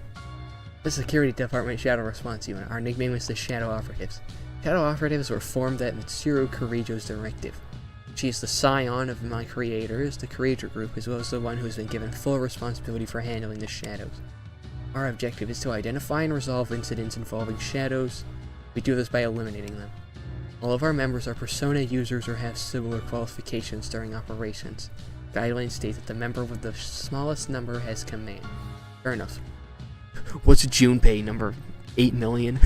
Speaker 1: The Security Department Shadow Response Unit. Our nickname is the Shadow Operatives. Shadow Operatives were formed at Mitsuru Kirijo's directive. She is the scion of my creators, the Kirijo Group, as well as the one who has been given full responsibility for handling the shadows. Our objective is to identify and resolve incidents involving shadows. We do this by eliminating them. All of our members are persona users or have similar qualifications during operations. Guidelines state that the member with the smallest number has command. Fair enough. What's Junpei number 8 million?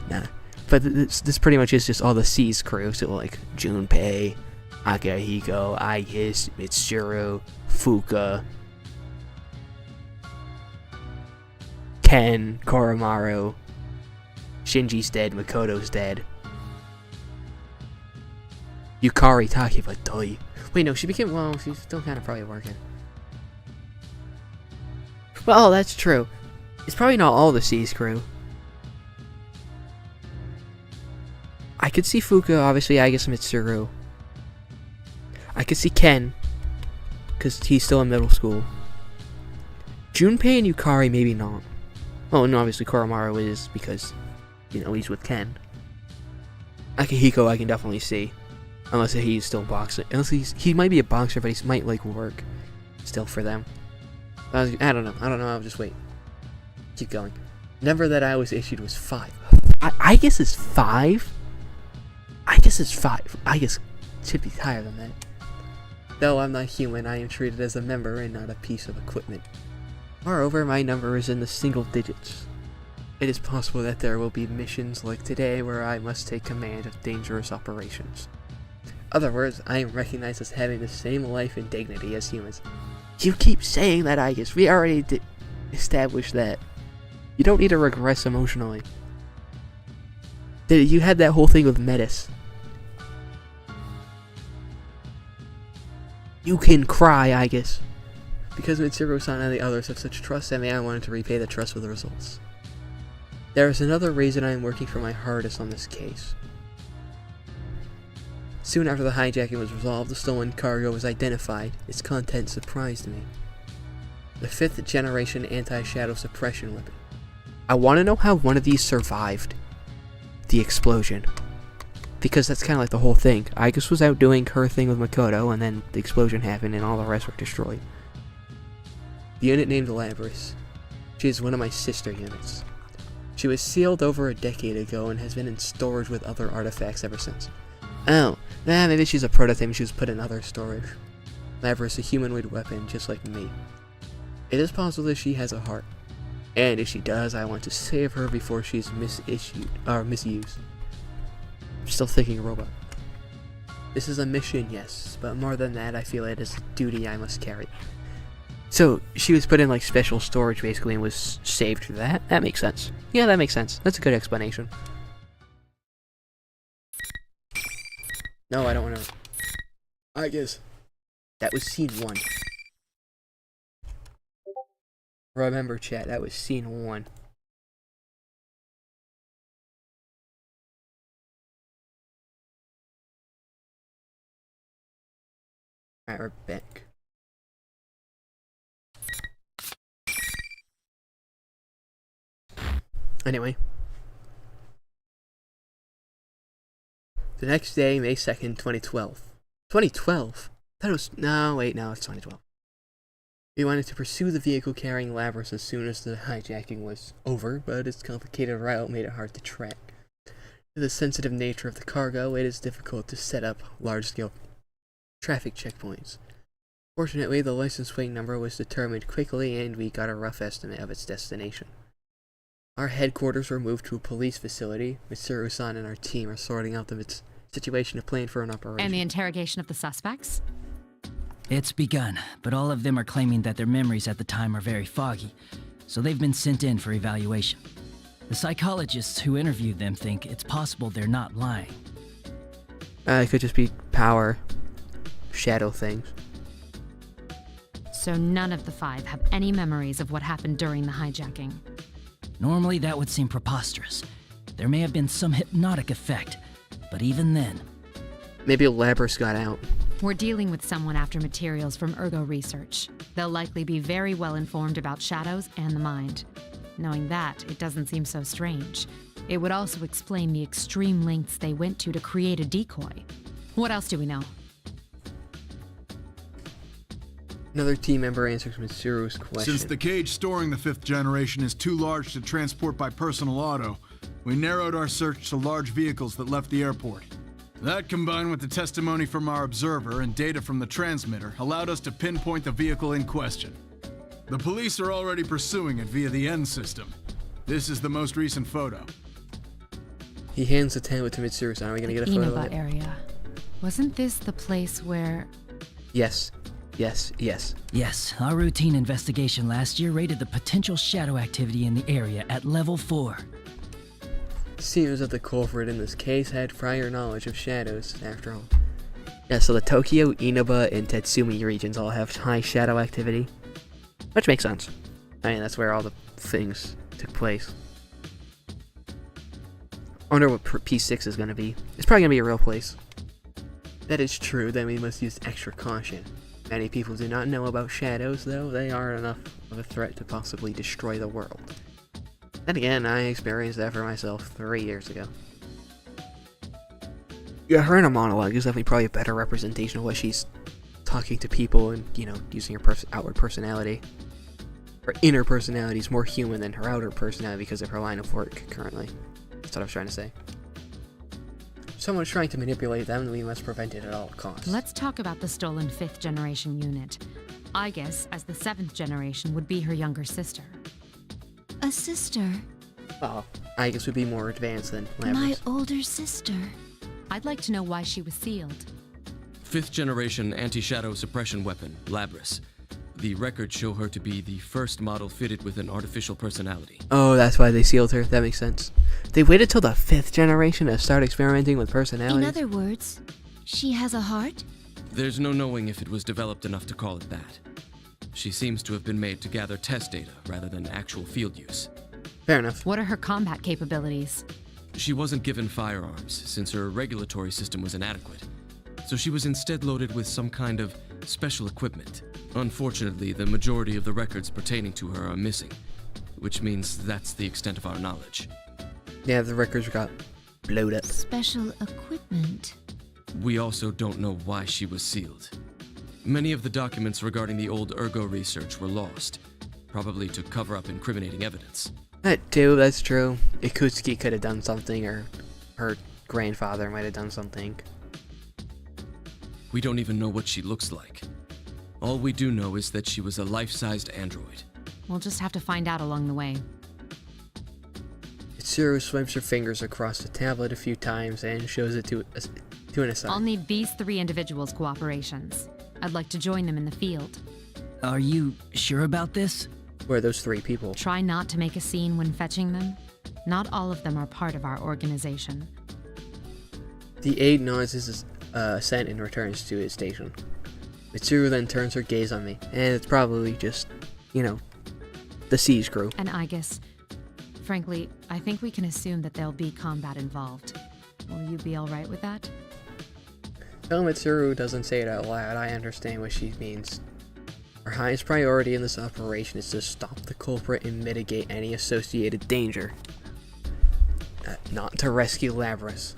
Speaker 1: Nah. But this pretty much is just all the C's crew. So like Junpei, Akihiko, Aigis, Mitsuru, Fuka, Ken, Koromaru, Shinji's dead, Makoto's dead. Yukari Takiba doi. Wait, no, she became, well, she's still kind of probably working. Well, that's true. It's probably not all the C's crew. I could see Fuka, obviously, I guess Mitsuru. I could see Ken, because he's still in middle school. Junpei and Yukari, maybe not. Oh, no, obviously Koromaru is, because, you know, he's with Ken. Akihiko, I can definitely see. Unless he's still boxing. Unless he might be a boxer, but he might, like, work still for them. I don't know. I'll just wait. Keep going. Number that I was issued was 5. I guess it's 5? I guess it's 5. I guess it should be higher than that. Though I'm not human, I am treated as a member and not a piece of equipment. Moreover, my number is in the single digits. It is possible that there will be missions like today where I must take command of dangerous operations. Other words, I am recognized as having the same life and dignity as humans. You keep saying that, I guess. We already established that. You don't need to regress emotionally. You had that whole thing with Metis. You can cry, I guess. Because Mitsuru-san and the others have such trust in me, I wanted to repay the trust with the results. There is another reason I am working for my hardest on this case. Soon after the hijacking was resolved, the stolen cargo was identified. Its content surprised me. The 5th generation anti-shadow suppression weapon. I want to know how one of these survived the explosion. Because that's kind of like the whole thing. Aigis was out doing her thing with Makoto, and then the explosion happened and all the rest were destroyed. The unit named Labris. She is one of my sister units. She was sealed over a decade ago and has been in storage with other artifacts ever since. Oh, maybe she's a prototype and she was put in other storage. Labris is a humanoid weapon, just like me. It is possible that she has a heart. And if she does, I want to save her before she's misused. I'm still thinking robot. This is a mission, yes, but more than that, I feel it is a duty I must carry. So, she was put in, like, special storage, basically, and was saved for that? That makes sense. Yeah, that makes sense. That's a good explanation. No, I don't want to. I guess. That was scene 1. Remember, chat, that was scene 1. Alright, we're back. Anyway. The next day, May 2nd, 2012. 2012? That was... No, wait, no, it's 2012. We wanted to pursue the vehicle carrying Labris as soon as the hijacking was over, but its complicated route made it hard to track. Due to the sensitive nature of the cargo, it is difficult to set up large-scale traffic checkpoints. Fortunately, the license plate number was determined quickly and we got a rough estimate of its destination. Our headquarters were moved to a police facility. Mitsuru-san and our team are sorting out the situation to plan for an operation.
Speaker 9: And the interrogation of the suspects?
Speaker 2: It's begun, but all of them are claiming that their memories at the time are very foggy, so they've been sent in for evaluation. The psychologists who interviewed them think it's possible they're not lying.
Speaker 1: It could just be power, shadow things.
Speaker 9: So none of the 5 have any memories of what happened during the hijacking.
Speaker 2: Normally that would seem preposterous. There may have been some hypnotic effect, but even then...
Speaker 1: Maybe Labris got out.
Speaker 9: We're dealing with someone after materials from Ergo Research. They'll likely be very well informed about shadows and the mind. Knowing that, it doesn't seem so strange. It would also explain the extreme lengths they went to create a decoy. What else do we know?
Speaker 1: Another team member answers Mitsuru's question.
Speaker 13: Since the cage storing the 5th generation is too large to transport by personal auto, we narrowed our search to large vehicles that left the airport. That, combined with the testimony from our observer and data from the transmitter, allowed us to pinpoint the vehicle in question. The police are already pursuing it via the N system. This is the most recent photo.
Speaker 1: He hands the tablet to Mitsuru. Are we gonna get a photo of
Speaker 9: Inaba
Speaker 1: it?
Speaker 9: area. Wasn't this the place where...
Speaker 1: Yes. Yes. Yes.
Speaker 2: Yes, our routine investigation last year rated the potential shadow activity in the area at level 4.
Speaker 1: Seems that the culprit in this case had prior knowledge of shadows, after all. Yeah, so the Tokyo, Inaba, and Tetsumi regions all have high shadow activity. Which makes sense. I mean, that's where all the things took place. I wonder what P6 is going to be. It's probably going to be a real place. That is true, then we must use extra caution. Many people do not know about shadows, though. They are enough of a threat to possibly destroy the world. Then again, I experienced that for myself 3 years ago. Yeah, her in a monologue is definitely probably a better representation of what she's talking to people and, you know, using her outward personality. Her inner personality is more human than her outer personality because of her line of work currently. That's what I was trying to say. If someone's trying to manipulate them, we must prevent it at all costs.
Speaker 9: Let's talk about the stolen 5th generation unit. I guess, as the 7th generation, would be her younger sister.
Speaker 7: A sister.
Speaker 1: Well, I guess would be more advanced than Lambert's.
Speaker 7: My older sister.
Speaker 9: I'd like to know why she was sealed.
Speaker 14: 5th generation anti-shadow suppression weapon, Labris. The records show her to be the first model fitted with an artificial personality.
Speaker 1: Oh, that's why they sealed her. That makes sense. They waited till the 5th generation to start experimenting with personalities.
Speaker 7: In other words, she has a heart?
Speaker 14: There's no knowing if it was developed enough to call it that. She seems to have been made to gather test data rather than actual field use.
Speaker 1: Fair enough.
Speaker 9: What are her combat capabilities?
Speaker 14: She wasn't given firearms since her regulatory system was inadequate, so she was instead loaded with some kind of special equipment. Unfortunately, the majority of the records pertaining to her are missing, which means that's the extent of our knowledge.
Speaker 1: Yeah, the records got blowed up.
Speaker 7: Special equipment.
Speaker 14: We also don't know why she was sealed. Many of the documents regarding the old Ergo research were lost, probably to cover up incriminating evidence.
Speaker 1: That too, that's true. Ikutsuki could have done something, or her grandfather might have done something.
Speaker 14: We don't even know what she looks like. All we do know is that she was a life-sized android.
Speaker 9: We'll just have to find out along the way.
Speaker 1: Mitsuru swipes her fingers across the tablet a few times and shows it to an aside.
Speaker 9: I'll need these 3 individuals' cooperations. I'd like to join them in the field.
Speaker 2: Are you sure about this?
Speaker 1: Where are those 3 people?
Speaker 9: Try not to make a scene when fetching them. Not all of them are part of our organization.
Speaker 1: The aide nods his assent and returns to his station. Mitsuru then turns her gaze on me, and it's probably just, you know, the siege crew.
Speaker 9: And I guess, frankly, I think we can assume that there'll be combat involved. Will you be alright with that?
Speaker 1: Though Mitsuru doesn't say it out loud, I understand what she means. Our highest priority in this operation is to stop the culprit and mitigate any associated danger. Not to rescue Labris.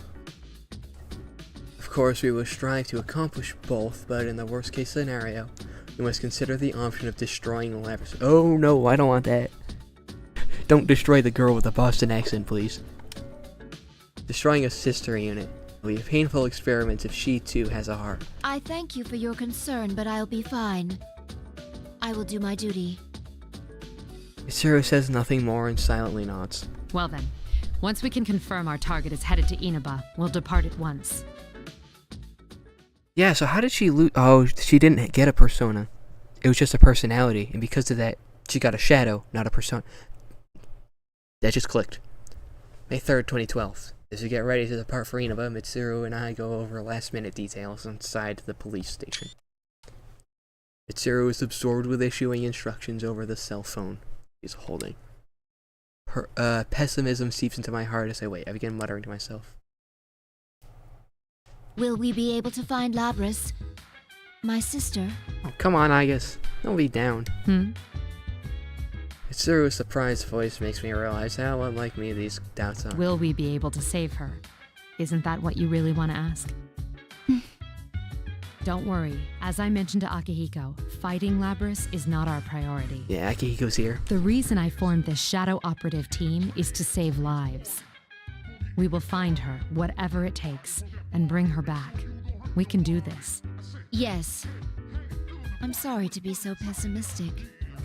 Speaker 1: Of course, we will strive to accomplish both, but in the worst case scenario, we must consider the option of destroying Labris. Oh no, I don't want that. Don't destroy the girl with the Boston accent, please. Destroying a sister unit will be a painful experiment if she too has a heart.
Speaker 7: I thank you for your concern, but I'll be fine. I will do my duty.
Speaker 1: Mitsuru says nothing more and silently nods.
Speaker 9: Well then, once we can confirm our target is headed to Inaba, we'll depart at once.
Speaker 1: Yeah, so how did she lose? Oh, she didn't get a persona. It was just a personality, and because of that, she got a shadow, not a persona. That just clicked. May 3rd, 2012. As we get ready to depart for Inaba, Mitsuru and I go over last-minute details inside the police station. Mitsuru is absorbed with issuing instructions over the cell phone he's holding. Her pessimism seeps into my heart as I wait. I begin muttering to myself.
Speaker 7: Will we be able to find Labris? My sister?
Speaker 1: Oh, come on, Agus. Don't be down. Mitsuru's surprised voice makes me realize how unlike me these doubts are.
Speaker 9: Will we be able to save her? Isn't that what you really want to ask? Don't worry. As I mentioned to Akihiko, fighting Labris is not our priority.
Speaker 1: Yeah, Akihiko's here.
Speaker 9: The reason I formed this shadow operative team is to save lives. We will find her, whatever it takes, and bring her back. We can do this.
Speaker 7: Yes. I'm sorry to be so pessimistic.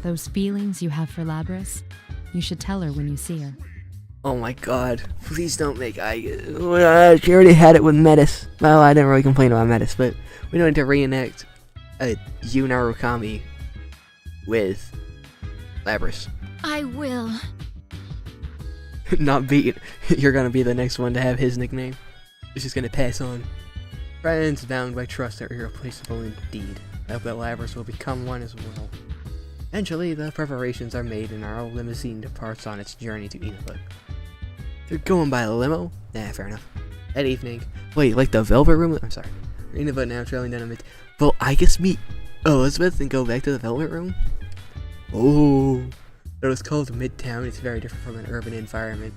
Speaker 9: Those feelings you have for Labris, you should tell her when you see her.
Speaker 1: Oh my god. Please don't make she already had it with Metis. Well, I didn't really complain about Metis, but we don't need to reenact a Yu Narukami with Labras.
Speaker 7: I will.
Speaker 1: Not beat. You're gonna be the next one to have his nickname. It's just gonna pass on. Friends bound by trust are irreplaceable indeed. I hope that Labras will become one as well. Eventually, the preparations are made and our limousine departs on its journey to Inaba. They're going by a limo? Nah, fair enough. That evening, wait, like the Velvet Room? I'm sorry. Inaba now traveling down a mid. Well, I guess meet Elizabeth and go back to the Velvet Room? Oh, it was called Midtown. It's very different from an urban environment.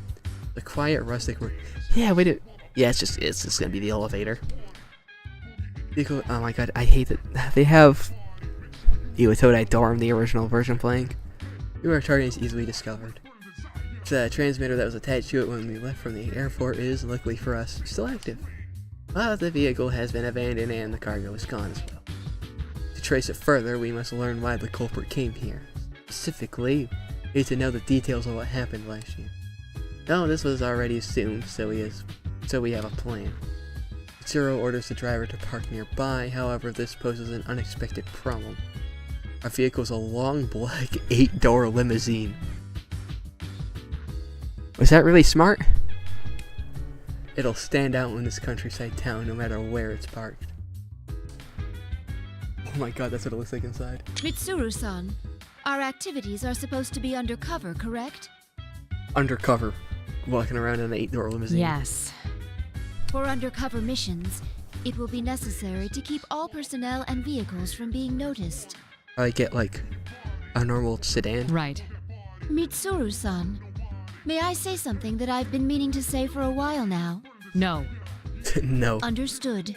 Speaker 1: The quiet, rustic room. Yeah, wait. Yeah, it's just gonna be the elevator. Oh my god, I hate that. They have Iwatodai Dorm, the original version, playing. Your target is easily discovered. The transmitter that was attached to it when we left from the airport is, luckily for us, still active. But the vehicle has been abandoned and the cargo is gone as well. To trace it further, we must learn why the culprit came here. Specifically, we need to know the details of what happened last year. No, this was already assumed, so we have a plan. Zero orders the driver to park nearby, however, this poses an unexpected problem. Our vehicle is a long, black, 8-door limousine. Was that really smart? It'll stand out in this countryside town no matter where it's parked. Oh my god, that's what it looks like inside.
Speaker 7: Mitsuru-san, our activities are supposed to be undercover, correct?
Speaker 1: Undercover. Walking around in an 8-door limousine.
Speaker 9: Yes.
Speaker 7: For undercover missions, it will be necessary to keep all personnel and vehicles from being noticed.
Speaker 1: I get, like, a normal sedan?
Speaker 9: Right.
Speaker 7: Mitsuru-san, may I say something that I've been meaning to say for a while now?
Speaker 9: No.
Speaker 1: No.
Speaker 7: Understood.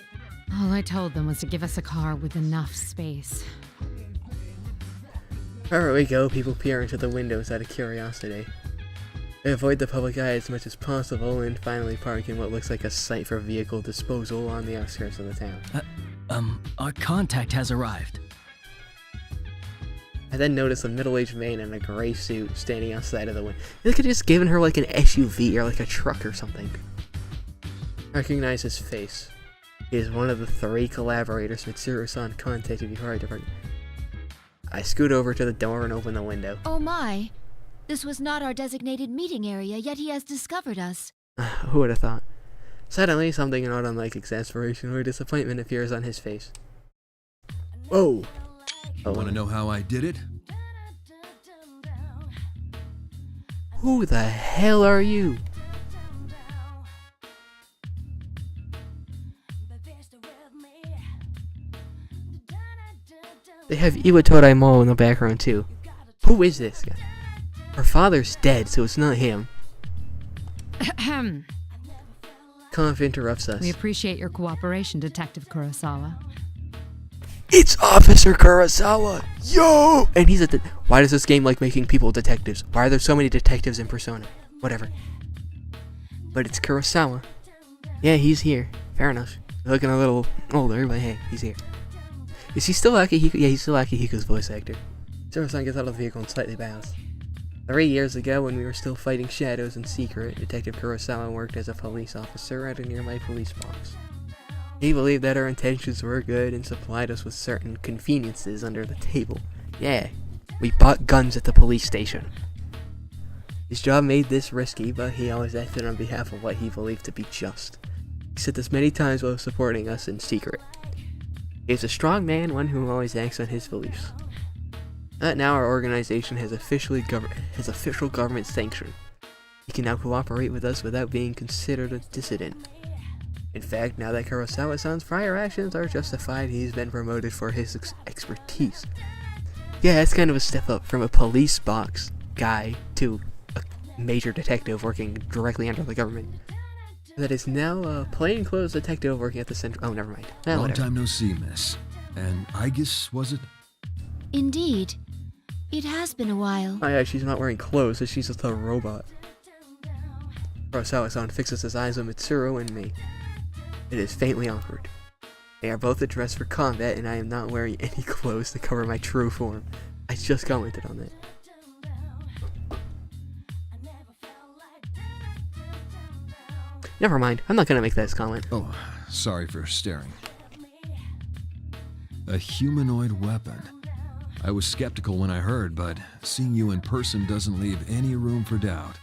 Speaker 9: All I told them was to give us a car with enough space.
Speaker 1: Wherever we go, people peer into the windows out of curiosity. They avoid the public eye as much as possible and finally park in what looks like a site for vehicle disposal on the outskirts of the town.
Speaker 2: Our contact has arrived.
Speaker 1: I then noticed a middle-aged man in a gray suit standing outside of the window. They could have just given her like an SUV or like a truck or something. I recognize his face. He is one of the 3 collaborators Mitsuru-san contacted before I departed. I scoot over to the door and open the window.
Speaker 7: Oh my. This was not our designated meeting area, yet he has discovered us.
Speaker 1: Who would have thought? Suddenly, something not unlike exasperation or disappointment appears on his face. Whoa!
Speaker 8: You want to know how I did it?
Speaker 1: Who the hell are you? They have Iwatodai Mall in the background too. Who is this guy? Her father's dead, so it's not him. Conf interrupts us.
Speaker 9: We appreciate your cooperation, Detective Kurosawa.
Speaker 1: It's Officer Kurosawa! Yo! And he's a why does this game like making people detectives? Why are there so many detectives in Persona? Whatever. But it's Kurosawa. Yeah, he's here. Fair enough. Looking a little older, but hey, he's here. Is he still Akihiko? Yeah, he's still Akihiko's voice actor. Zero-san gets out of the vehicle and slightly bows. 3 years ago, when we were still fighting shadows in secret, Detective Kurosawa worked as a police officer at a nearby police box. He believed that our intentions were good and supplied us with certain conveniences under the table. Yeah, we bought guns at the police station. His job made this risky, but he always acted on behalf of what he believed to be just. He said this many times while supporting us in secret. He is a strong man, one who always acts on his beliefs. Now our organization has official government sanction. He can now cooperate with us without being considered a dissident. In fact, now that Kurosawa-san's prior actions are justified, he's been promoted for his expertise. Yeah, that's kind of a step up from a police box guy to a major detective working directly under the government. That is now a plainclothes detective working at the central. Oh, never mind.
Speaker 8: Long time no see, miss. And Aegis, was it?
Speaker 7: Indeed. It has been a while.
Speaker 1: Oh yeah, she's not wearing clothes, so she's just a robot. Kurosawa-san fixes his eyes on Mitsuru and me. It is faintly awkward. They are both dressed for combat, and I am not wearing any clothes to cover my true form. I just commented on that. Never mind. I'm not gonna make that comment.
Speaker 12: Oh, sorry for staring. A humanoid weapon. I was skeptical when I heard, but seeing you in person doesn't leave any room for doubt.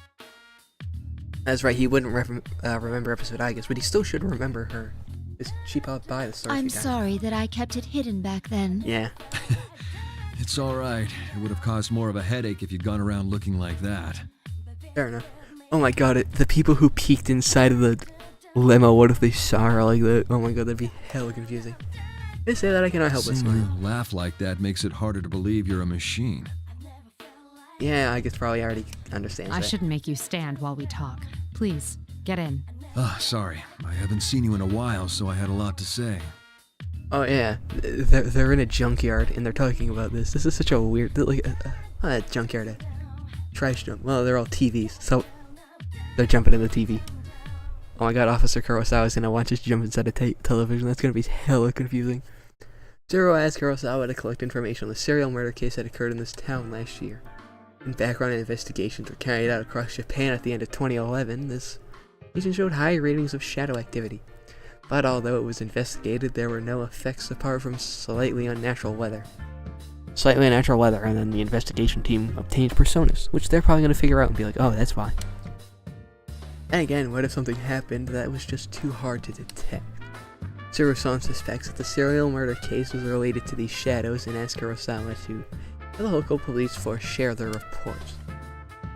Speaker 1: That's right, he wouldn't remember episode I guess, but he still should remember her. She popped by the start.
Speaker 7: I'm sorry that I kept it hidden back then.
Speaker 1: Yeah.
Speaker 12: It's alright. It would have caused more of a headache if you'd gone around looking like that.
Speaker 1: Fair enough. Oh my god, the people who peeked inside of the limo, what if they saw her like that? Oh my god, that'd be hella confusing. They say that I cannot help but
Speaker 12: Seeing
Speaker 1: smile.
Speaker 12: you laugh like that makes it harder to believe you're a machine.
Speaker 1: Yeah, I guess probably already understands
Speaker 9: I
Speaker 1: that.
Speaker 9: shouldn't make you stand while we talk. Please, get in.
Speaker 12: Ah, sorry. I haven't seen you in a while, so I had a lot to say.
Speaker 1: Oh yeah, they're in a junkyard and they're talking about this. This is such a weird, like, a junkyard, a trash dump. Well, they're all TVs, so they're jumping in the TV. Oh my god, Officer Kurosawa's gonna watch us jump inside a television. That's gonna be hella confusing. Zero asked Kurosawa to collect information on the serial murder case that occurred in this town last year. And background investigations were carried out across Japan at the end of 2011. This region showed high ratings of shadow activity. But although it was investigated, there were no effects apart from slightly unnatural weather. Slightly unnatural weather, and then the investigation team obtains personas, which they're probably going to figure out and be like, oh, that's why. And again, what if something happened that was just too hard to detect? Zero-san suspects that the serial murder case was related to these shadows and asks Kurosawa to the local police force share their reports.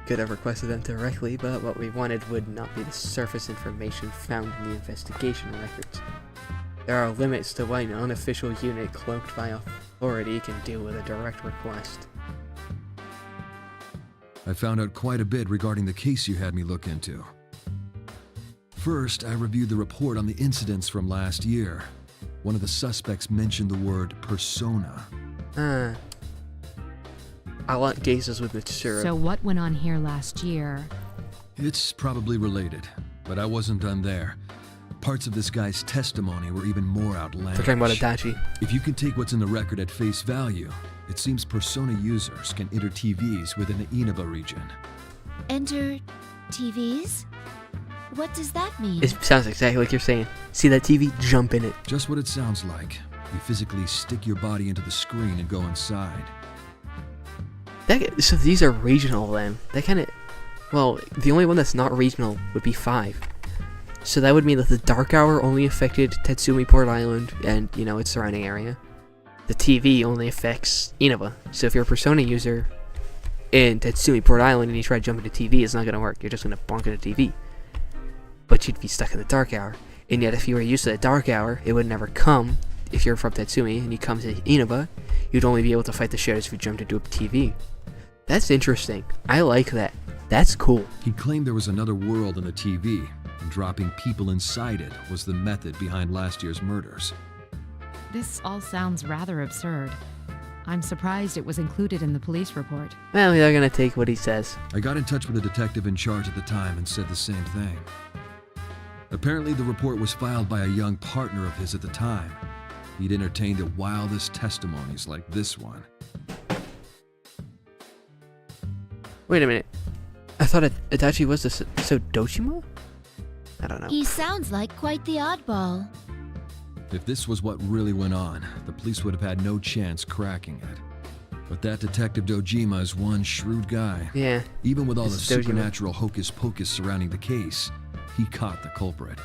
Speaker 1: Could have requested them directly, but what we wanted would not be the surface information found in the investigation records. There are limits to what an unofficial unit cloaked by authority can do with a direct request.
Speaker 12: I found out quite a bit regarding the case you had me look into. First, I reviewed the report on the incidents from last year. One of the suspects mentioned the word persona.
Speaker 1: I want cases with Mitsuru.
Speaker 9: So what went on here last year?
Speaker 12: It's probably related, but I wasn't done there. Parts of this guy's testimony were even more outlandish.
Speaker 1: They're talking about Adachi.
Speaker 12: If you can take what's in the record at face value, it seems persona users can enter TVs within the Inaba region.
Speaker 7: Enter TVs? What does that mean?
Speaker 1: It sounds exactly like you're saying. See that TV? Jump in it.
Speaker 12: Just what it sounds like. You physically stick your body into the screen and go inside.
Speaker 1: So these are regional then. That kind of... Well, the only one that's not regional would be 5. So that would mean that the Dark Hour only affected Tatsumi Port Island and, you know, its surrounding area. The TV only affects Inaba. So if you're a Persona user in Tatsumi Port Island and you try to jump into TV, it's not going to work. You're just going to bonk into TV. But you'd be stuck in the Dark Hour. And yet if you were used to the Dark Hour, it would never come. If you're from Tatsumi and you come to Inaba, you'd only be able to fight the shadows if you jumped into a TV. That's interesting. I like that. That's cool.
Speaker 12: He claimed there was another world in the TV, and dropping people inside it was the method behind last year's murders.
Speaker 9: This all sounds rather absurd. I'm surprised it was included in the police report.
Speaker 1: Well, they're gonna take what he says.
Speaker 12: I got in touch with the detective in charge at the time and said the same thing. Apparently the report was filed by a young partner of his at the time. He'd entertained the wildest testimonies like this one.
Speaker 1: Wait a minute. I thought Adachi was the so Doshima? I don't know.
Speaker 7: He sounds like quite the oddball.
Speaker 12: If this was what really went on, the police would have had no chance cracking it. But that Detective Dojima is one shrewd guy.
Speaker 1: Yeah.
Speaker 12: Even with all the
Speaker 1: It's Dojima.
Speaker 12: supernatural hocus-pocus surrounding the case, he caught the culprit.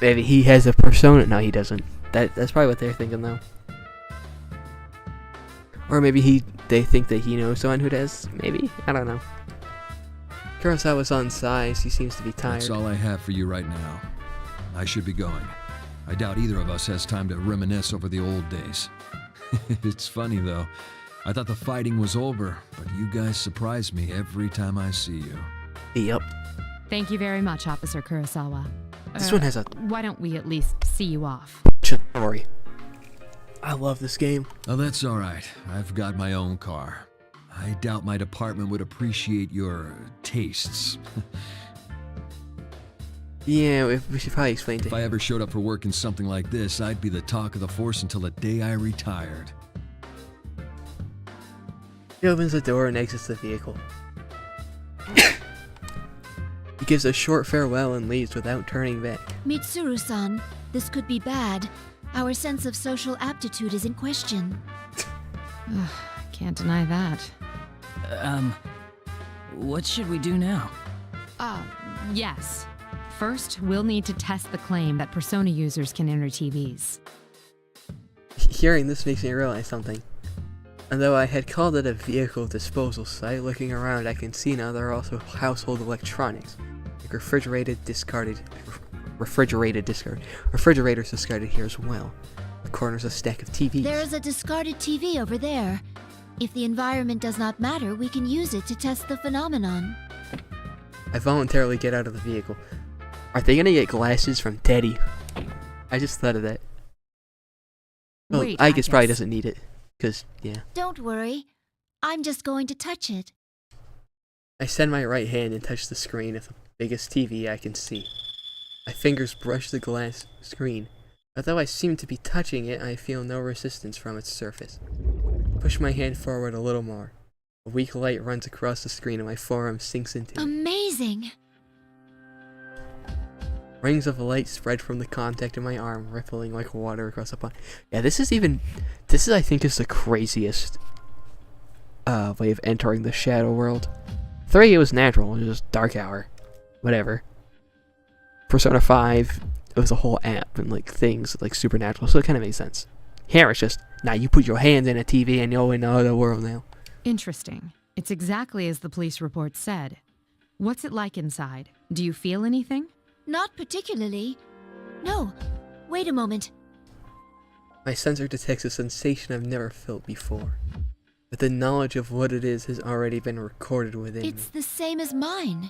Speaker 1: Maybe he has a persona. No, he doesn't. That's probably what they're thinking, though. Or maybe they think that he knows someone who does. Maybe. I don't know. Kurosawa's on size. He seems to be tired.
Speaker 12: That's all I have for you right now. I should be going. I doubt either of us has time to reminisce over the old days. It's funny, though. I thought the fighting was over, but you guys surprise me every time I see you.
Speaker 1: Yep.
Speaker 9: Thank you very much, Officer Kurosawa.
Speaker 1: This one has a...
Speaker 9: Why don't we at least see you off?
Speaker 1: Story. I love this game.
Speaker 12: Oh, that's all right. I've got my own car. I doubt my department would appreciate your tastes.
Speaker 1: Yeah, we should probably explain to him.
Speaker 12: If I ever showed up for work in something like this, I'd be the talk of the force until the day I retired. He
Speaker 1: opens the door and exits the vehicle. You gives a short farewell and leaves without turning back.
Speaker 7: Mitsuru-san, this could be bad. Our sense of social aptitude is in question.
Speaker 9: Can't deny that.
Speaker 2: What should we do now?
Speaker 9: Yes. First, we'll need to test the claim that Persona users can enter TVs.
Speaker 1: Hearing this makes me realize something. Although I had called it a vehicle disposal site, looking around I can see now there are also household electronics, like refrigerators discarded here as well. The corner's a stack of TVs.
Speaker 7: There is a discarded TV over there. If the environment does not matter, we can use it to test the phenomenon.
Speaker 1: I voluntarily get out of the vehicle. Are they gonna get glasses from Teddy? I just thought of that. Well,
Speaker 9: Wait,
Speaker 1: I guess probably doesn't need it. Cause, yeah.
Speaker 7: Don't worry. I'm just going to touch it.
Speaker 1: I send my right hand and touch the screen of the biggest TV I can see. My fingers brush the glass screen. Although I seem to be touching it, I feel no resistance from its surface. Push my hand forward a little more. A weak light runs across the screen and my forearm sinks into it.
Speaker 7: Amazing!
Speaker 1: Rings of light spread from the contact in my arm, rippling like water across the pond. Yeah, this is I think is the craziest way of entering the shadow world. 3, it was natural, it was just dark hour. Whatever. Persona 5, it was a whole app and like things like supernatural, so it kinda makes sense. Here it's just, now you put your hands in a TV and you're in another world now.
Speaker 9: Interesting. It's exactly as the police report said. What's it like inside? Do you feel anything?
Speaker 7: Not particularly. No. Wait a moment.
Speaker 1: My sensor detects a sensation I've never felt before. But the knowledge of what it is has already been recorded within
Speaker 7: It's
Speaker 1: me.
Speaker 7: the same as mine.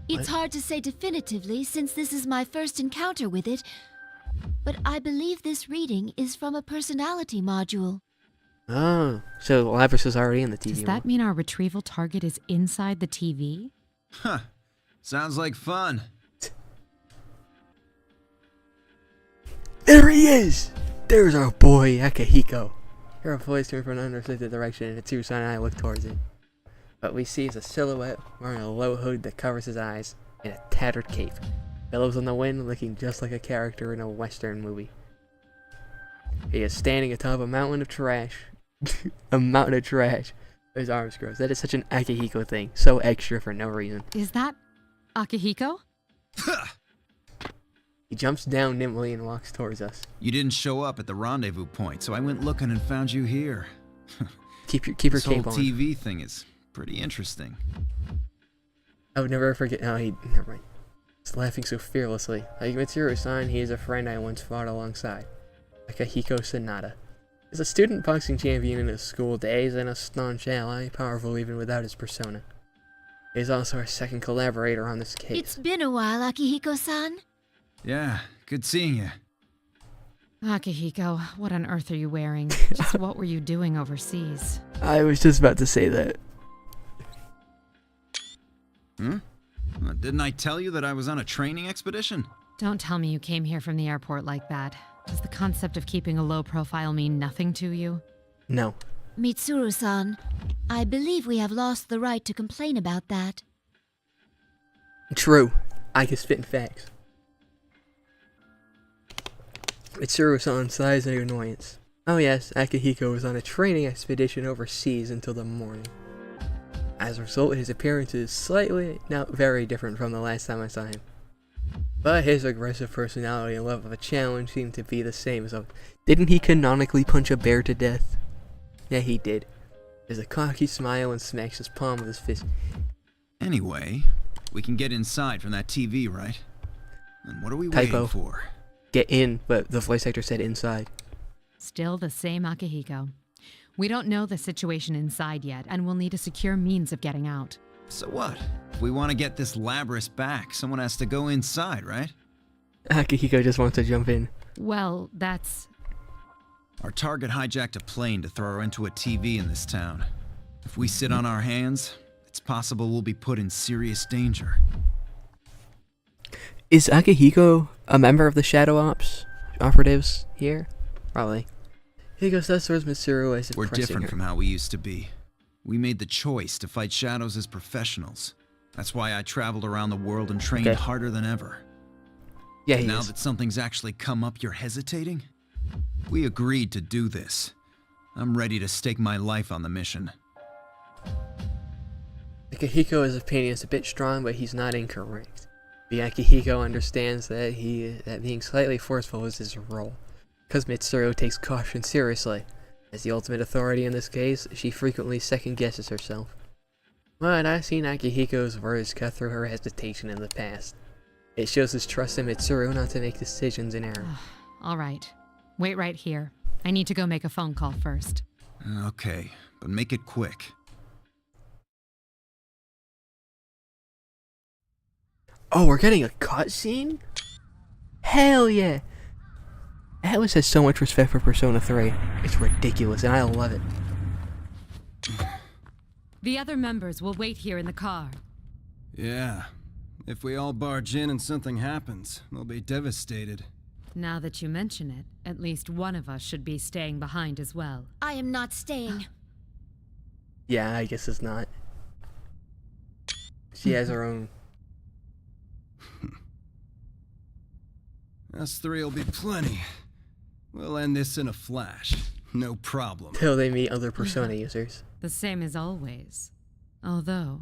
Speaker 7: It's hard to say definitively since this is my first encounter with it, but I believe this reading is from a personality module.
Speaker 1: Oh, so Lapis is already in the TV.
Speaker 9: Does that mean our retrieval target is inside the TV?
Speaker 12: Huh. Sounds like fun.
Speaker 1: There he is! There's our boy, Akihiko. Hear a voice coming from an unrestricted direction, and Tsusan and I look towards it. What we see is a silhouette wearing a low hood that covers his eyes, and a tattered cape. Billows on the wind, looking just like a character in a western movie. He is standing atop a mountain of trash. A mountain of trash. His arms crossed. That is such an Akihiko thing. So extra for no reason.
Speaker 9: Is that Akihiko?
Speaker 1: He jumps down nimbly and walks towards us.
Speaker 15: You didn't show up at the rendezvous point, so I went looking and found you here.
Speaker 1: Keep your
Speaker 15: this
Speaker 1: cape
Speaker 15: whole
Speaker 1: on.
Speaker 15: TV thing is pretty interesting.
Speaker 1: I would never forget how never mind. He's laughing so fearlessly. Like Mitsuru-san, he is a friend I once fought alongside. Akihiko Sanada. He's a student boxing champion in his school days and a staunch ally, powerful even without his persona. He is also our second collaborator on this case.
Speaker 7: It's been a while, Akihiko-san.
Speaker 15: Yeah, good seeing you.
Speaker 9: Akihiko, what on earth are you wearing? Just what were you doing overseas?
Speaker 1: I was just about to say that.
Speaker 15: Didn't I tell you that I was on a training expedition?
Speaker 9: Don't tell me you came here from the airport like that. Does the concept of keeping a low profile mean nothing to you?
Speaker 1: No.
Speaker 7: Mitsuru-san, I believe we have lost the right to complain about that.
Speaker 1: True. I can spit in facts. Mitsuru-san sighs in annoyance. Oh yes, Akihiko was on a training expedition overseas until the morning. As a result, his appearance is slightly, not very different from the last time I saw him. But his aggressive personality and love of a challenge seem to be the same, so didn't he canonically punch a bear to death? Yeah, he did. There's a cocky smile and smacks his palm with his fist.
Speaker 15: Anyway, we can get inside from that TV, right? And what are we
Speaker 1: Typo.
Speaker 15: waiting for?
Speaker 1: Get in, but the voice actor said inside.
Speaker 9: Still the same Akihiko. We don't know the situation inside yet, and we'll need a secure means of getting out.
Speaker 15: So what? If we want to get this Labrys back, someone has to go inside, right?
Speaker 1: Akihiko just wants to jump in.
Speaker 9: Well, that's...
Speaker 15: Our target hijacked a plane to throw her into a TV in this town. If we sit on our hands, it's possible we'll be put in serious danger.
Speaker 1: Is Akihiko a member of the Shadow Ops operatives here? Probably. He goes towards Mitsuru as if
Speaker 15: We're
Speaker 1: pressing
Speaker 15: different
Speaker 1: her.
Speaker 15: from how we used to be. We made the choice to fight shadows as professionals. That's why I traveled around the world and trained harder than ever.
Speaker 1: Yeah,
Speaker 15: Now that something's actually come up, you're hesitating? We agreed to do this. I'm ready to stake my life on the mission.
Speaker 1: Akihiko's opinion is a bit strong, but he's not incorrect. The Akihiko understands that being slightly forceful is his role, because Mitsuru takes caution seriously. As the ultimate authority in this case, she frequently second-guesses herself. But I've seen Akihiko's words cut through her hesitation in the past. It shows his trust in Mitsuru not to make decisions in error.
Speaker 9: All right. Wait right here. I need to go make a phone call first.
Speaker 15: Okay, but make it quick.
Speaker 1: Oh, we're getting a cutscene? Hell yeah! Atlas has so much respect for Persona 3. It's ridiculous, and I love it.
Speaker 9: The other members will wait here in the car.
Speaker 16: Yeah. If we all barge in and something happens, they'll be devastated.
Speaker 9: Now that you mention it, at least one of us should be staying behind as well.
Speaker 7: I am not staying.
Speaker 1: Yeah, I guess it's not. She has her own.
Speaker 16: Us three will be plenty. We'll end this in a flash. No problem.
Speaker 1: Till they meet other Persona users.
Speaker 9: The same as always. Although,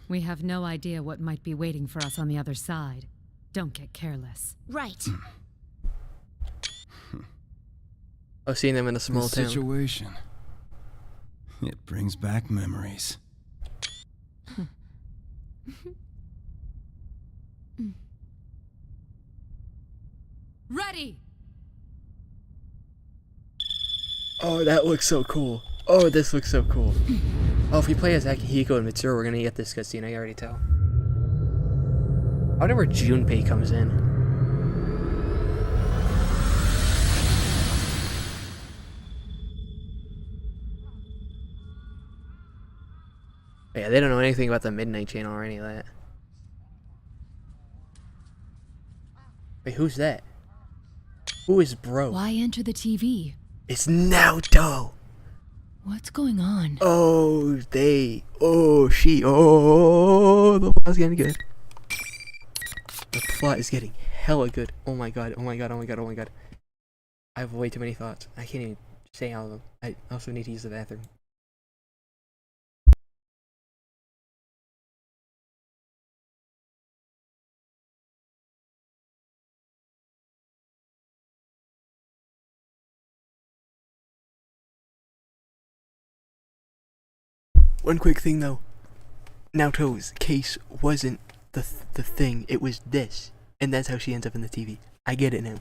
Speaker 9: we have no idea what might be waiting for us on the other side. Don't get careless.
Speaker 7: Right.
Speaker 1: I've seen them in a small town.
Speaker 16: Situation. It brings back memories.
Speaker 9: Ready!
Speaker 1: Oh, that looks so cool. Oh, this looks so cool. Oh, if we play as Akihiko and Mitsuru, we're gonna get this cutscene, I can already tell. I wonder where Junpei comes in. Yeah, they don't know anything about the Midnight Channel or any of that. Wait, who's that? Who is bro?
Speaker 17: Why enter the TV?
Speaker 1: It's Naoto!
Speaker 17: What's going on?
Speaker 1: Oh, the plot's getting good. The plot is getting hella good. Oh my god, oh my god, oh my god, oh my god. I have way too many thoughts. I can't even say all of them. I also need to use the bathroom. One quick thing though. Naoto's case wasn't the thing, it was this. And that's how she ends up in the TV. I get it now.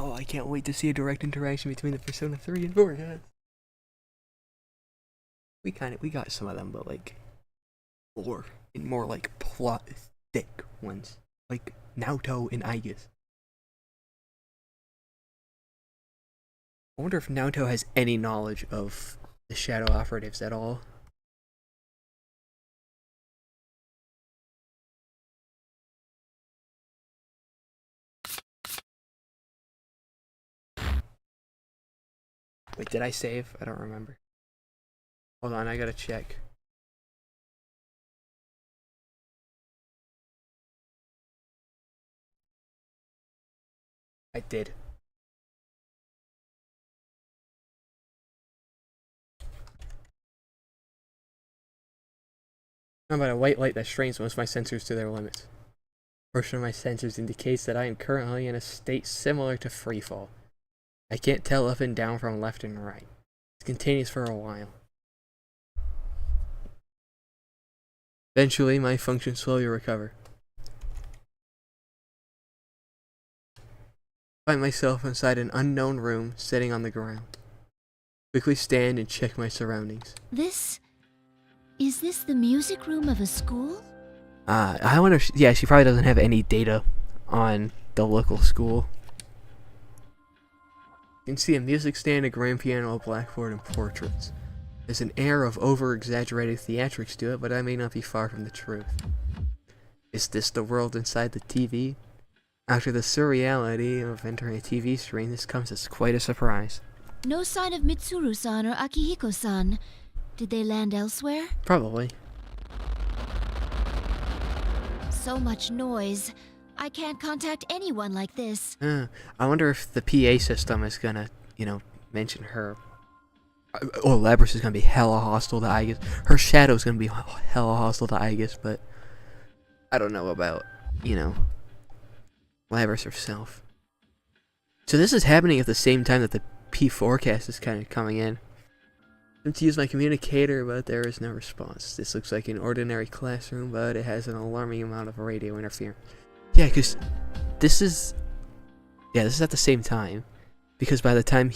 Speaker 1: Oh, I can't wait to see a direct interaction between the Persona 3 and 4 guys. We got some of them, but like more like plot thick ones. Like Naoto and Aigis. I wonder if Naoto has any knowledge of the Shadow Operatives at all. Wait, did I save? I don't remember. Hold on, I gotta check. I did. How about a white light that strains most of my sensors to their limits? A portion of my sensors indicates that I am currently in a state similar to freefall. I can't tell up and down from left and right. It's continuous for a while. Eventually, my functions slowly recover. I find myself inside an unknown room, sitting on the ground. Quickly stand and check my surroundings.
Speaker 7: Is this the music room of a school?
Speaker 1: I wonder if yeah, she probably doesn't have any data on the local school. You can see a music stand, a grand piano, a blackboard, and portraits. There's an air of over-exaggerated theatrics to it, but I may not be far from the truth. Is this the world inside the TV? After the surreality of entering a TV screen, this comes as quite a surprise.
Speaker 7: No sign of Mitsuru-san or Akihiko-san. Did they land elsewhere?
Speaker 1: Probably.
Speaker 7: So much noise. I can't contact anyone like this.
Speaker 1: I wonder if the PA system is gonna, mention her. Oh, Labrys is gonna be hella hostile to Aigis. Her shadow's gonna be hella hostile to Aigis, but I don't know about, Labrys herself. So this is happening at the same time that the P4 cast is kind of coming in. I'm to use my communicator, but there is no response. This looks like an ordinary classroom, but it has an alarming amount of radio interference. Yeah, because this is at the same time. Because by the time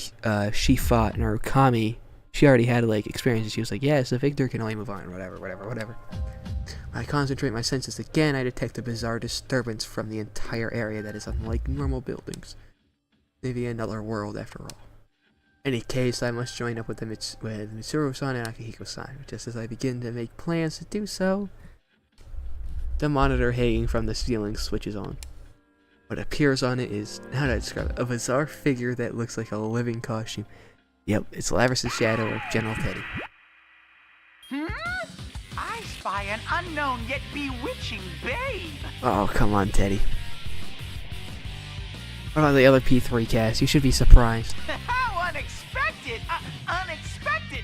Speaker 1: she fought Narukami, she already had experience, and she was like, yes, the victor can only move on, whatever. When I concentrate my senses again, I detect a bizarre disturbance from the entire area that is unlike normal buildings. Maybe another world after all. In any case, I must join up with Mitsuru-san and Akihiko-san. Just as I begin to make plans to do so, the monitor hanging from the ceiling switches on. What appears on it is, how do I describe it? A bizarre figure that looks like a living costume. Yep, it's Labrys' shadow or General Teddy.
Speaker 5: I spy an unknown yet bewitching babe.
Speaker 1: Oh, come on, Teddy. What about the other P3 cast? You should be surprised.
Speaker 5: How unexpected! Unexpected!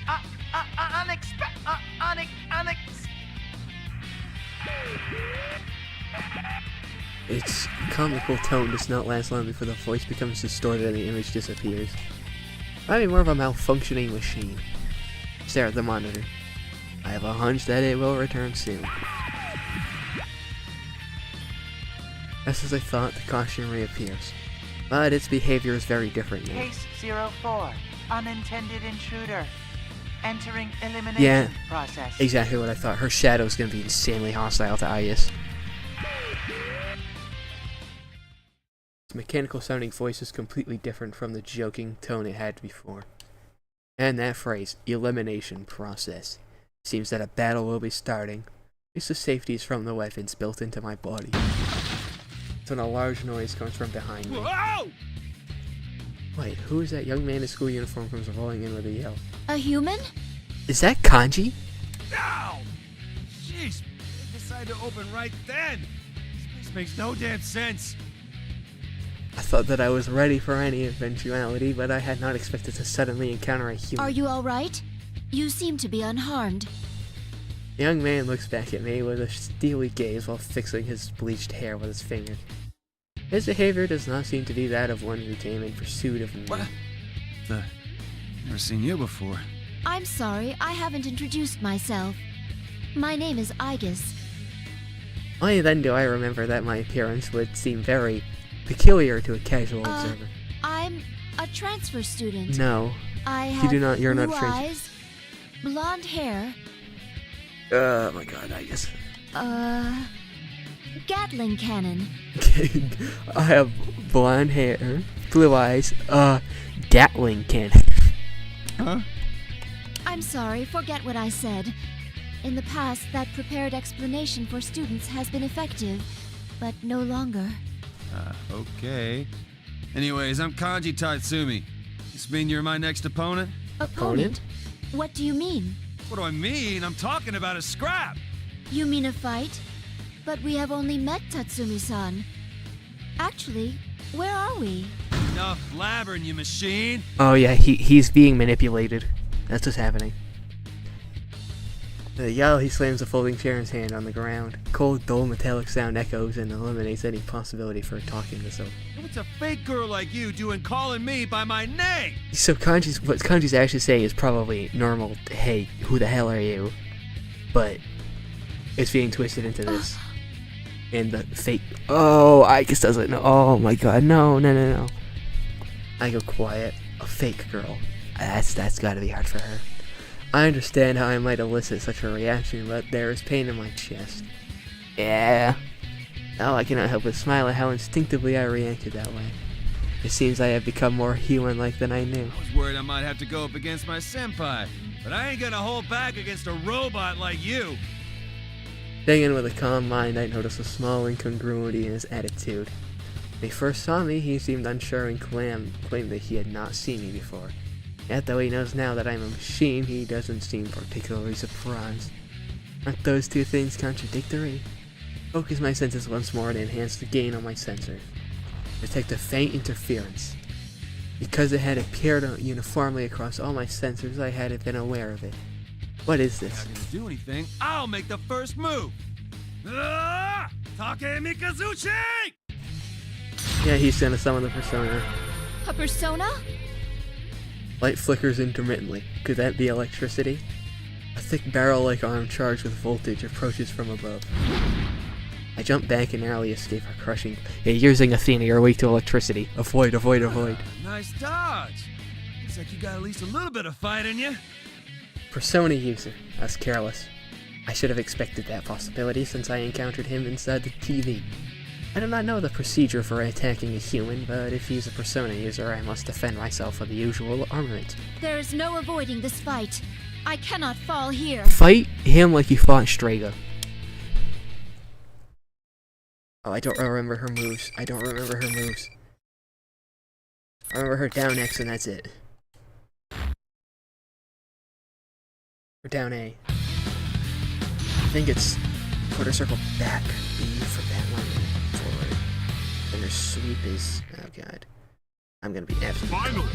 Speaker 1: Its comical tone does not last long before the voice becomes distorted and the image disappears. I mean, more of a malfunctioning machine. Stare at the monitor. I have a hunch that it will return soon. Just as I thought, the costume reappears. But its behavior is very different now.
Speaker 5: Case 04, unintended intruder. Entering elimination process.
Speaker 1: Exactly what I thought. Her shadow is going to be insanely hostile to Aigis. Its mechanical sounding voice is completely different from the joking tone it had before. And that phrase, elimination process. Seems that a battle will be starting. At least the safety is from the weapons built into my body. That's when a large noise comes from behind me.
Speaker 8: Whoa!
Speaker 1: Wait, who is that young man in school uniform comes rolling in with a yell?
Speaker 7: A human?
Speaker 1: Is that Kanji?
Speaker 8: Ow! Jeez, they decided to open right then. This makes no damn sense.
Speaker 1: I thought that I was ready for any eventuality, but I had not expected to suddenly encounter a human.
Speaker 7: Are you alright? You seem to be unharmed.
Speaker 1: The young man looks back at me with a steely gaze while fixing his bleached hair with his finger. His behavior does not seem to be that of one who came in pursuit of me.
Speaker 16: What? Never seen you before.
Speaker 7: I'm sorry, I haven't introduced myself. My name is Aigis.
Speaker 1: Only then do I remember that my appearance would seem very peculiar to a casual observer.
Speaker 7: I'm a transfer student.
Speaker 1: No.
Speaker 7: I
Speaker 1: You
Speaker 7: have
Speaker 1: do not. You're not
Speaker 7: blue
Speaker 1: a transfer.
Speaker 7: eyes, blonde hair,
Speaker 1: Oh my god, I guess.
Speaker 7: Gatling cannon.
Speaker 1: I have blonde hair, blue eyes, Gatling cannon.
Speaker 13: Huh?
Speaker 7: I'm sorry, forget what I said. In the past, that prepared explanation for students has been effective, but no longer.
Speaker 16: Okay. Anyways, I'm Kanji Tatsumi. This mean you're my next opponent?
Speaker 7: Opponent? What do you mean?
Speaker 16: What do I mean? I'm talking about a scrap!
Speaker 7: You mean a fight? But we have only met Tatsumi-san. Actually, where are we?
Speaker 16: Enough blabbering, you machine!
Speaker 1: Oh yeah, he's being manipulated. That's what's happening. The yell, he slams a folding chair in his hand on the ground. Cold, dull, metallic sound echoes and eliminates any possibility for talking this over.
Speaker 8: What's a fake girl like you doing calling me by my name?
Speaker 1: So what Kanji's actually saying is probably normal, hey, who the hell are you? But it's being twisted into this. And the fake, oh, I just doesn't know. Oh my god, no. I go quiet. A fake girl. That's gotta be hard for her. I understand how I might elicit such a reaction, but there is pain in my chest. Yeah. Now I cannot help but smile at how instinctively I reacted that way. It seems I have become more human-like than I knew.
Speaker 8: I was worried I might have to go up against my senpai, but I ain't gonna hold back against a robot like you.
Speaker 1: Staying in with a calm mind, I noticed a small incongruity in his attitude. When he first saw me, he seemed unsure and claimed that he had not seen me before. Yet, though he knows now that I'm a machine, he doesn't seem particularly surprised. Aren't those two things contradictory? Focus my senses once more to enhance the gain on my sensor. Detect a faint interference. Because it had appeared uniformly across all my sensors, I hadn't been aware of it. What is this?
Speaker 8: Not gonna do anything. I'll make the first move. Ah! Take Mikazuchi!
Speaker 1: Yeah, he's gonna summon the persona.
Speaker 7: A persona?
Speaker 1: Light flickers intermittently. Could that be electricity? A thick barrel-like arm charged with voltage approaches from above. I jump back and narrowly escape her crushing. Yeah, you're using Athena, you're weak to electricity. Avoid.
Speaker 8: Nice dodge. Looks like you got at least a little bit of fight in you.
Speaker 1: Persona user. That's careless. I should have expected that possibility since I encountered him inside the TV. I do not know the procedure for attacking a human, but if he's a persona user, I must defend myself with the usual armament.
Speaker 7: There is no avoiding this fight. I cannot fall here.
Speaker 1: Fight him like you fought Strega. Oh, I don't remember her moves. I remember her down X and that's it. Or down A. I think it's quarter circle back B for that one. Forward. And her sweep is, oh god. I'm gonna be absolutely
Speaker 11: Finally!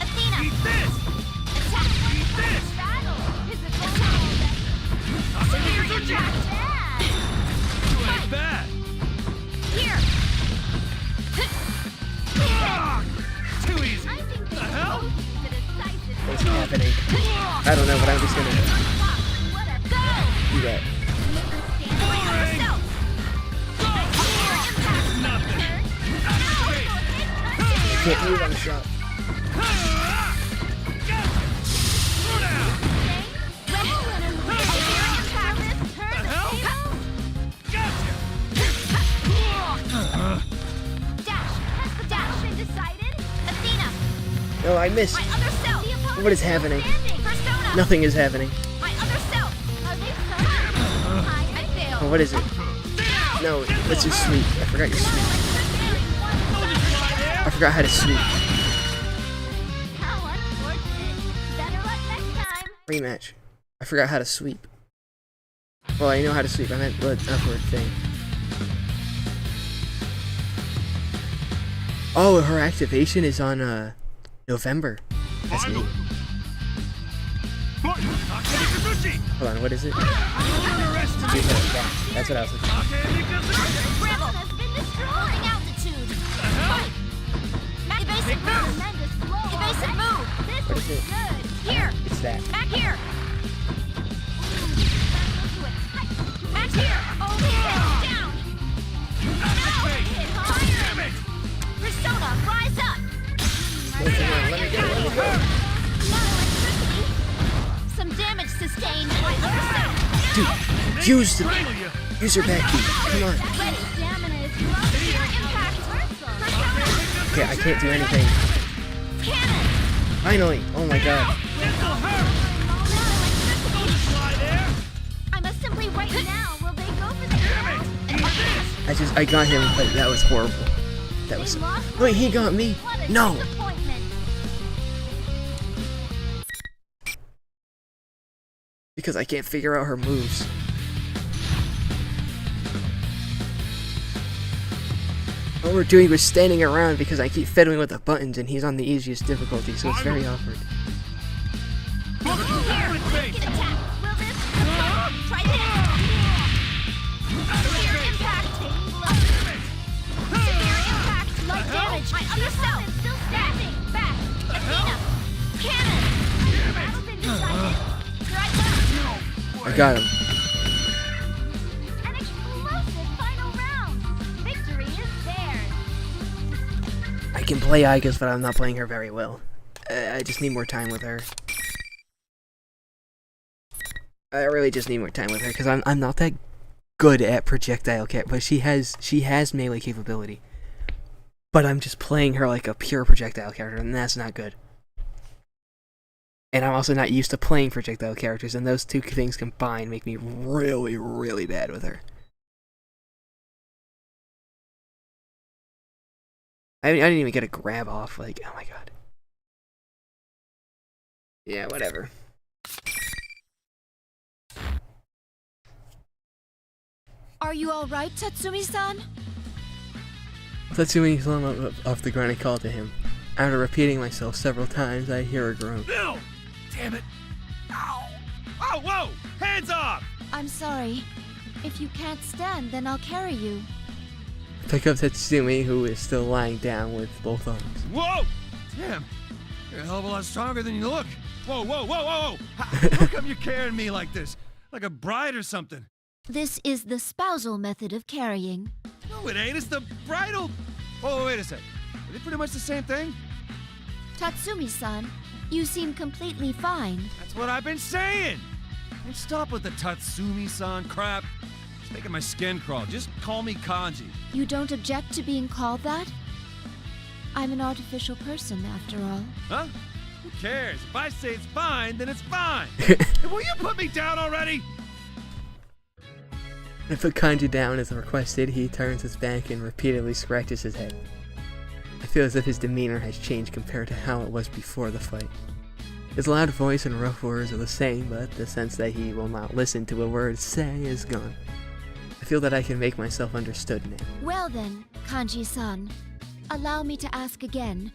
Speaker 4: Athena!
Speaker 8: Eat this!
Speaker 4: Attack!
Speaker 8: Eat this!
Speaker 4: Battle! Is it going Severe impact!
Speaker 8: You ain't bad.
Speaker 4: Here!
Speaker 8: Too easy.
Speaker 4: I think
Speaker 8: The hell?
Speaker 1: what's happening. I don't know, but I'm just gonna do that. You can't move on the shot. No, I missed. What is happening? Nothing is happening. Oh, what is it? No, let's just sweep. I forgot your sweep. I forgot how to sweep. Rematch. I forgot how to sweep. Well, I know how to sweep. I meant the upward thing. Oh, her activation is on November. That's neat. Hold on, what is it? That's what I was looking for.
Speaker 4: Rebel has been destroyed. Altitude. Fight. Evasive move. Evasive move.
Speaker 1: What is it?
Speaker 4: Here.
Speaker 1: It's that.
Speaker 4: Back here. Back sustained.
Speaker 1: Dude, use her back key. Come on. Okay, I can't do anything. Finally! Oh my god.
Speaker 4: I must simply right now. Will they go for the
Speaker 1: I got him, but that was horrible. That was. Wait, he got me. No. Because I can't figure out her moves. All we're doing was standing around because I keep fiddling with the buttons and he's on the easiest difficulty, so it's very awkward. I got him.
Speaker 4: An explosive final round. Victory is theirs.
Speaker 1: I can play Igus, but I'm not playing her very well. I just need more time with her. I really just need more time with her because I'm not that good at projectile cat, but she has melee capability. But I'm just playing her like a pure projectile character, and that's not good. And I'm also not used to playing projectile characters, and those two things combined make me really, really bad with her. I didn't even get a grab off, like, oh my god. Yeah, whatever.
Speaker 7: Are you alright, Tatsumi-san?
Speaker 1: Tatsumi slung off the ground and called to him. After repeating myself several times, I hear a groan.
Speaker 8: No! Damn it! Ow! Oh, whoa! Hands off!
Speaker 7: I'm sorry. If you can't stand, then I'll carry you.
Speaker 1: Pick up Tatsumi, who is still lying down with both arms.
Speaker 8: Whoa! Damn! You're a hell of a lot stronger than you look. Whoa, whoa, whoa, whoa, whoa! How come you're carrying me like this? Like a bride or something?
Speaker 7: This is the spousal method of carrying.
Speaker 8: No, it ain't. It's the bridal... Oh, wait a sec. Are they pretty much the same thing?
Speaker 7: Tatsumi-san, you seem completely fine.
Speaker 8: That's what I've been saying! Don't stop with the Tatsumi-san crap. It's making my skin crawl. Just call me Kanji.
Speaker 7: You don't object to being called that? I'm an artificial person, after all.
Speaker 8: Huh? Who cares? If I say it's fine, then it's fine. Hey, will you put me down already?
Speaker 1: I put Kanji down as requested. He turns his back and repeatedly scratches his head. I feel as if his demeanor has changed compared to how it was before the fight. His loud voice and rough words are the same, but the sense that he will not listen to a word say is gone. I feel that I can make myself understood now.
Speaker 7: Well then, Kanji-san, allow me to ask again.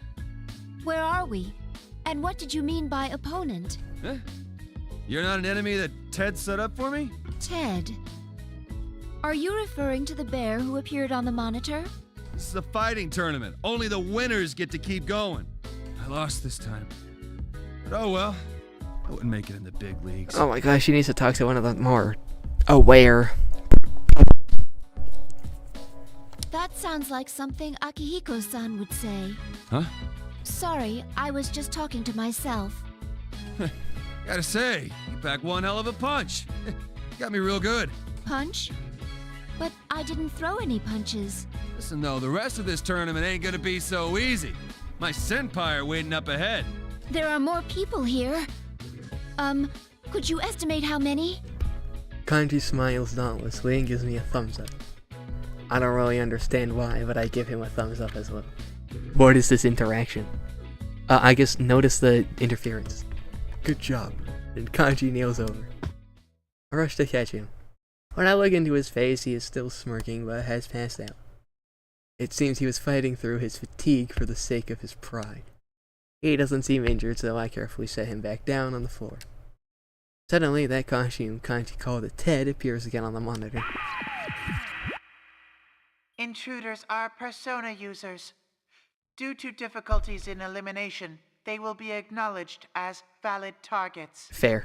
Speaker 7: Where are we? And what did you mean by opponent?
Speaker 8: Huh? You're not an enemy that Ted set up for me?
Speaker 7: Ted? Are you referring to the bear who appeared on the monitor?
Speaker 8: This is a fighting tournament. Only the winners get to keep going. I lost this time. But oh well. I wouldn't make it in the big leagues.
Speaker 1: Oh my gosh, she needs to talk to one of the more aware.
Speaker 7: That sounds like something Akihiko-san would say.
Speaker 8: Huh?
Speaker 7: Sorry, I was just talking to myself.
Speaker 8: Gotta say, you pack one hell of a punch. Got me real good.
Speaker 7: Punch? But I didn't throw any punches.
Speaker 8: Listen though, the rest of this tournament ain't gonna be so easy. My senpai are waiting up ahead.
Speaker 7: There are more people here. Could you estimate how many?
Speaker 1: Kanji smiles dauntlessly and gives me a thumbs up. I don't really understand why, but I give him a thumbs up as well. What is this interaction? I guess notice the interference. Good job. And Kanji kneels over. I rush to catch him. When I look into his face, he is still smirking, but has passed out. It seems he was fighting through his fatigue for the sake of his pride. He doesn't seem injured, so I carefully set him back down on the floor. Suddenly, that costume Kanji called it Ted appears again on the monitor.
Speaker 5: Intruders are persona users. Due to difficulties in elimination, they will be acknowledged as valid targets.
Speaker 1: Fair.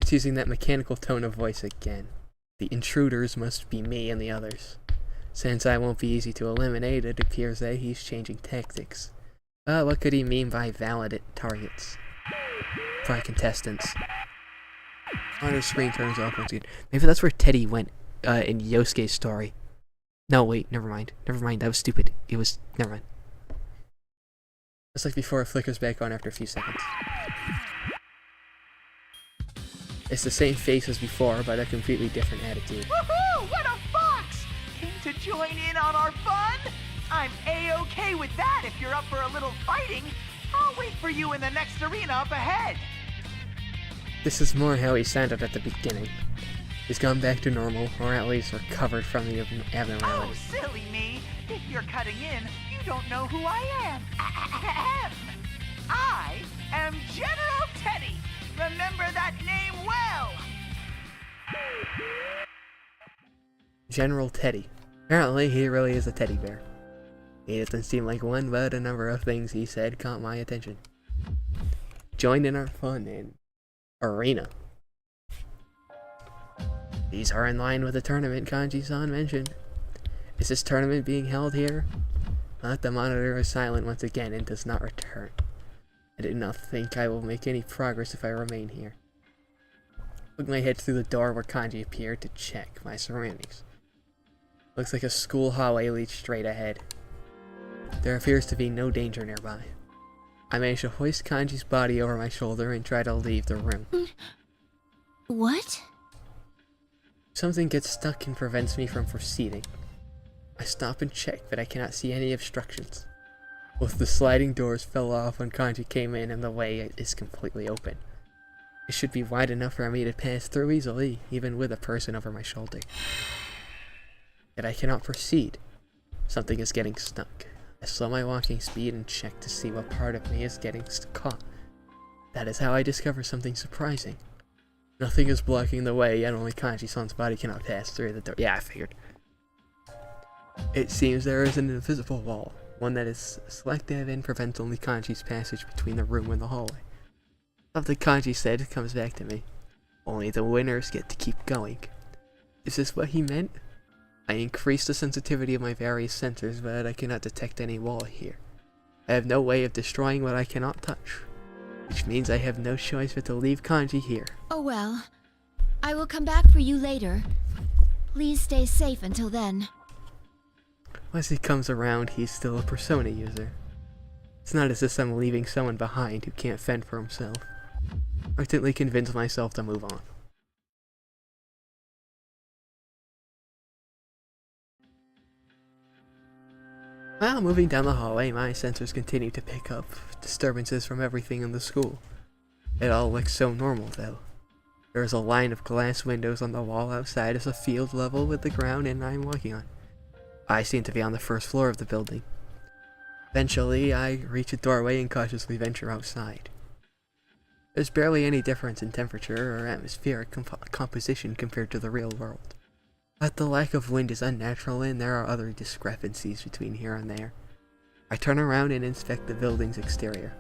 Speaker 1: It's using that mechanical tone of voice again. The intruders must be me and the others. Since I won't be easy to eliminate, it appears that he's changing tactics. What could he mean by valid targets? By contestants. On the screen turns off once again. Maybe that's where Teddy went in Yosuke's story. No, wait, never mind. Never mind, that was stupid. It was... Never mind. Just like before, it flickers back on after a few seconds. It's the same face as before, but a completely different attitude.
Speaker 5: Woohoo! What a fox! Came to join in on our fun? I'm A-okay with that if you're up for a little fighting. I'll wait for you in the next arena up ahead.
Speaker 1: This is more how he sounded at the beginning. He's gone back to normal, or at least recovered from the abnormality.
Speaker 5: Oh, silly me. If you're cutting in, you don't know who I am. I am General Teddy. Remember that name well.
Speaker 1: General Teddy. Apparently, he really is a teddy bear. He doesn't seem like one, but a number of things he said caught my attention. Joined in our fun in arena. These are in line with the tournament Kanji-san mentioned. Is this tournament being held here? But the monitor is silent once again and does not return. I do not think I will make any progress if I remain here. Look my head through the door where Kanji appeared to check my surroundings. Looks like a school hallway leads straight ahead. There appears to be no danger nearby. I manage to hoist Kanji's body over my shoulder and try to leave the room.
Speaker 4: What?
Speaker 1: Something gets stuck and prevents me from proceeding. I stop and check, but I cannot see any obstructions. Both the sliding doors fell off when Kanji came in and the way is completely open. It should be wide enough for me to pass through easily, even with a person over my shoulder. Yet I cannot proceed. Something is getting stuck. I slow my walking speed and check to see what part of me is getting caught. That is how I discover something surprising. Nothing is blocking the way, yet only Kanji-san's body cannot pass through the door. Yeah, I figured. It seems there is an invisible wall, one that is selective and prevents only Kanji's passage between the room and the hallway. Something Kanji said comes back to me. Only the winners get to keep going. Is this what he meant? I increased the sensitivity of my various sensors, but I cannot detect any wall here. I have no way of destroying what I cannot touch, which means I have no choice but to leave Kanji here.
Speaker 7: Oh well. I will come back for you later. Please stay safe until then.
Speaker 1: Once he comes around, he's still a Persona user. It's not as if I'm leaving someone behind who can't fend for himself. I instantly convince myself to move on. While moving down the hallway, my sensors continue to pick up disturbances from everything in the school. It all looks so normal, though. There is a line of glass windows on the wall outside as a field level with the ground and I'm walking on. I seem to be on the first floor of the building. Eventually, I reach a doorway and cautiously venture outside. There's barely any difference in temperature or atmospheric composition compared to the real world. But the lack of wind is unnatural and there are other discrepancies between here and there. I turn around and inspect the building's exterior.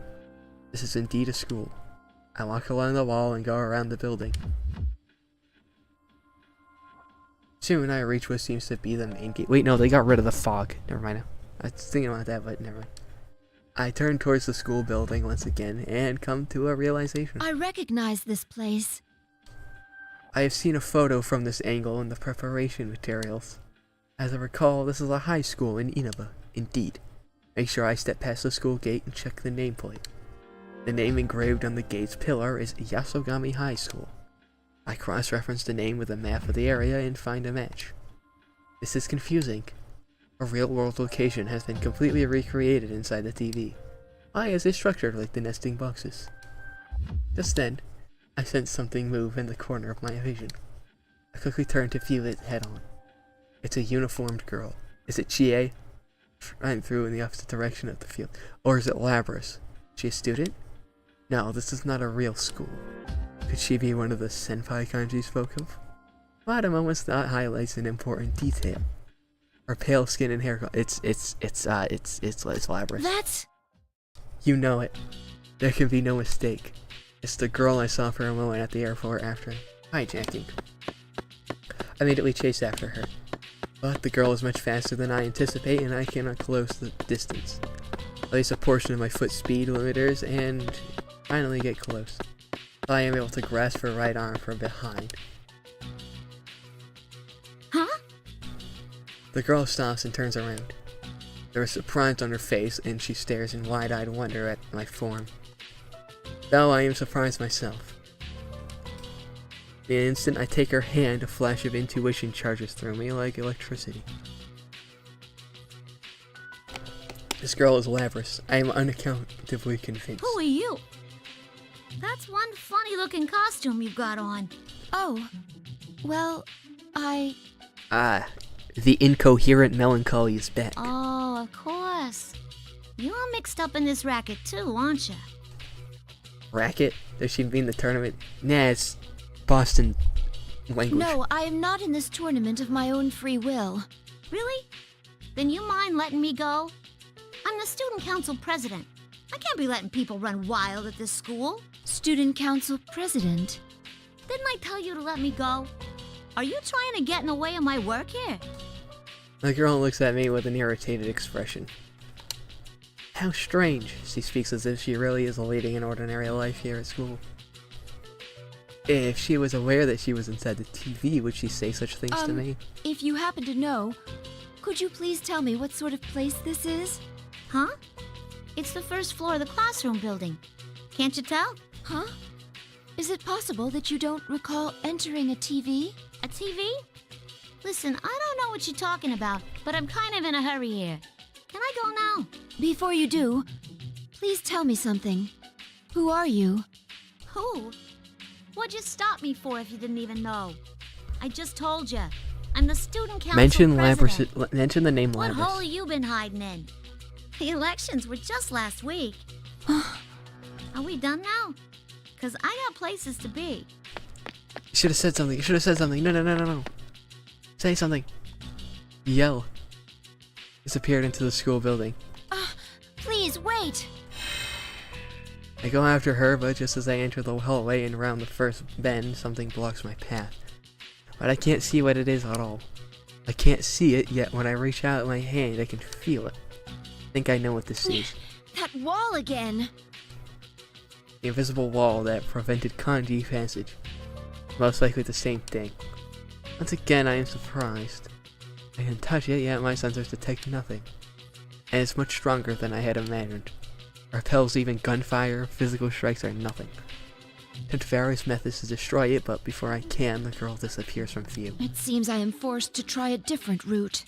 Speaker 1: This is indeed a school. I walk along the wall and go around the building. Soon I reach what seems to be the main gate. Wait, no, they got rid of the fog. Never mind. I was thinking about that, but never mind. I turn towards the school building once again and come to a realization.
Speaker 7: I recognize this place.
Speaker 1: I have seen a photo from this angle in the preparation materials. As I recall, this is a high school in Inaba. Indeed. Make sure I step past the school gate and check the nameplate. The name engraved on the gate's pillar is Yasogami High School. I cross-reference the name with a map of the area and find a match. This is confusing. A real-world location has been completely recreated inside the TV. Why is it structured like the nesting boxes? Just then, I sense something move in the corner of my vision. I quickly turn to view it head-on. It's a uniformed girl. Is it Chie? I'm through in the opposite direction of the field. Or is it Labras? Is she a student? No, this is not a real school. Could she be one of the senpai Kanji spoke of? But a moment's thought highlights an important detail. Her pale skin and hair color. It's Labras.
Speaker 7: That's...
Speaker 1: You know it. There can be no mistake. It's the girl I saw for a moment at the airport after hijacking. I immediately chase after her. But the girl is much faster than I anticipate and I cannot close the distance. I place a portion of my foot speed limiters and finally get close. I am able to grasp her right arm from behind.
Speaker 4: Huh?
Speaker 1: The girl stops and turns around. There is surprise on her face, and she stares in wide-eyed wonder at my form. Though I am surprised myself. In an instant, I take her hand, a flash of intuition charges through me like electricity. This girl is Lavris. I am unaccountably convinced.
Speaker 4: Who are you? That's one funny-looking costume you've got on.
Speaker 7: Oh, well,
Speaker 1: The incoherent melancholy is back.
Speaker 4: Oh, of course. You're mixed up in this racket too, aren't you?
Speaker 1: Racket? Does she mean the tournament? Nah, it's Boston language.
Speaker 7: No, I am not in this tournament of my own free will.
Speaker 4: Really? Then you mind letting me go? I'm the student council president. I can't be letting people run wild at this school.
Speaker 7: Student council president?
Speaker 4: Didn't I tell you to let me go? Are you trying to get in the way of my work here?
Speaker 1: The girl looks at me with an irritated expression. How strange. She speaks as if she really is leading an ordinary life here at school. If she was aware that she was inside the TV, would she say such things to me?
Speaker 7: If you happen to know, could you please tell me what sort of place this is?
Speaker 4: Huh? It's the first floor of the classroom building. Can't you tell?
Speaker 7: Huh? Is it possible that you don't recall entering a TV?
Speaker 4: A TV? Listen, I don't know what you're talking about, but I'm kind of in a hurry here. Can I go now?
Speaker 7: Before you do, please tell me something. Who are you?
Speaker 4: Who? What'd you stop me for if you didn't even know? I just told you. I'm the student council president.
Speaker 1: Mention the name
Speaker 4: What
Speaker 1: Lavris.
Speaker 4: hole have you been hiding in? The elections were just last week. Are we done now? Because I got places to be.
Speaker 1: You should have said something. You should have said something. No. Say something. Yell. Disappeared into the school building.
Speaker 7: Please, wait!
Speaker 1: I go after her, but just as I enter the hallway and around the first bend, something blocks my path. But I can't see what it is at all. I can't see it, yet when I reach out my hand, I can feel it. I think I know what this is.
Speaker 7: That wall again!
Speaker 1: The invisible wall that prevented Kanji passage. Most likely the same thing. Once again, I am surprised. I can touch it, yet my sensors detect nothing. And it's much stronger than I had imagined. Repels even gunfire, physical strikes are nothing. Attempt various methods to destroy it, but before I can, the girl disappears from view.
Speaker 7: It seems I am forced to try a different route.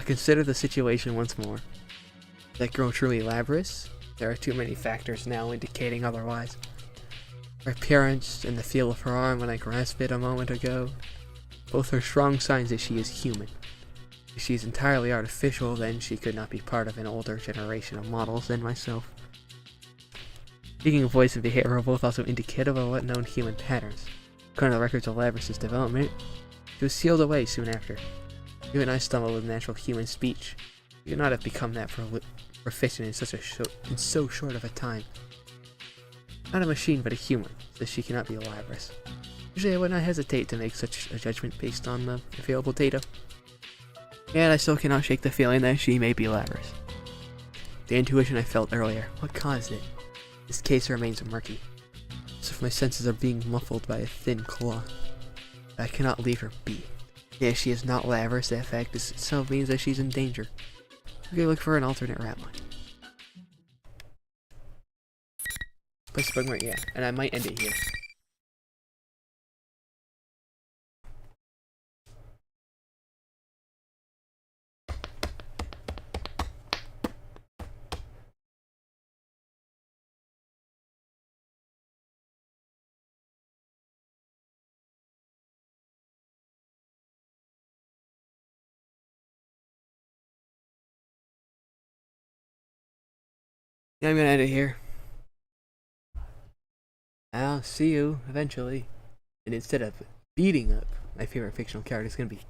Speaker 1: I consider the situation once more. Is that girl truly Lavris? There are too many factors now indicating otherwise. Her appearance and the feel of her arm when I grasped it a moment ago, both are strong signs that she is human. If she is entirely artificial, then she could not be part of an older generation of models than myself. Speaking of voice and behavior are both also indicative of unknown human patterns. According to the records of Lavris' development, she was sealed away soon after. Even I stumbled with natural human speech. She could not have become that proficient in so short of a time. Not a machine, but a human, so she cannot be a Lavris. Usually I would not hesitate to make such a judgment based on the available data. Yet I still cannot shake the feeling that she may be Lavris. The intuition I felt earlier, what caused it? This case remains murky, as if my senses are being muffled by a thin cloth. I cannot leave her be. If she is not Lavris, that fact itself means that she's in danger. We can look for an alternate route line. Place the bookmark, yeah, and I might end it here. Yeah, I'm gonna end it here. I'll see you eventually. And instead of beating up my favorite fictional character, it's gonna be